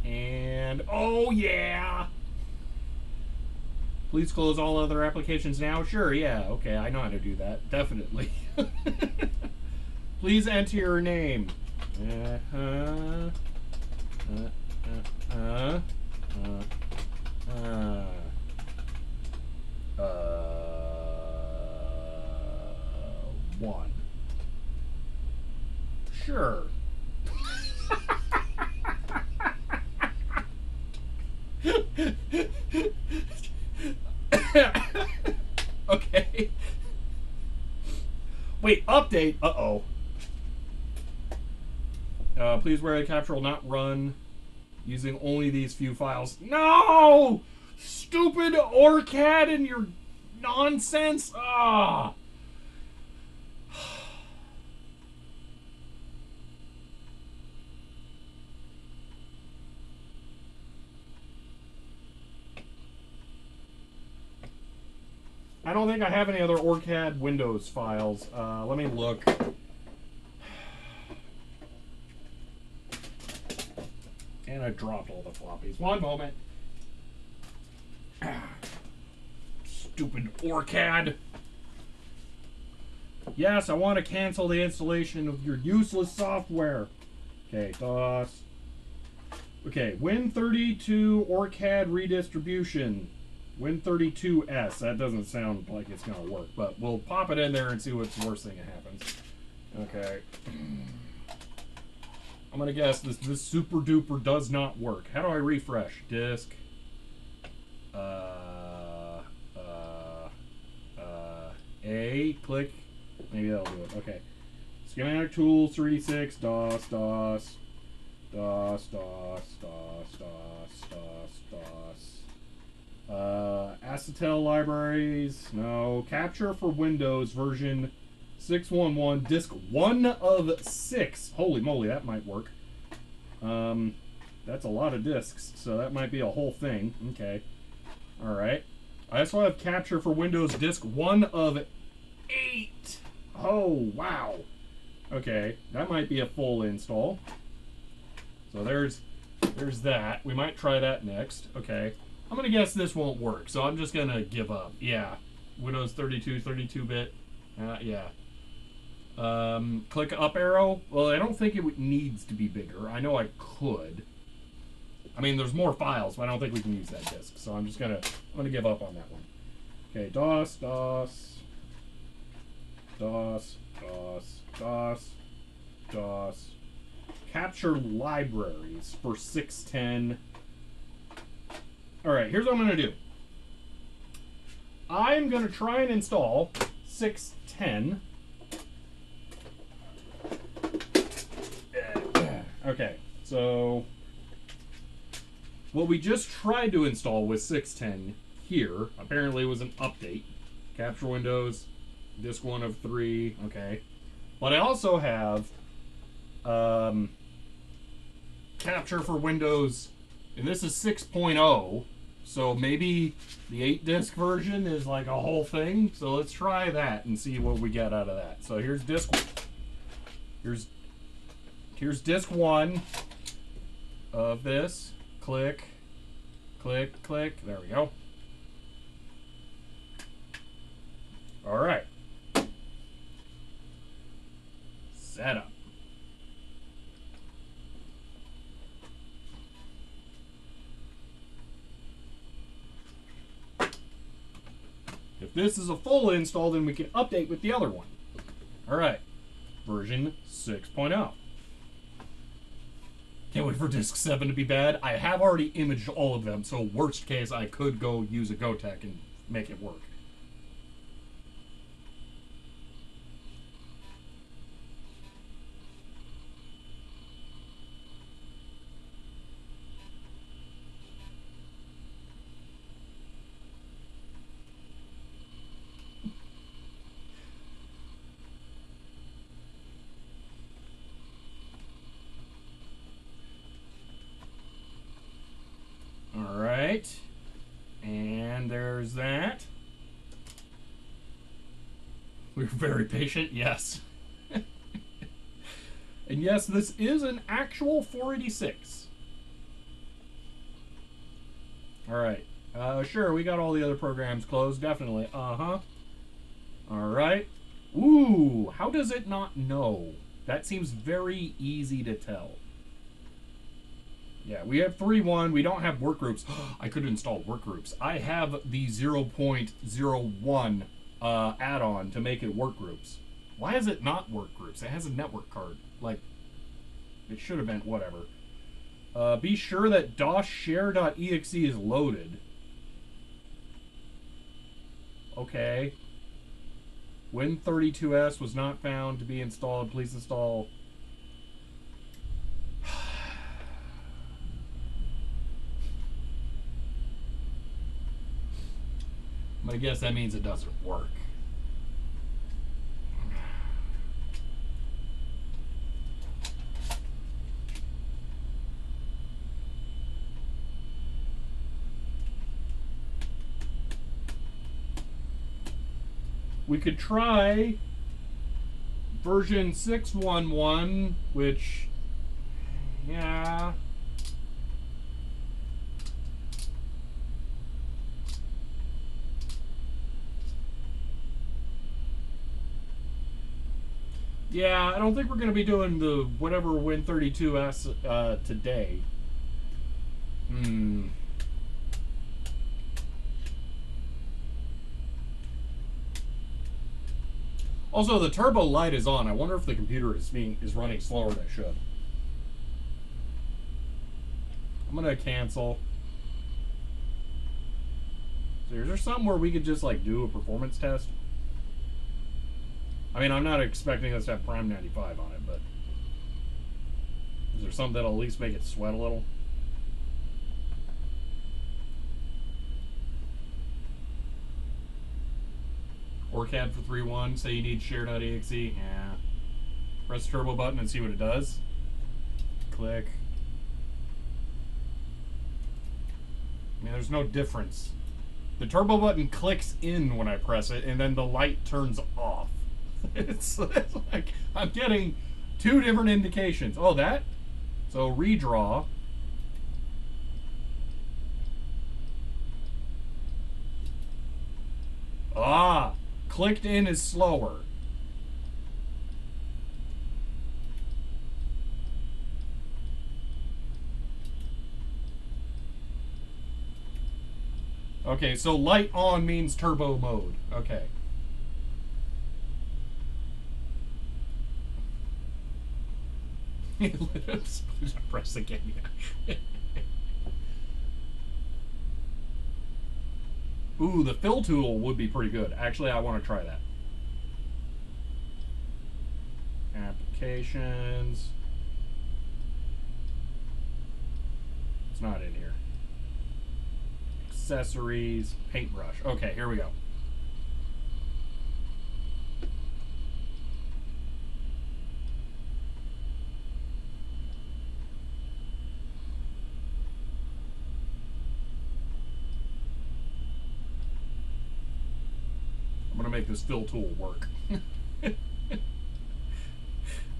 And, oh yeah! Please close all other applications now. Sure, yeah, okay, I know how to do that. Definitely. Please enter your name. Uh-huh. One. Sure. Okay. Wait, update. Uh-oh. Please where the capture will not run using only these few files. No! Stupid OrCAD and your nonsense. Ah. I don't think I have any other OrCAD Windows files. Let me look. And I dropped all the floppies. One moment. Stupid OrCAD. Yes, I want to cancel the installation of your useless software. Okay, DOS. Okay, Win32 OrCAD redistribution. Win32S. That doesn't sound like it's going to work, but we'll pop it in there and see what's the worst thing that happens. Okay. I'm going to guess this super duper does not work. How do I refresh? Disk. A. Click. Maybe that'll do it. Okay. Schematic tools, 3D6, DOS, DOS. DOS, DOS, DOS, DOS, DOS, DOS. Acetel libraries. No. Capture for Windows version 611. Disk 1 of 6. Holy moly, that might work. That's a lot of disks, so that might be a whole thing. Okay. Alright. I also have capture for Windows disk 1 of 8. Oh, wow. Okay, that might be a full install. So there's that. We might try that next. Okay. I'm going to guess this won't work, so I'm just going to give up. Yeah. Windows 32-bit. Yeah. Click up arrow. Well, I don't think it needs to be bigger. I know I could. I mean, there's more files, but I don't think we can use that disk. So I'm gonna give up on that one. Okay, DOS, DOS, DOS, DOS, DOS, DOS. Capture libraries for 610. All right, here's what I'm gonna do. I'm gonna try and install 610. Okay, so what we just tried to install with 610 here apparently was an update. Capture Windows, disk 1 of 3, okay. But I also have capture for Windows, and this is 6.0, so maybe the 8-disk version is like a whole thing. So let's try that and see what we get out of that. So here's disk. Here's disk 1 of this. Click, click, click. There we go. All right. Setup. If this is a full install, then we can update with the other one. All right. Version 6.0. Can't wait for disk 7 to be bad. I have already imaged all of them, so worst case, I could go use a GoTech and make it work. We're very patient, yes. And yes, this is an actual 486. Alright. Sure, we got all the other programs closed, definitely. Uh-huh. Alright. Ooh, how does it not know? That seems very easy to tell. Yeah, we have 3.1. We don't have workgroups. I could install workgroups. I have the 0.01 add-on to make it workgroups. Why is it not workgroups? It has a network card. Like, it should have been whatever. Be sure that DOSshare.exe is loaded. Okay. Win32s was not found to be installed. Please install. I guess that means it doesn't work. We could try version 6.1.1, which, yeah. Yeah, I don't think we're going to be doing the whatever Win32s today. Also, the turbo light is on. I wonder if the computer is running slower than it should. I'm gonna cancel. So is there something where we could just like do a performance test? I mean, I'm not expecting us to have Prime 95 on it, but is there something that'll at least make it sweat a little? Or CAD for 3.1, say you need share.exe. Yeah. Press the turbo button and see what it does. Click. I mean, there's no difference. The turbo button clicks in when I press it, and then the light turns off. It's like I'm getting two different indications. Oh, that? So redraw. Ah! Clicked in is slower. Okay, so light on means turbo mode. Okay. Press again. Yeah. Ooh, the fill tool would be pretty good. Actually, I want to try that. Applications. It's not in here. Accessories, paintbrush. Okay, here we go. I'm gonna make this fill tool work.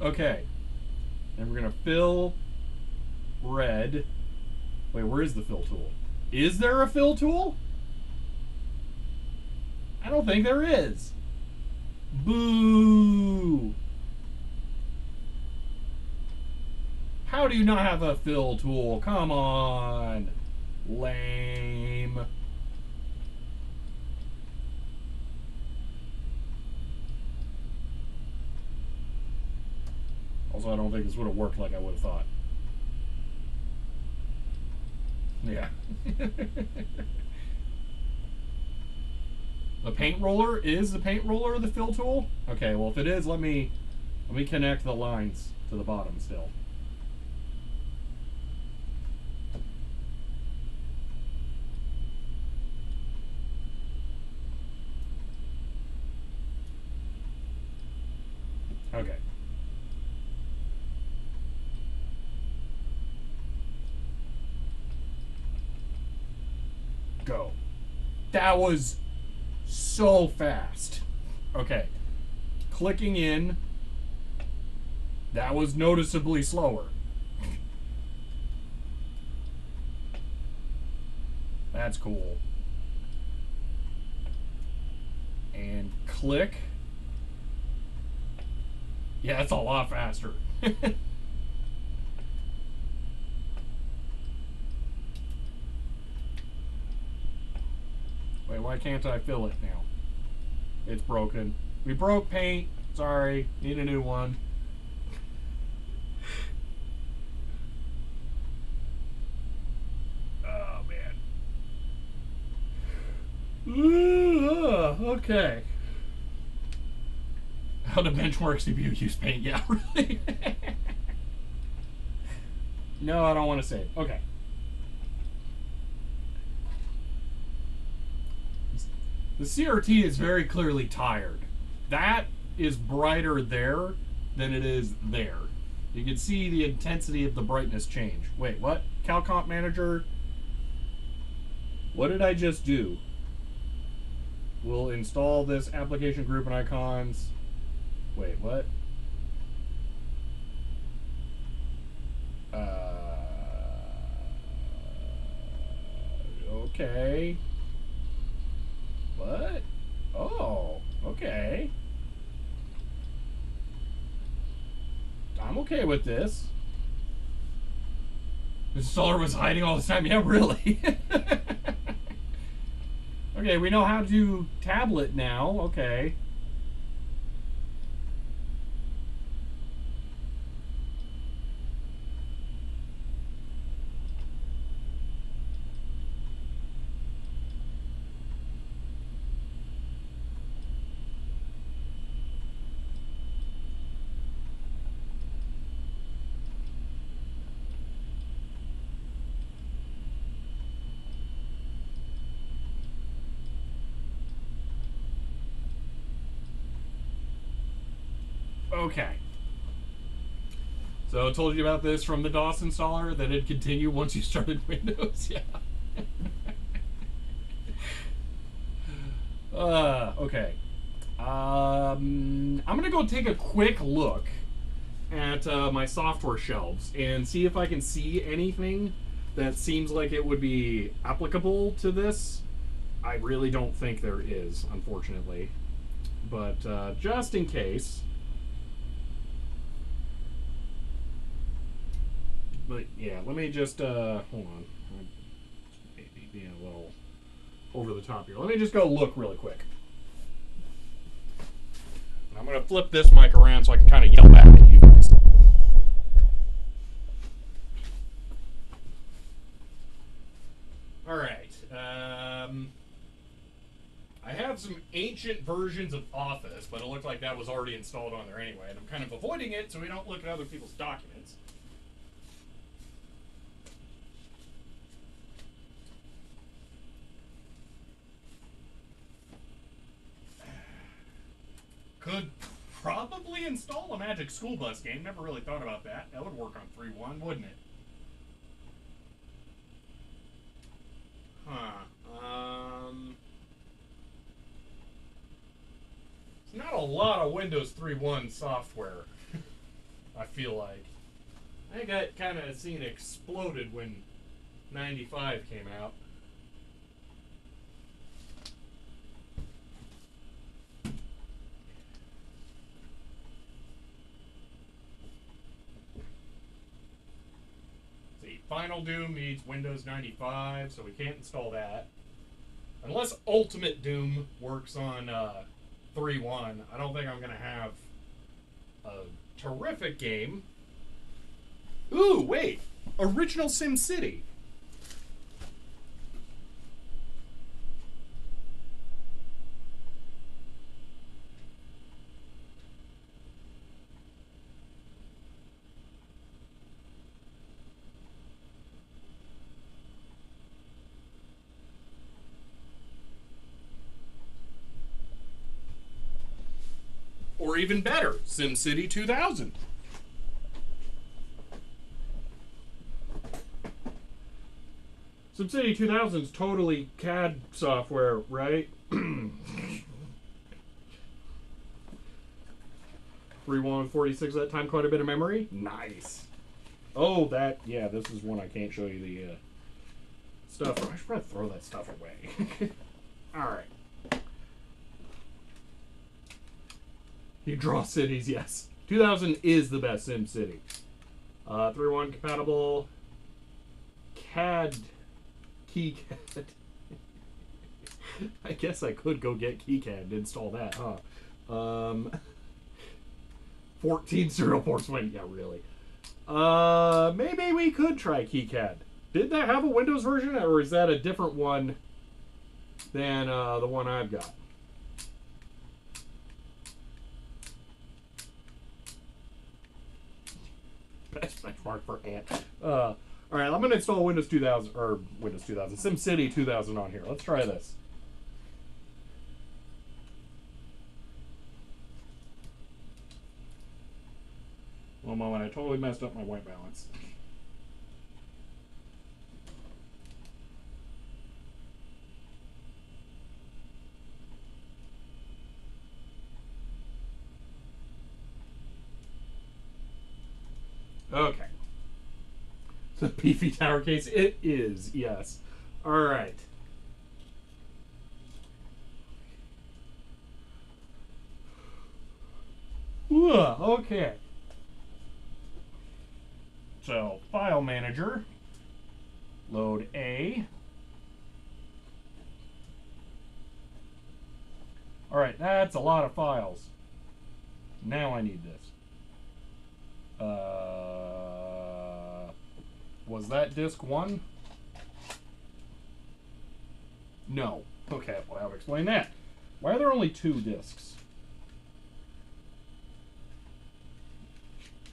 Okay. And we're gonna fill red. Wait, where is the fill tool? Is there a fill tool? I don't think there is. Boo! How do you not have a fill tool? Come on. Lame. Also, I don't think this would have worked like I would have thought. Yeah. The paint roller is the paint roller the fill tool? Okay, well if it is, let me connect the lines to the bottom still. Okay. Go. That was so fast. Okay. clicking in, that was noticeably slower. That's cool. And click. Yeah, it's a lot faster. Wait, why can't I fill it now? It's broken. We broke paint. Sorry. Need a new one. Oh, man. Okay. How do benchmark CPU use paint? Yeah, really? No, I don't want to say it. Okay. The CRT is very clearly tired. That is brighter there than it is there. You can see the intensity of the brightness change. Wait, what? CalComp Manager? What did I just do? We'll install this application group and icons. Wait, what? Okay. What? Oh, okay. I'm okay with this. The installer was hiding all this time. Yeah, really? Okay, we know how to tablet now. Okay. Okay. So I told you about this from the DOS installer, that it'd continue once you started Windows. Yeah. Okay. I'm gonna go take a quick look at my software shelves and see if I can see anything that seems like it would be applicable to this. I really don't think there is, unfortunately. But just in case. But yeah, let me just hold on. Maybe being a little over the top here. Let me just go look really quick. I'm gonna flip this mic around so I can kind of yell back at you guys. All right. I have some ancient versions of Office, but it looked like that was already installed on there anyway, and I'm kind of avoiding it so we don't look at other people's documents. Could probably install a Magic School Bus game. Never really thought about that. That would work on 3.1, wouldn't it? Huh. It's not a lot of Windows 3.1 software, I feel like. I think that kind of scene exploded when 95 came out. Final Doom needs Windows 95, so we can't install that. Unless Ultimate Doom works on 3.1, I don't think I'm going to have a terrific game. Ooh, wait! Original SimCity. Or even better, SimCity 2000. SimCity 2000 is totally CAD software, right? 3.1 with 46 at that time, quite a bit of memory. Nice. Oh, that, yeah, this is one I can't show you the stuff. I should probably throw that stuff away. Alright. You draw cities, yes. 2000 is the best Sim City. 3.1 compatible. CAD. KeyCAD. I guess I could go get KeyCAD and install that, huh? 14 serial ports. Wait, yeah, really. Maybe we could try KeyCAD. Did that have a Windows version, or is that a different one than the one I've got? Best benchmark for Ant. All right, I'm gonna install Windows 2000 or Windows 2000, SimCity 2000 on here. Let's try this. One moment, I totally messed up my white balance. Okay. So beefy tower case, it is, yes. All right. Ooh, okay. So, file manager, load A. All right, that's a lot of files. Now I need this. Was that disk 1? No. Okay, well, I'll explain that. Why are there only 2 disks?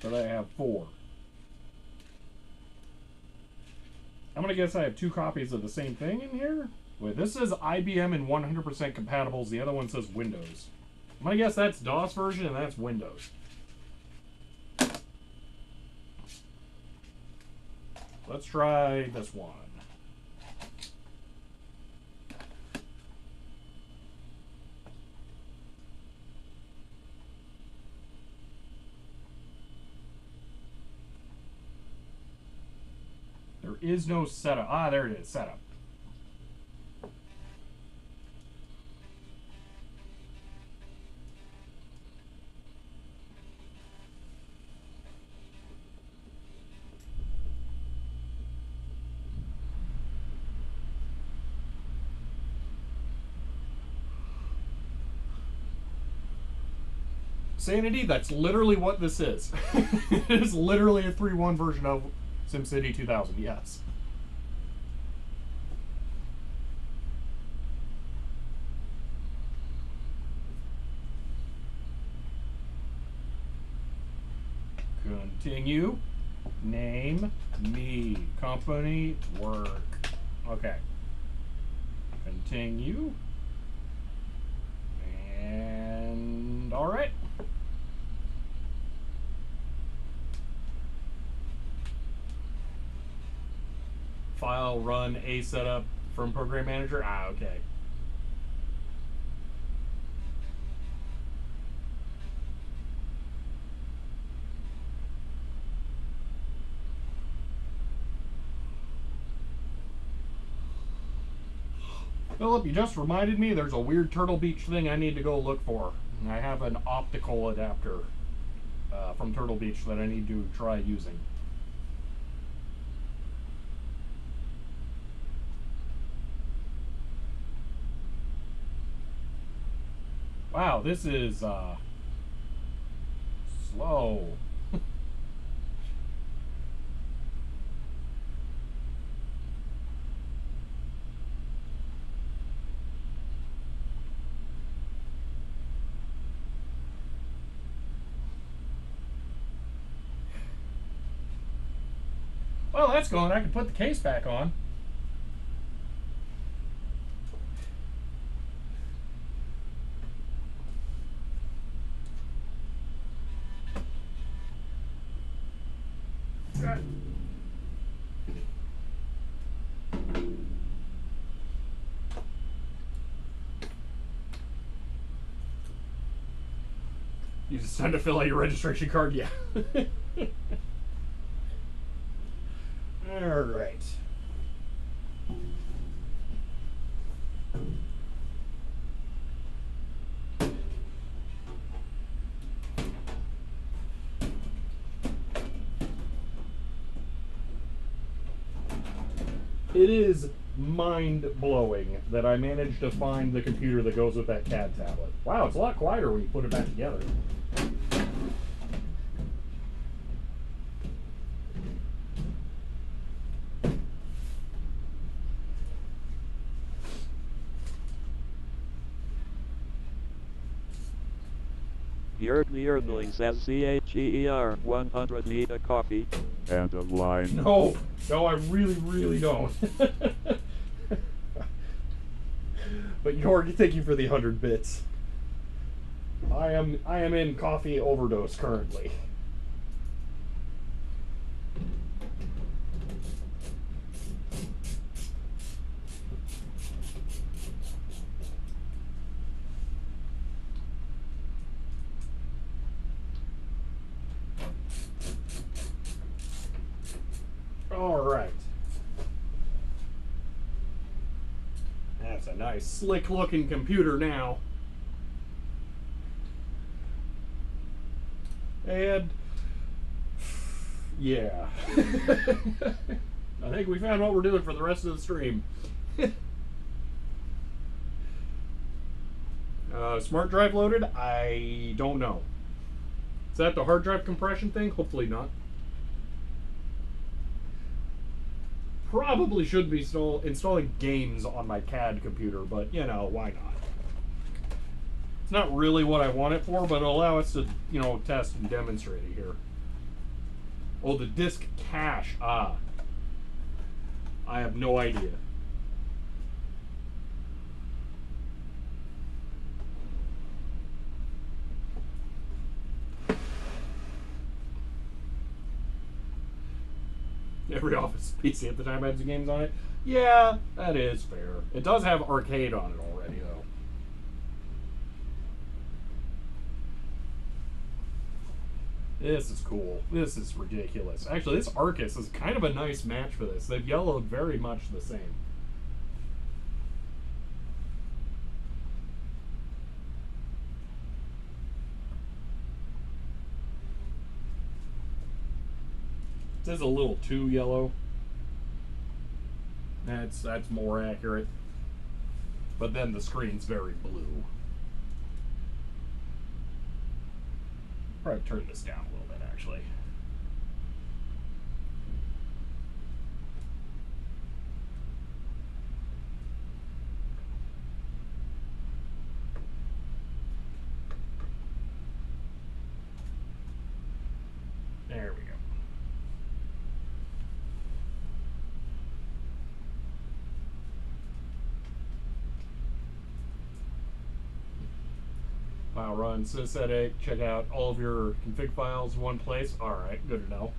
But I have 4. I'm gonna guess I have 2 copies of the same thing in here? Wait, this says IBM and 100% compatibles. The other one says Windows. I'm gonna guess that's DOS version and that's Windows. Let's try this one. There is no setup. Ah, there it is, setup. Sanity, that's literally what this is. It is literally a 3.1 version of SimCity 2000, yes. Continue. Name, me. Company, work. Okay. Continue. And all right. File run a setup from program manager. Ah, okay. Philip, you just reminded me there's a weird Turtle Beach thing I need to go look for. I have an optical adapter from Turtle Beach that I need to try using. Wow, this is slow. Well, that's going. I can put the case back on. You just time to fill out your registration card? Yeah. All right. It is mind-blowing that I managed to find the computer that goes with that CAD tablet. Wow, it's a lot quieter when you put it back together. Yeardley says CHER 100 need a coffee. And a line. No, I really don't. But Jorg, thank you for the 100 bits. I am in coffee overdose currently. All right. That's a nice slick looking computer now. And yeah. I think we found what we're doing for the rest of the stream. Smart drive loaded? I don't know. Is that the hard drive compression thing? Hopefully not. Probably should be installing games on my CAD computer, but you know, why not? It's not really what I want it for, but it'll allow us to, you know, test and demonstrate it here. Oh, the disk cache. Ah. I have no idea. Every Office PC at the time had some games on it. Yeah, that is fair. It does have arcade on it already, though. This is cool. This is ridiculous. Actually, this Arcus is kind of a nice match for this. They've yellowed very much the same. This is a little too yellow. That's more accurate. But then the screen's very blue. Probably turn this down a little bit, actually. There we go. File run sysedit, check out all of your config files in one place. Alright, good to know.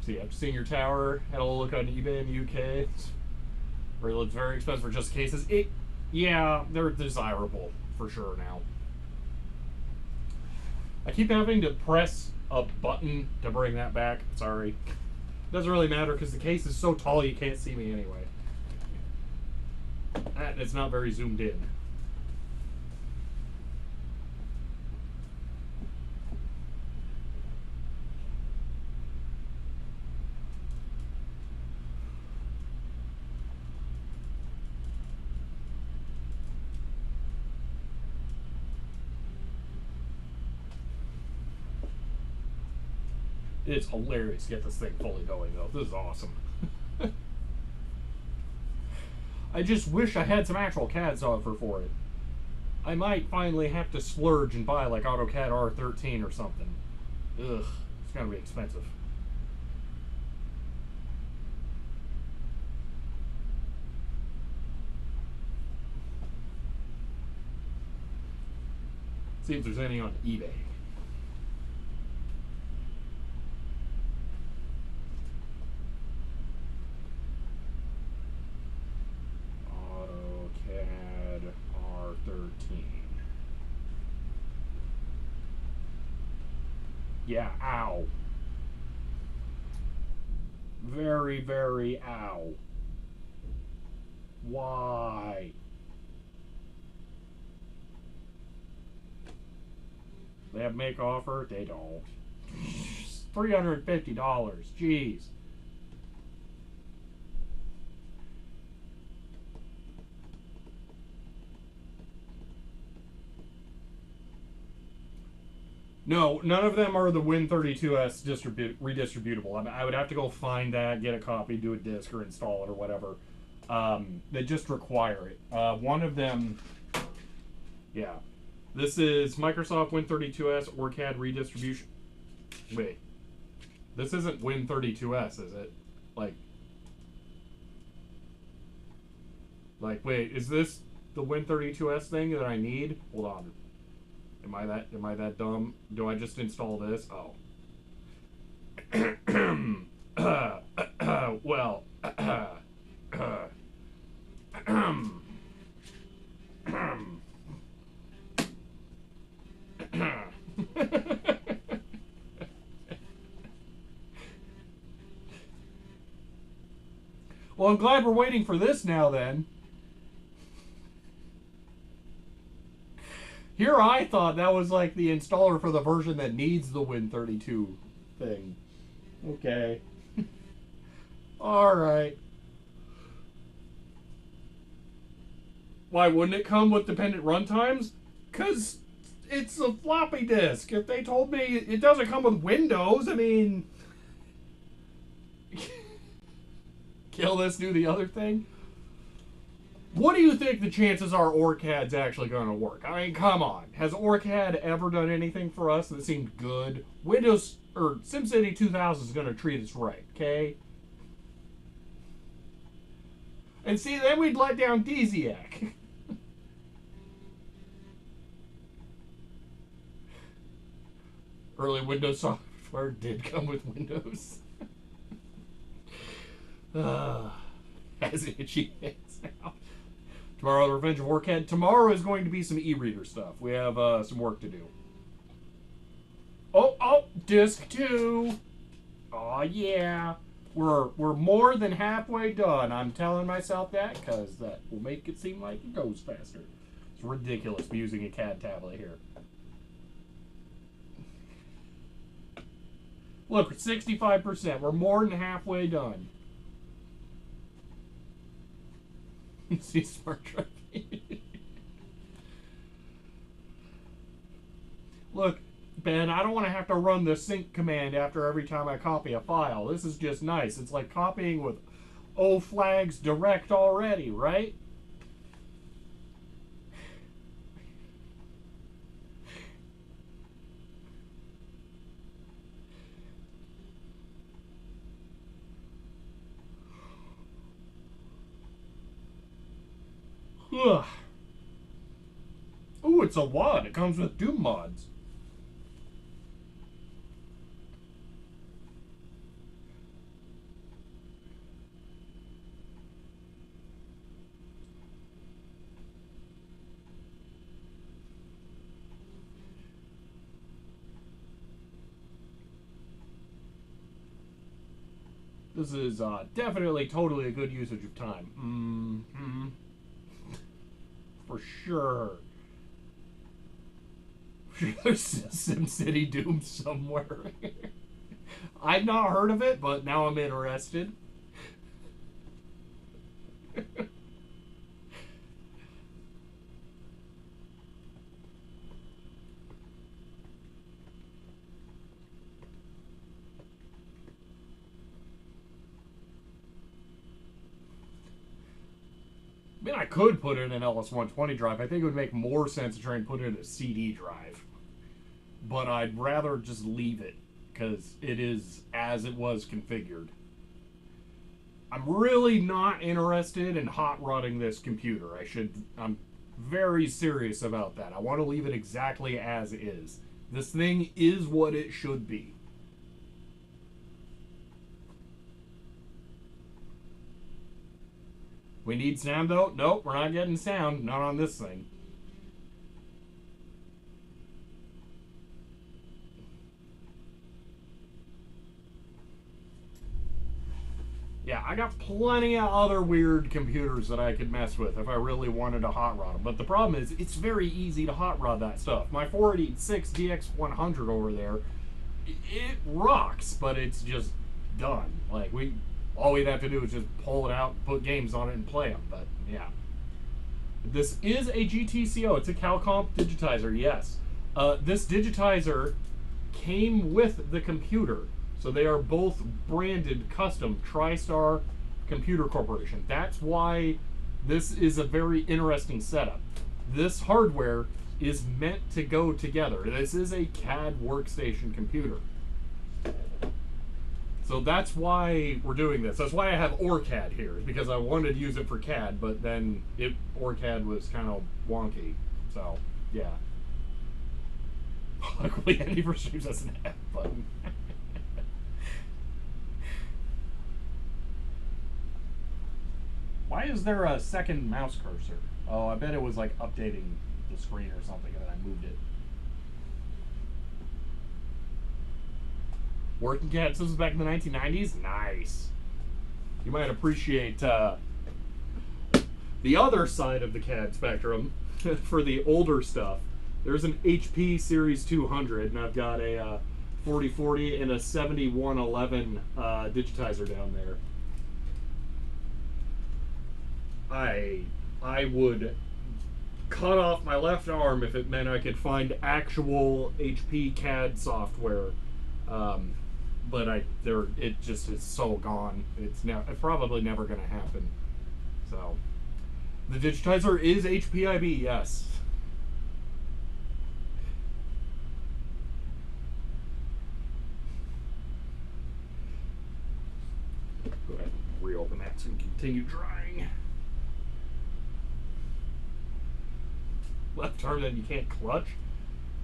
See, I've seen your tower, had a little look on eBay in the UK. It's very expensive for just cases. Yeah, they're desirable for sure now. I keep having to press a button to bring that back. Sorry. Doesn't really matter because the case is so tall you can't see me anyway. And it's not very zoomed in. It's hilarious to get this thing fully going, though. This is awesome. I just wish I had some actual CAD software for it. I might finally have to splurge and buy, like, AutoCAD R13 or something. Ugh, it's gonna be expensive. See if there's any on eBay. AutoCAD R13. Yeah, ow. Very, very ow. Why? They have make offer? They don't. $350. Jeez. No, none of them are the Win32s redistributable. I would have to go find that, get a copy, do a disk, or install it, or whatever. They just require it. One of them, yeah. This is Microsoft Win32s or CAD redistribution. Wait. This isn't Win32s, is it? Wait, is this the Win32s thing that I need? Hold on. Am I that dumb? Do I just install this? Oh. Well. Well, I'm glad we're waiting for this now, then. Here I thought that was like the installer for the version that needs the Win32 thing. Okay. Alright. Why wouldn't it come with dependent runtimes? Because it's a floppy disk. If they told me it doesn't come with Windows, I mean... Kill this, do the other thing? What do you think the chances are OrCAD's actually going to work? I mean, come on. Has OrCAD ever done anything for us that seemed good? Windows, or SimCity 2000 is going to treat us right, okay? And see, then we'd let down Desiac. Early Windows software did come with Windows. Has itchy hands now. Tomorrow, the Revenge of OrCAD. Tomorrow is going to be some e-reader stuff. We have some work to do. Oh, disc 2. Oh yeah, we're more than halfway done. I'm telling myself that because that will make it seem like it goes faster. It's ridiculous using a CAD tablet here. Look, 65%. We're more than halfway done. See smart truck. Look, Ben, I don't want to have to run the sync command after every time I copy a file. This is just nice. It's like copying with O flags direct already, right? Ugh. Ooh, it's a WAD. It comes with Doom mods. This is definitely totally a good usage of time. For sure. There's SimCity Doom somewhere. I've not heard of it, but now I'm interested. I mean, I could put it in an LS120 drive. I think it would make more sense to try and put it in a CD drive. But I'd rather just leave it, because it is as it was configured. I'm really not interested in hot rodding this computer. I'm very serious about that. I want to leave it exactly as is. This thing is what it should be. We need sound though? Nope, we're not getting sound. Not on this thing. Yeah, I got plenty of other weird computers that I could mess with if I really wanted to hot rod them. But the problem is, it's very easy to hot rod that stuff. My 486 DX100 over there, it rocks, but it's just done. Like, all we'd have to do is just pull it out, put games on it, and play them. But yeah, this is a GTCO. It's a CalComp digitizer. Yes, this digitizer came with the computer. So they are both branded custom TriStar Computer Corporation. That's why this is a very interesting setup. This hardware is meant to go together. This is a CAD workstation computer. So that's why we're doing this. That's why I have OrCAD here, because I wanted to use it for CAD, but then OrCAD was kind of wonky. So, yeah. Luckily, Andy for Streams has an F button. Why is there a second mouse cursor? Oh, I bet it was like updating the screen or something and then I moved it. Working CAD systems back in the 1990s? Nice. You might appreciate the other side of the CAD spectrum for the older stuff. There's an HP Series 200 and I've got a 4040 and a 7111 digitizer down there. I would cut off my left arm if it meant I could find actual HP CAD software, but it just is so gone. It's probably never going to happen. So the digitizer is HPIB, yes. Go ahead and reopen that so we can continue drying. Left arm, then you can't clutch?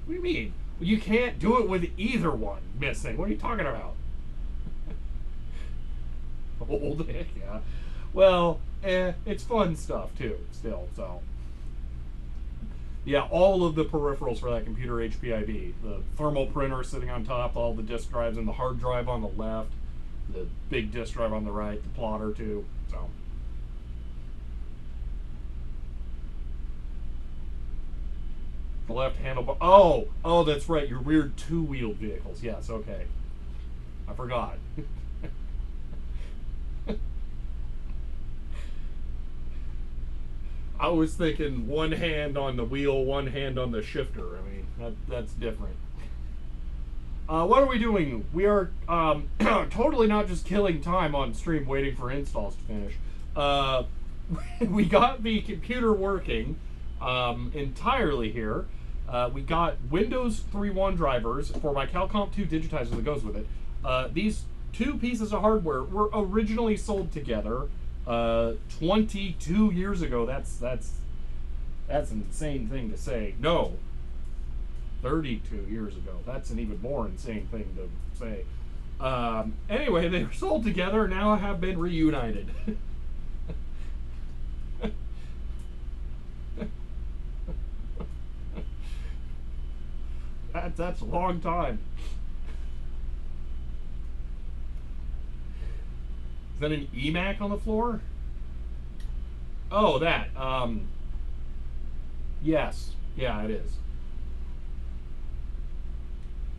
What do you mean? You can't do it with either one missing. What are you talking about? Old heck, yeah. Well, it's fun stuff too, still, so. Yeah, all of the peripherals for that computer HPIB. The thermal printer sitting on top, all the disk drives, and the hard drive on the left, the big disk drive on the right, the plotter too, so. The left handlebar. Oh, that's right. Your weird two-wheeled vehicles. Yes, okay. I forgot. I was thinking one hand on the wheel, one hand on the shifter. I mean, that's different. What are we doing? We are totally not just killing time on stream waiting for installs to finish. We got the computer working entirely here. We got Windows 3.1 drivers for my CalComp 2 digitizer that goes with it. These two pieces of hardware were originally sold together 22 years ago. That's an insane thing to say. No, 32 years ago. That's an even more insane thing to say. Anyway, they were sold together and now have been reunited. That's a long time. Is that an eMac on the floor? Oh, that. Yes. Yeah, it is.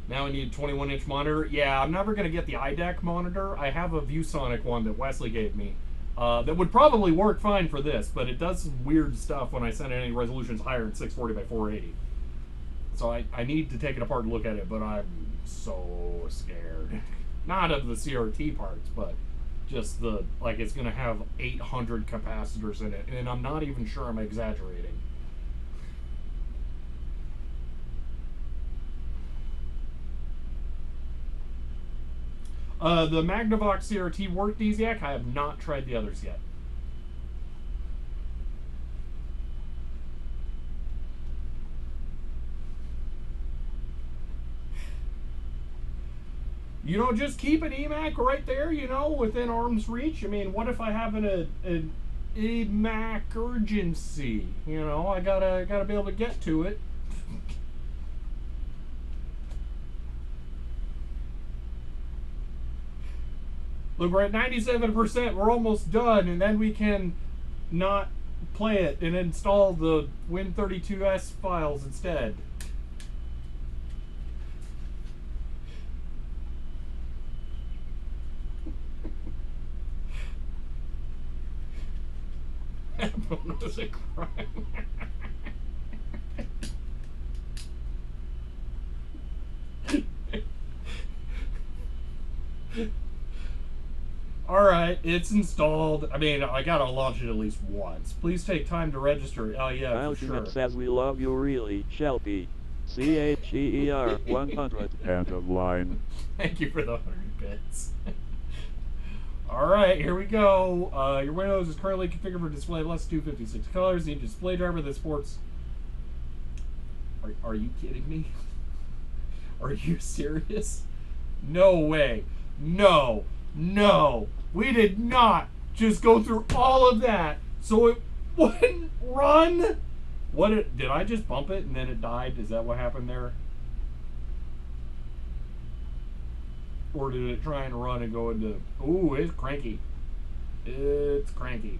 Now I need a 21-inch monitor. Yeah, I'm never going to get the iDeck monitor. I have a ViewSonic one that Wesley gave me. That would probably work fine for this, but it does some weird stuff when I send any resolutions higher than 640 by 480. So I need to take it apart and look at it, but I'm so scared. Not of the CRT parts, but just like it's going to have 800 capacitors in it, and I'm not even sure I'm exaggerating. The Magnavox CRT worked Easiac. I have not tried the others yet. You know, just keep an eMac right there, you know, within arm's reach. I mean, what if I have an eMac urgency? You know, I gotta be able to get to it. Look, we're at 97%. We're almost done, and then we can not play it and install the Win32s files instead. What was a crime? Alright, it's installed. I mean, I gotta launch it at least once. Please take time to register. Oh, yeah, for sure. Ultimate says we love you really, Shelby. CHEER 100. End of line. Thank you for the 100 bits. Alright, here we go. Your Windows is currently configured for display of less than 256 colors. The display driver that supports... Are you kidding me? Are you serious? No way. No. No. We did not just go through all of that so it wouldn't run. Did I just bump it and then it died? Is that what happened there? Or did it try and run and go into... Ooh, it's cranky. It's cranky.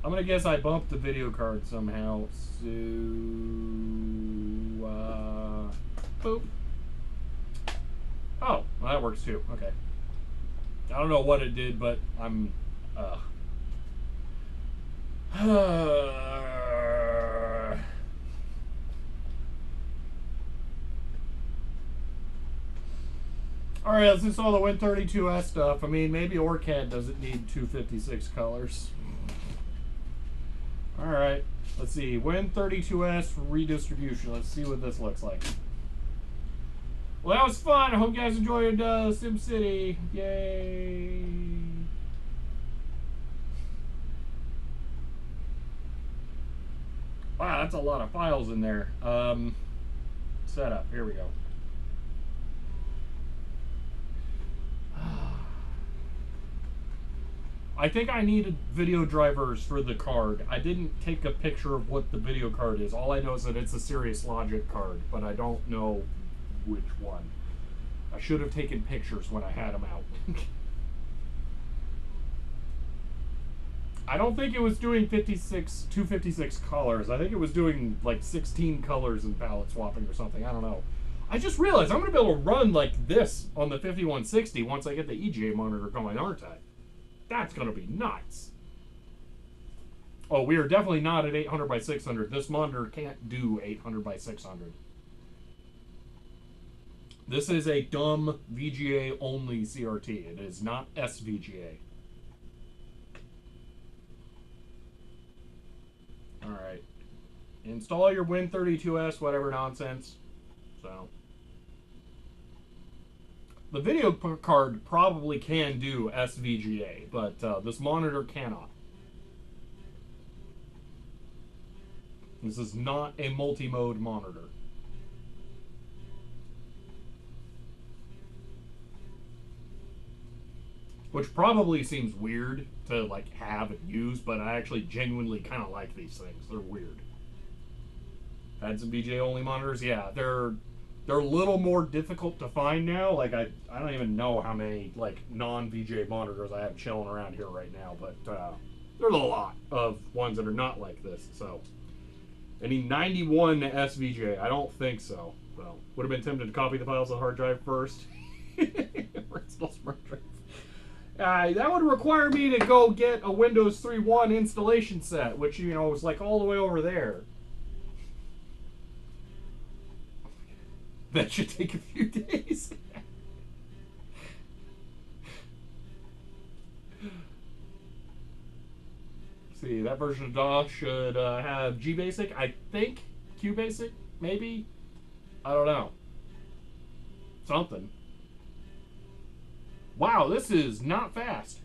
I'm gonna guess I bumped the video card somehow. So... boop. Oh, well, that works too. Okay. I don't know what it did, but I'm... Alright, let's install the Win32s stuff. I mean, maybe OrCAD doesn't need 256 colors. Alright, let's see. Win32s redistribution. Let's see what this looks like. Well, that was fun. I hope you guys enjoyed SimCity. Yay! Wow, that's a lot of files in there. Setup. Here we go. I think I needed video drivers for the card. I didn't take a picture of what the video card is. All I know is that it's a Serious Logic card, but I don't know which one. I should have taken pictures when I had them out. I don't think it was doing 256 colors. I think it was doing like 16 colors and palette swapping or something. I don't know. I just realized I'm going to be able to run like this on the 5160 once I get the EGA monitor going, aren't I? That's going to be nuts. Oh, we are definitely not at 800 by 600. This monitor can't do 800 by 600. This is a dumb VGA only CRT. It is not SVGA. Alright. Install your Win32s, whatever nonsense. So. The video card probably can do SVGA, but this monitor cannot. This is not a multi-mode monitor. Which probably seems weird to like have and use, but I actually genuinely kind of like these things. They're weird. Had some VGA only monitors, yeah, they're a little more difficult to find now. Like I don't even know how many like non-VGA monitors I have chilling around here right now, but there's a lot of ones that are not like this. So any 91 SVGA? I don't think so. So would have been tempted to copy the files on the hard drive first. Or install smart drive. That would require me to go get a Windows 3.1 installation set, which, you know, is like all the way over there. That should take a few days. See, that version of DOS should have GBasic, I think. QBasic, maybe? I don't know. Something. Wow, this is not fast.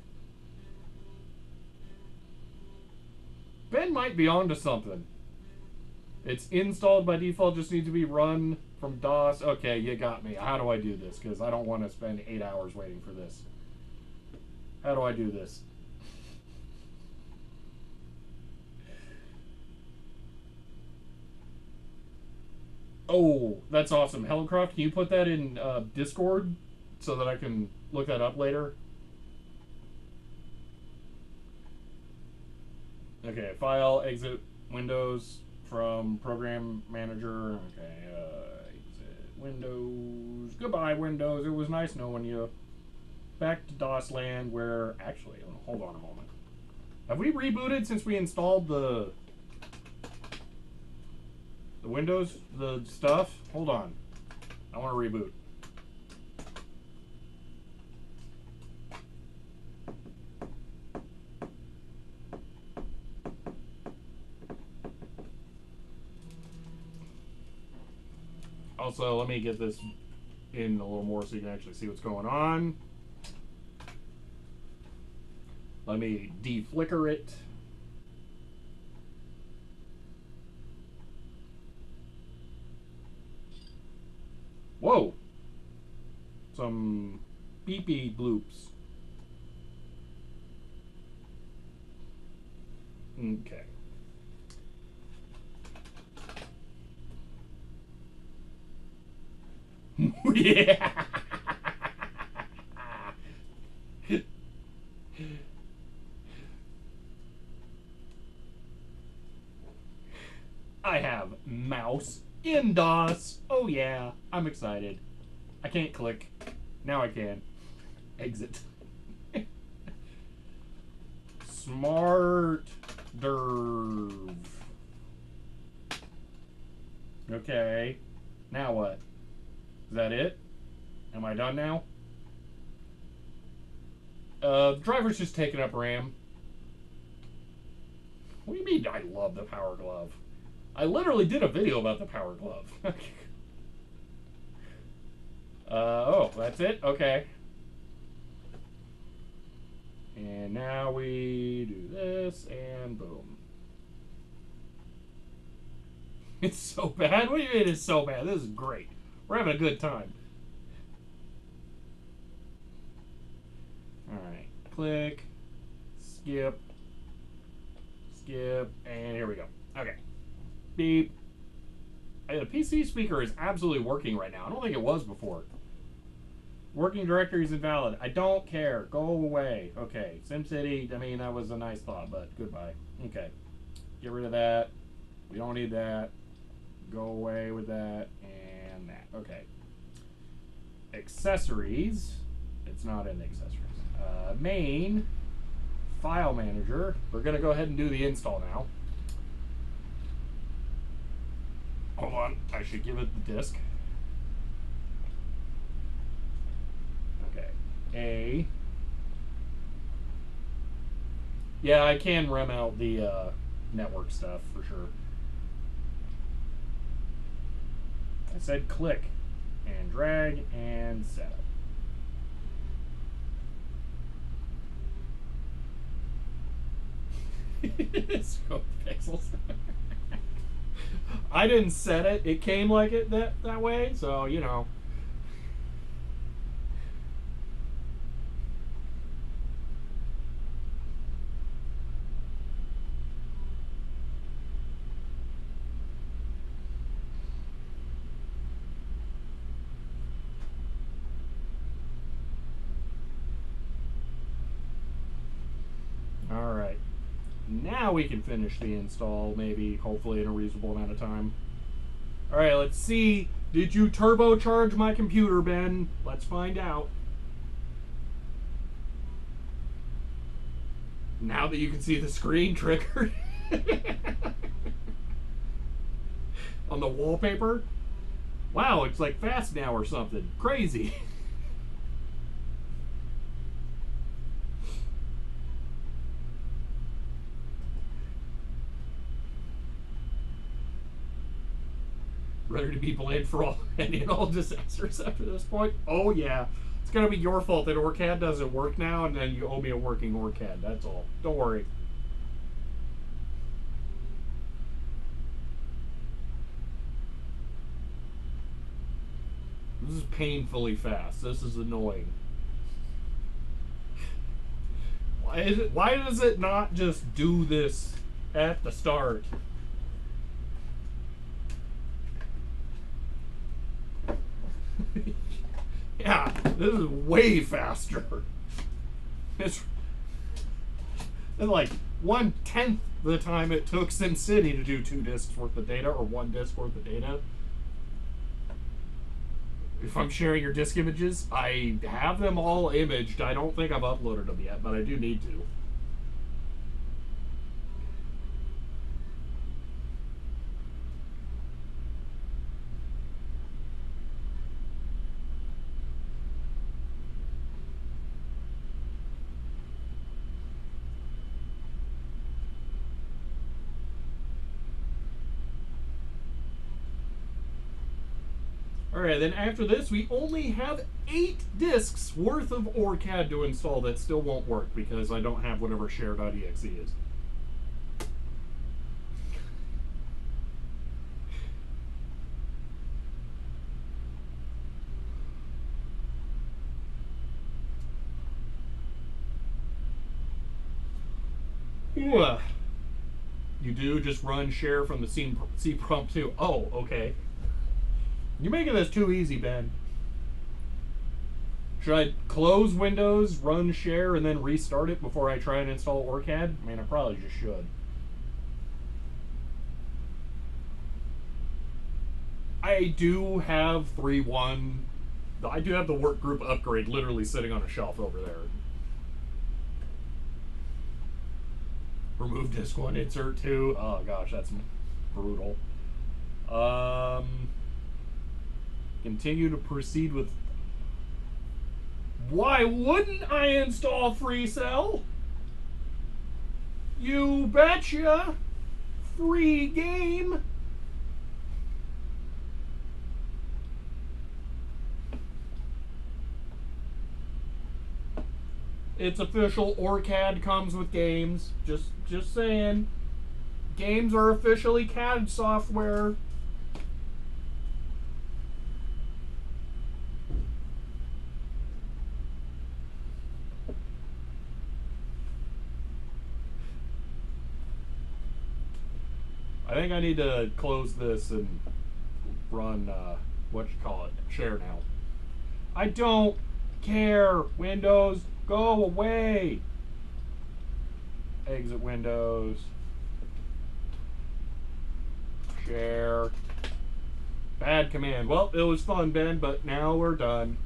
Ben might be onto something. It's installed by default, just needs to be run from DOS. Okay, you got me. How do I do this? Because I don't want to spend 8 hours waiting for this. How do I do this? Oh, that's awesome. Hellencroft, can you put that in Discord so that I can look that up later? Okay, file, exit Windows from Program Manager. Okay, exit Windows. Goodbye, Windows. It was nice knowing you. Back to DOS land where... Actually, hold on a moment. Have we rebooted since we installed the Windows, the stuff? Hold on. I want to reboot. Also, let me get this in a little more so you can actually see what's going on. Let me deflicker it. Whoa! Some beepy bloops. Okay. Yeah! I have mouse in DOS. Oh yeah, I'm excited. I can't click. Now I can. Exit. Smart derv. Okay. Now what? Is that it? Am I done now? Driver's just taking up RAM. What do you mean I love the Power Glove? I literally did a video about the Power Glove. Oh, that's it? Okay. And now we do this, and boom. It's so bad? What do you mean it's so bad? This is great. We're having a good time. Alright. Click. Skip. Skip. And here we go. Okay. Beep. Hey, the PC speaker is absolutely working right now. I don't think it was before. Working directory is invalid. I don't care. Go away. Okay. SimCity, I mean, that was a nice thought, but goodbye. Okay. Get rid of that. We don't need that. Go away with that and that. Okay. Accessories. It's not in the accessories. Main. File manager. We're going to go ahead and do the install now. Hold on. I should give it the disk. Okay. A. Yeah, I can rem out the network stuff for sure. I said click and drag and set up. So pixels. I didn't set it. It came like it that way, so you know. All right. Now we can finish the install, maybe, hopefully, in a reasonable amount of time. All right, let's see. Did you turbocharge my computer, Ben? Let's find out. Now that you can see the screen triggered on the wallpaper. Wow, it's like fast now or something. Crazy. Ready to be blamed for all any and all disasters after this point? Oh yeah. It's gonna be your fault that OrCAD doesn't work now, and then you owe me a working OrCAD. That's all. Don't worry. This is painfully fast. This is annoying. Why does it not just do this at the start? Yeah, this is way faster. It's like 1/10 the time it took SimCity to do 2 disks worth of data or 1 disk worth of data. If I'm sharing your disk images, I have them all imaged. I don't think I've uploaded them yet, but I do need to. Alright, then after this, we only have 8 disks worth of OrCAD to install that still won't work because I don't have whatever share.exe is. Ooh. You do just run share from the C prompt too. Oh, okay. You're making this too easy, Ben. Should I close Windows, run share, and then restart it before I try and install OrCAD? I mean, I probably just should. I do have 3.1. I do have the workgroup upgrade literally sitting on a shelf over there. Remove disk 1, insert 2. Oh gosh, that's brutal. Continue to proceed with... Why wouldn't I install FreeCell? You betcha! Free game! It's official. OrCAD comes with games. Just saying. Games are officially CAD software. I think I need to close this and run, share now. I don't care. Windows, go away. Exit Windows. Share. Bad command. Well, it was fun, Ben, but now we're done.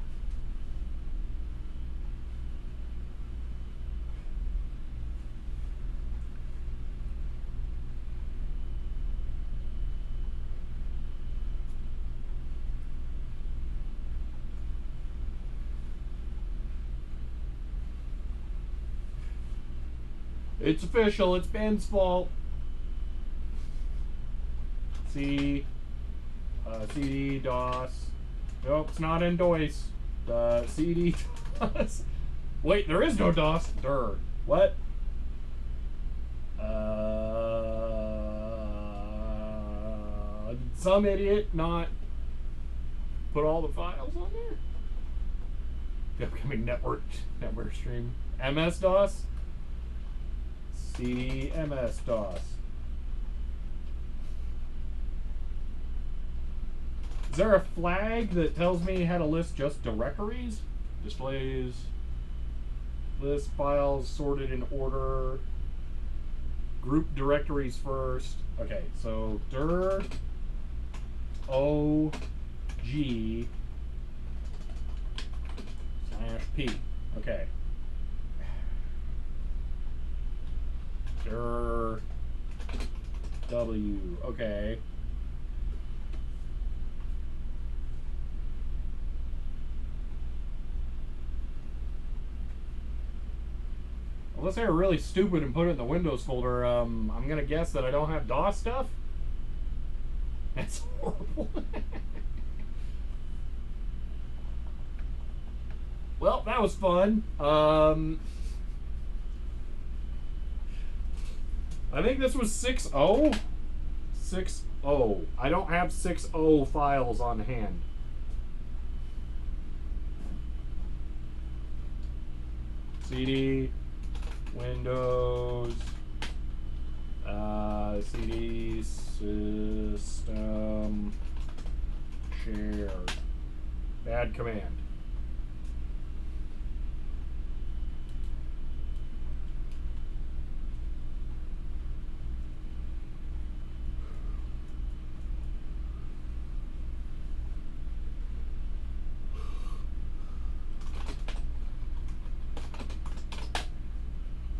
It's official. It's Ben's fault. CD DOS. Nope, it's not in DOS. CD DOS. Wait, there is no DOS. Durr. What? Some idiot not put all the files on there. The upcoming network stream. MS DOS. CD MS DOS. Is there a flag that tells me how to list just directories? Displays, list files sorted in order, group directories first. Okay, so dir OG /P. Okay. Dir W. Okay. Unless they were really stupid and put it in the Windows folder, I'm gonna guess that I don't have DOS stuff. That's horrible. Well, that was fun. I think this was 6.0. 6.0. I don't have 6.0 files on hand. CD, Windows, CD, System, Share. Bad command.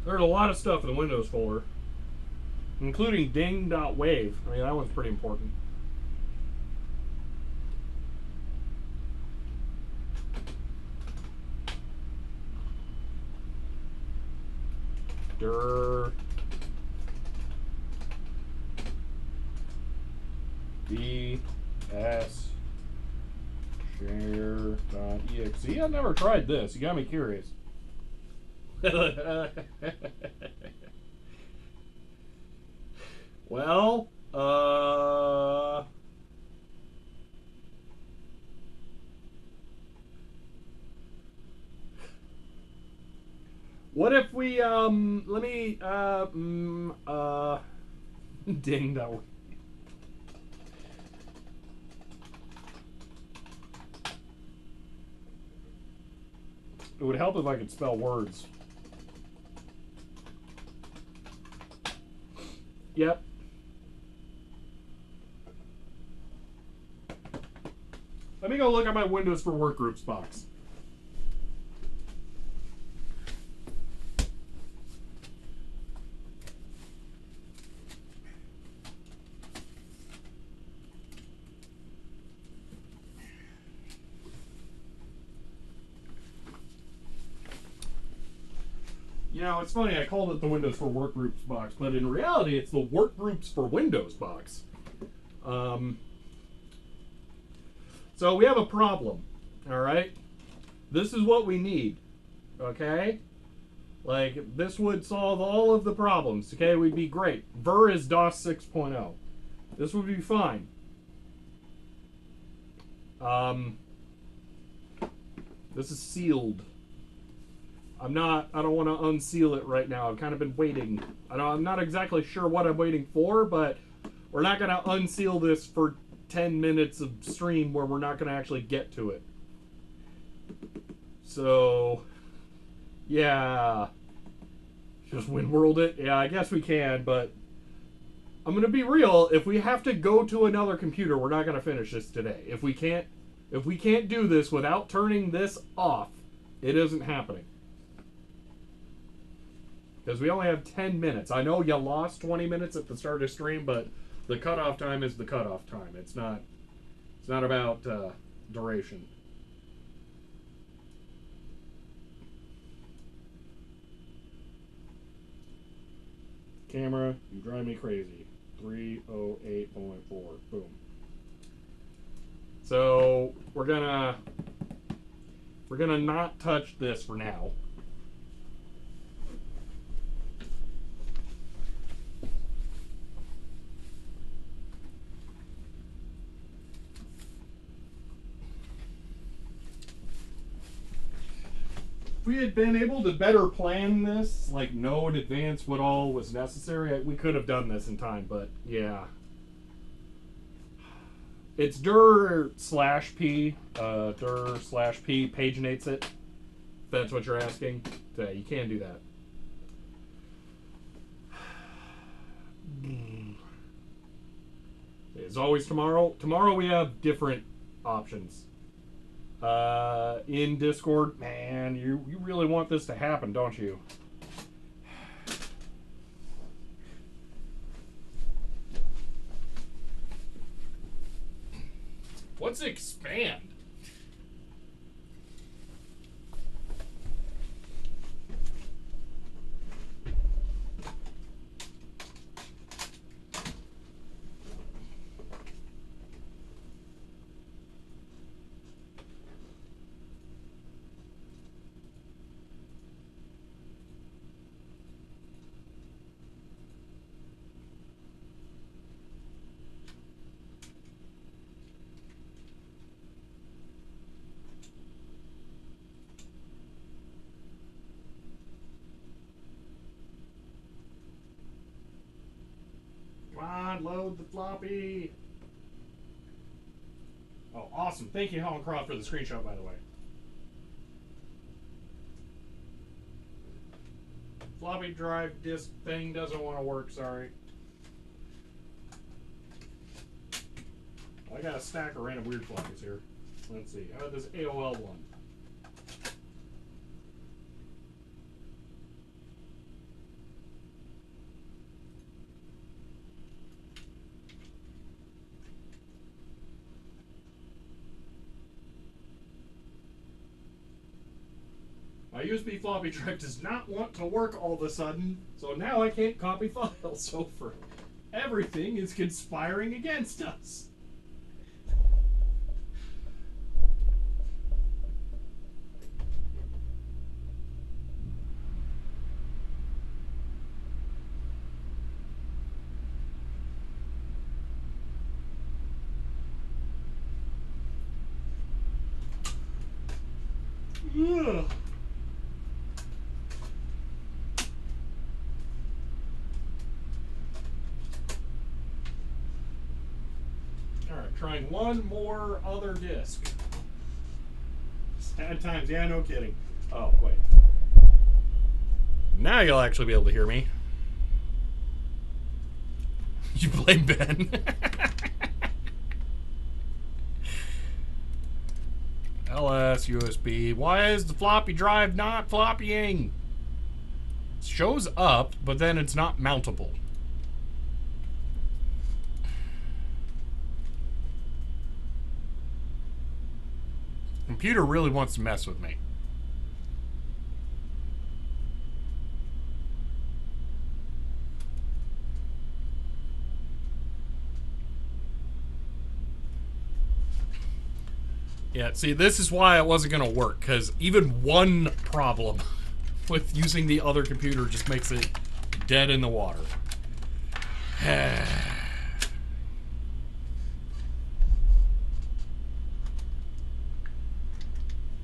There's a lot of stuff in the Windows folder, including ding.wave. I mean, that one's pretty important. Dir BS share.exe. I've never tried this. You got me curious. Well, what if we, let me, ding that one. It would help if I could spell words. Yep. Let me go look at my Windows for Workgroups box. You know, it's funny, I called it the Windows for Workgroups box, but in reality, it's the Workgroups for Windows box. So we have a problem, all right? This is what we need, okay? Like, this would solve all of the problems, okay? We'd be great. Ver is DOS 6.0. This would be fine. This is sealed. I don't want to unseal it right now. I've kind of been waiting. I'm not exactly sure what I'm waiting for, but we're not going to unseal this for 10 minutes of stream where we're not going to actually get to it. So, yeah. Just WinWorld it? Yeah, I guess we can, but I'm going to be real. If we have to go to another computer, we're not going to finish this today. If we can't do this without turning this off, it isn't happening. Because we only have 10 minutes. I know you lost 20 minutes at the start of stream, but the cutoff time is the cutoff time. It's not about duration. Camera, you drive me crazy. 308.4. Boom. So we're gonna not touch this for now. If we had been able to better plan this, like know in advance what all was necessary, we could have done this in time, but yeah. It's dir/p, dir/p paginates it. If that's what you're asking. Yeah, you can do that. As always, tomorrow we have different options. In Discord, man, you really want this to happen, don't you? What's expand? Come on, load the floppy. Oh, awesome. Thank you, Helen Croft, for the screenshot, by the way. Floppy drive disk thing doesn't want to work, sorry. I got a stack of random weird floppies here. Let's see. How about this AOL one? My USB floppy drive does not want to work all of a sudden, so now I can't copy files. So for everything is conspiring against us. Ugh. Alright, trying one more other disc. Sad times, yeah, no kidding. Oh, wait. Now you'll actually be able to hear me. You blame Ben. LS, USB. Why is the floppy drive not floppying? It shows up, but then it's not mountable. Computer really wants to mess with me. Yeah, see, this is why it wasn't going to work, because even one problem with using the other computer just makes it dead in the water.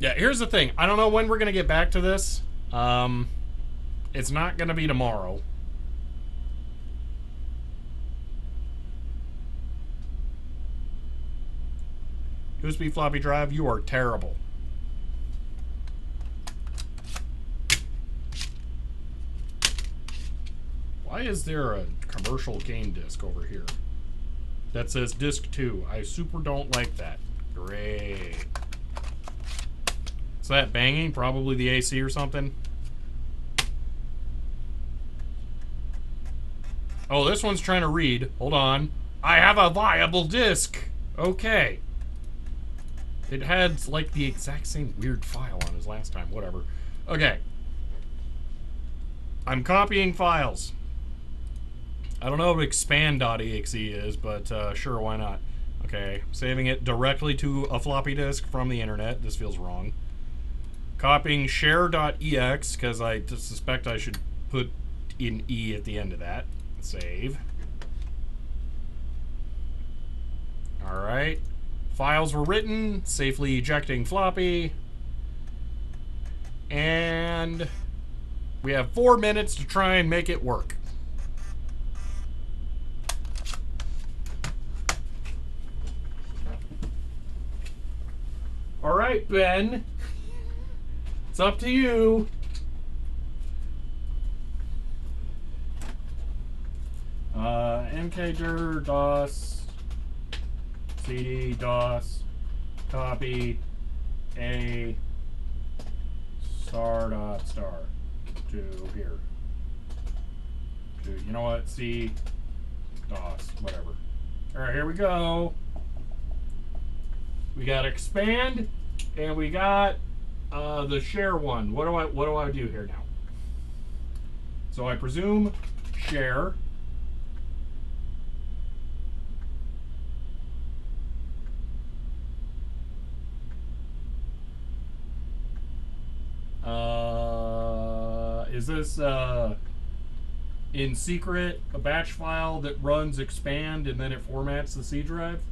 Yeah, here's the thing. I don't know when we're going to get back to this. It's not going to be tomorrow. USB floppy drive, you are terrible. Why is there a commercial game disc over here that says disc 2? I super don't like that. Great. Is that banging? Probably the AC or something. Oh, this one's trying to read. Hold on. I have a viable disc. Okay. It had, like, the exact same weird file on as last time. Whatever. Okay. I'm copying files. I don't know what expand.exe is, but sure, why not? Okay. Saving it directly to a floppy disk from the internet. This feels wrong. Copying share.ex, because I suspect I should put in E at the end of that. Save. Alright. Files were written, safely ejecting floppy. And we have 4 minutes to try and make it work. Alright, Ben. It's up to you. mkdir dos cd dos copy a star to here. To, you know what? C dos, whatever. All right, here we go. We got expand, and we got the share one. What do I do here now? So I presume share. Is this in secret a batch file that runs expand and then it formats the C drive?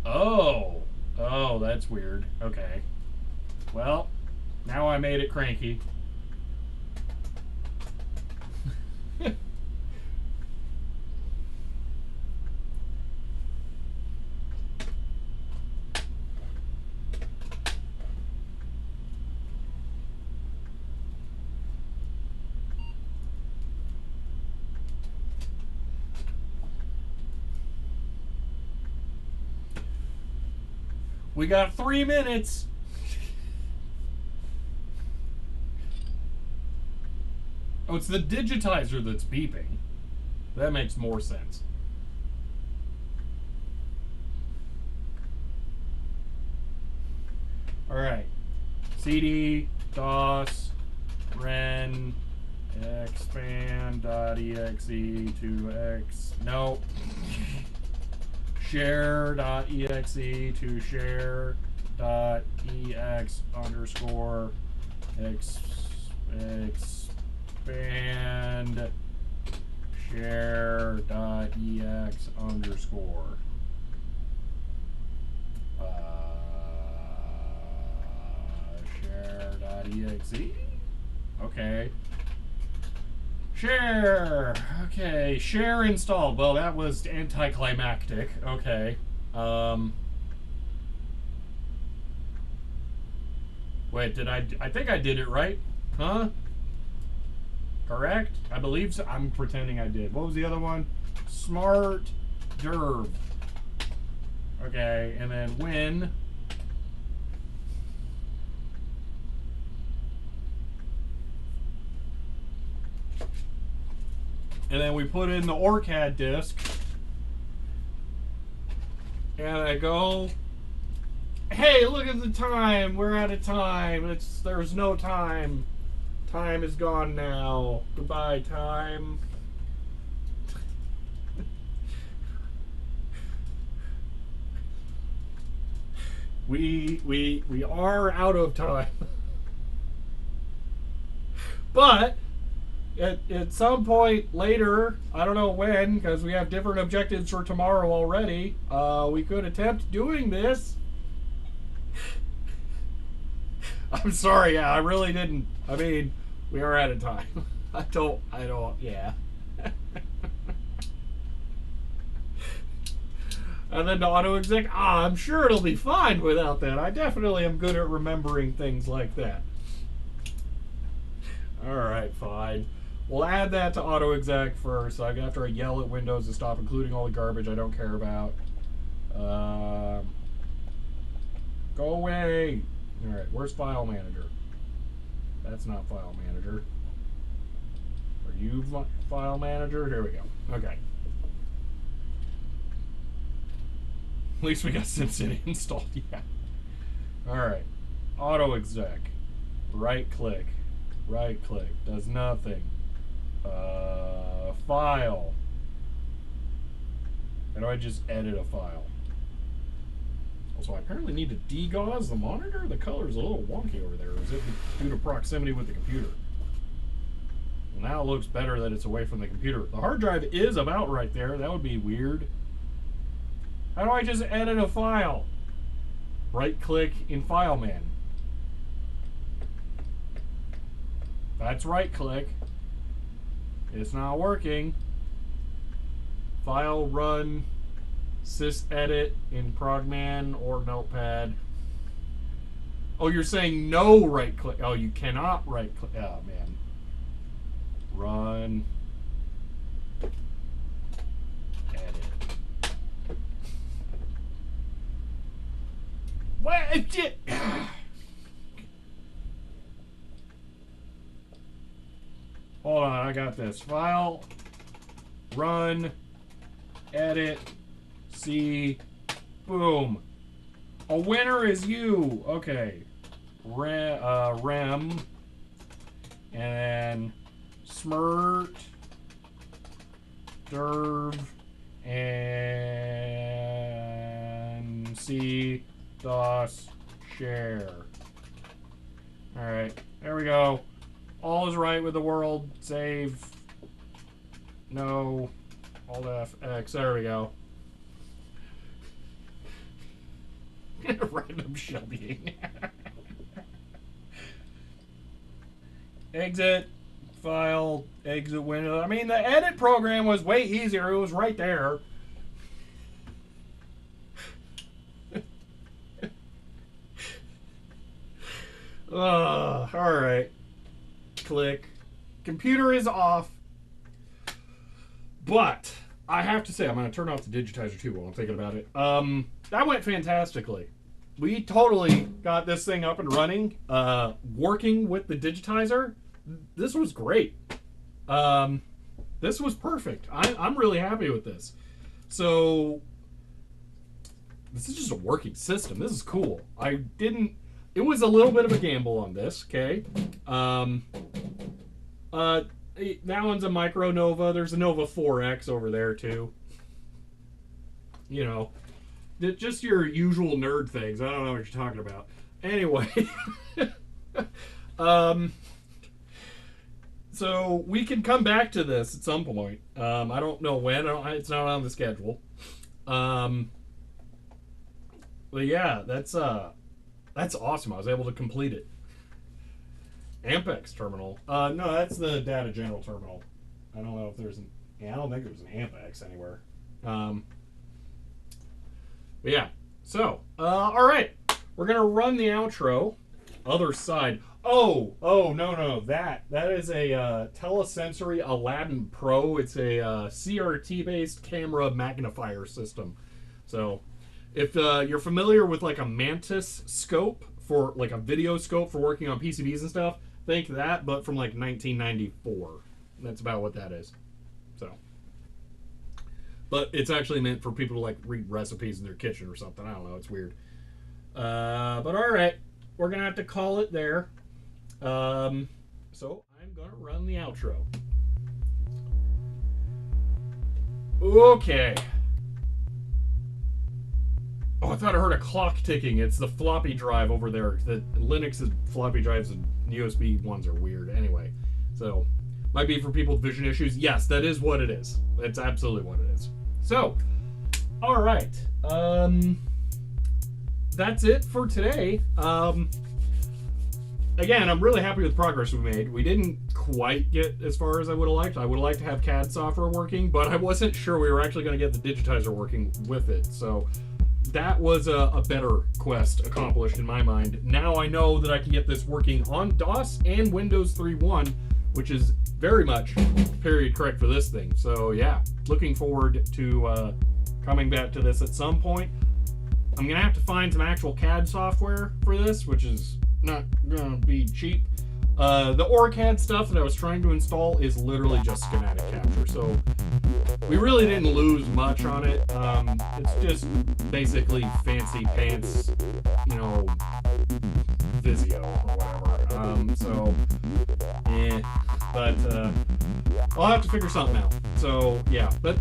Oh, that's weird. Okay. Well, now I made it cranky. We got 3 minutes. Oh, it's the digitizer that's beeping. That makes more sense. All right. CD DOS ren expand.exe to x. No. Share.exe to share.ex underscore expand share.ex underscore share.exe. Okay. Share. Okay. Share installed. Well, that was anticlimactic. Okay. Wait, did I think I did it right? Huh? Correct? I believe so. I'm pretending I did. What was the other one? Smart derv. Okay, and then win. And then we put in the OrCAD disk. And I go, hey, look at the time. We're out of time. There's no time. Time is gone now. Goodbye, time. We are out of time. But at some point later, I don't know when, because we have different objectives for tomorrow already, we could attempt doing this. I'm sorry, yeah, I really didn't. I mean, we are out of time. I don't, yeah. And then the auto exec, I'm sure it'll be fine without that. I definitely am good at remembering things like that. Alright, fine. We'll add that to auto exec first, like after I yell at Windows to stop including all the garbage I don't care about. Go away! Alright, where's File Manager? That's not File Manager. Are you File Manager? Here we go. Okay. At least we got SimCity installed, yeah. Alright. Auto exec. Right click. Right click. Does nothing. File. How do I just edit a file? Also, I apparently need to degauss the monitor? The color's a little wonky over there. Is it due to proximity with the computer? Well, now it looks better that it's away from the computer. The hard drive is about right there. That would be weird. How do I just edit a file? Right click in File Man. That's right click. It's not working. File run sys edit in Progman or Notepad. Oh, you're saying no right click. Oh, you cannot right click. Oh, man. Run. Edit. What? Hold on, I got this. File, run, edit, C, boom. A winner is you. Okay. Rem, and then smirt, derv, and C, DOS, share. Alright, there we go. All is right with the world. Save. No. Alt F X. There we go. Random shelbying. Exit. File. Exit window. I mean, the edit program was way easier. It was right there. Alright. Click. Computer is off. But I have to say, I'm going to turn off the digitizer too while I'm thinking about it. That went fantastically. We totally got this thing up and running. Working with the digitizer. This was great. This was perfect. I'm really happy with this. So this is just a working system. This is cool. it was a little bit of a gamble on this, okay? That one's a Micro Nova. There's a Nova 4X over there, too. You know, just your usual nerd things. I don't know what you're talking about. Anyway, so we can come back to this at some point. I don't know when. It's not on the schedule. But yeah, that's awesome. I was able to complete it. Ampex terminal. No, that's the Data General terminal. I don't know if there's an. Yeah, I don't think there's an Ampex anywhere. But yeah. So, all right, we're gonna run the outro. Other side. Oh, no. That is a Telesensory Aladdin Pro. It's a CRT-based camera magnifier system. So, if you're familiar with like a Mantis scope for like a video scope for working on PCBs and stuff, think that, but from like 1994. That's about what that is. So, but it's actually meant for people to like read recipes in their kitchen or something. I don't know. It's weird. But all right, we're gonna have to call it there. So I'm gonna run the outro. Okay. Oh, I thought I heard a clock ticking. It's the floppy drive over there. The Linux's floppy drives and USB ones are weird. Anyway, so might be for people with vision issues. Yes, that is what it is. That's absolutely what it is. So, all right. That's it for today. Again, I'm really happy with the progress we made. We didn't quite get as far as I would have liked. I would have liked to have CAD software working, but I wasn't sure we were actually going to get the digitizer working with it. So that was a better quest accomplished in my mind. Now I know that I can get this working on DOS and Windows 3.1, which is very much period correct for this thing. So yeah, looking forward to coming back to this at some point. I'm going to have to find some actual CAD software for this, which is not going to be cheap. The OrCAD stuff that I was trying to install is literally just schematic capture, so we really didn't lose much on it. It's just basically fancy pants, you know, Visio or whatever. But I'll have to figure something out. So yeah, but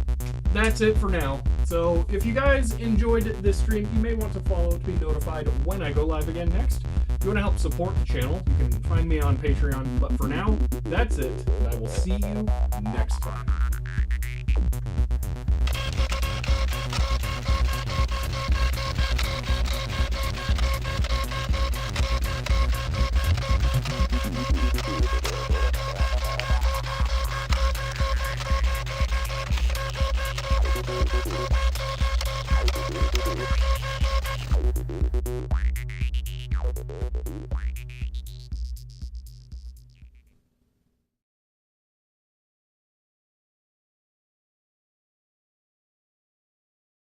that's it for now. So if you guys enjoyed this stream, you may want to follow to be notified when I go live again next. If you want to help support the channel, you can find me on Patreon. But for now, that's it. I will see you next time.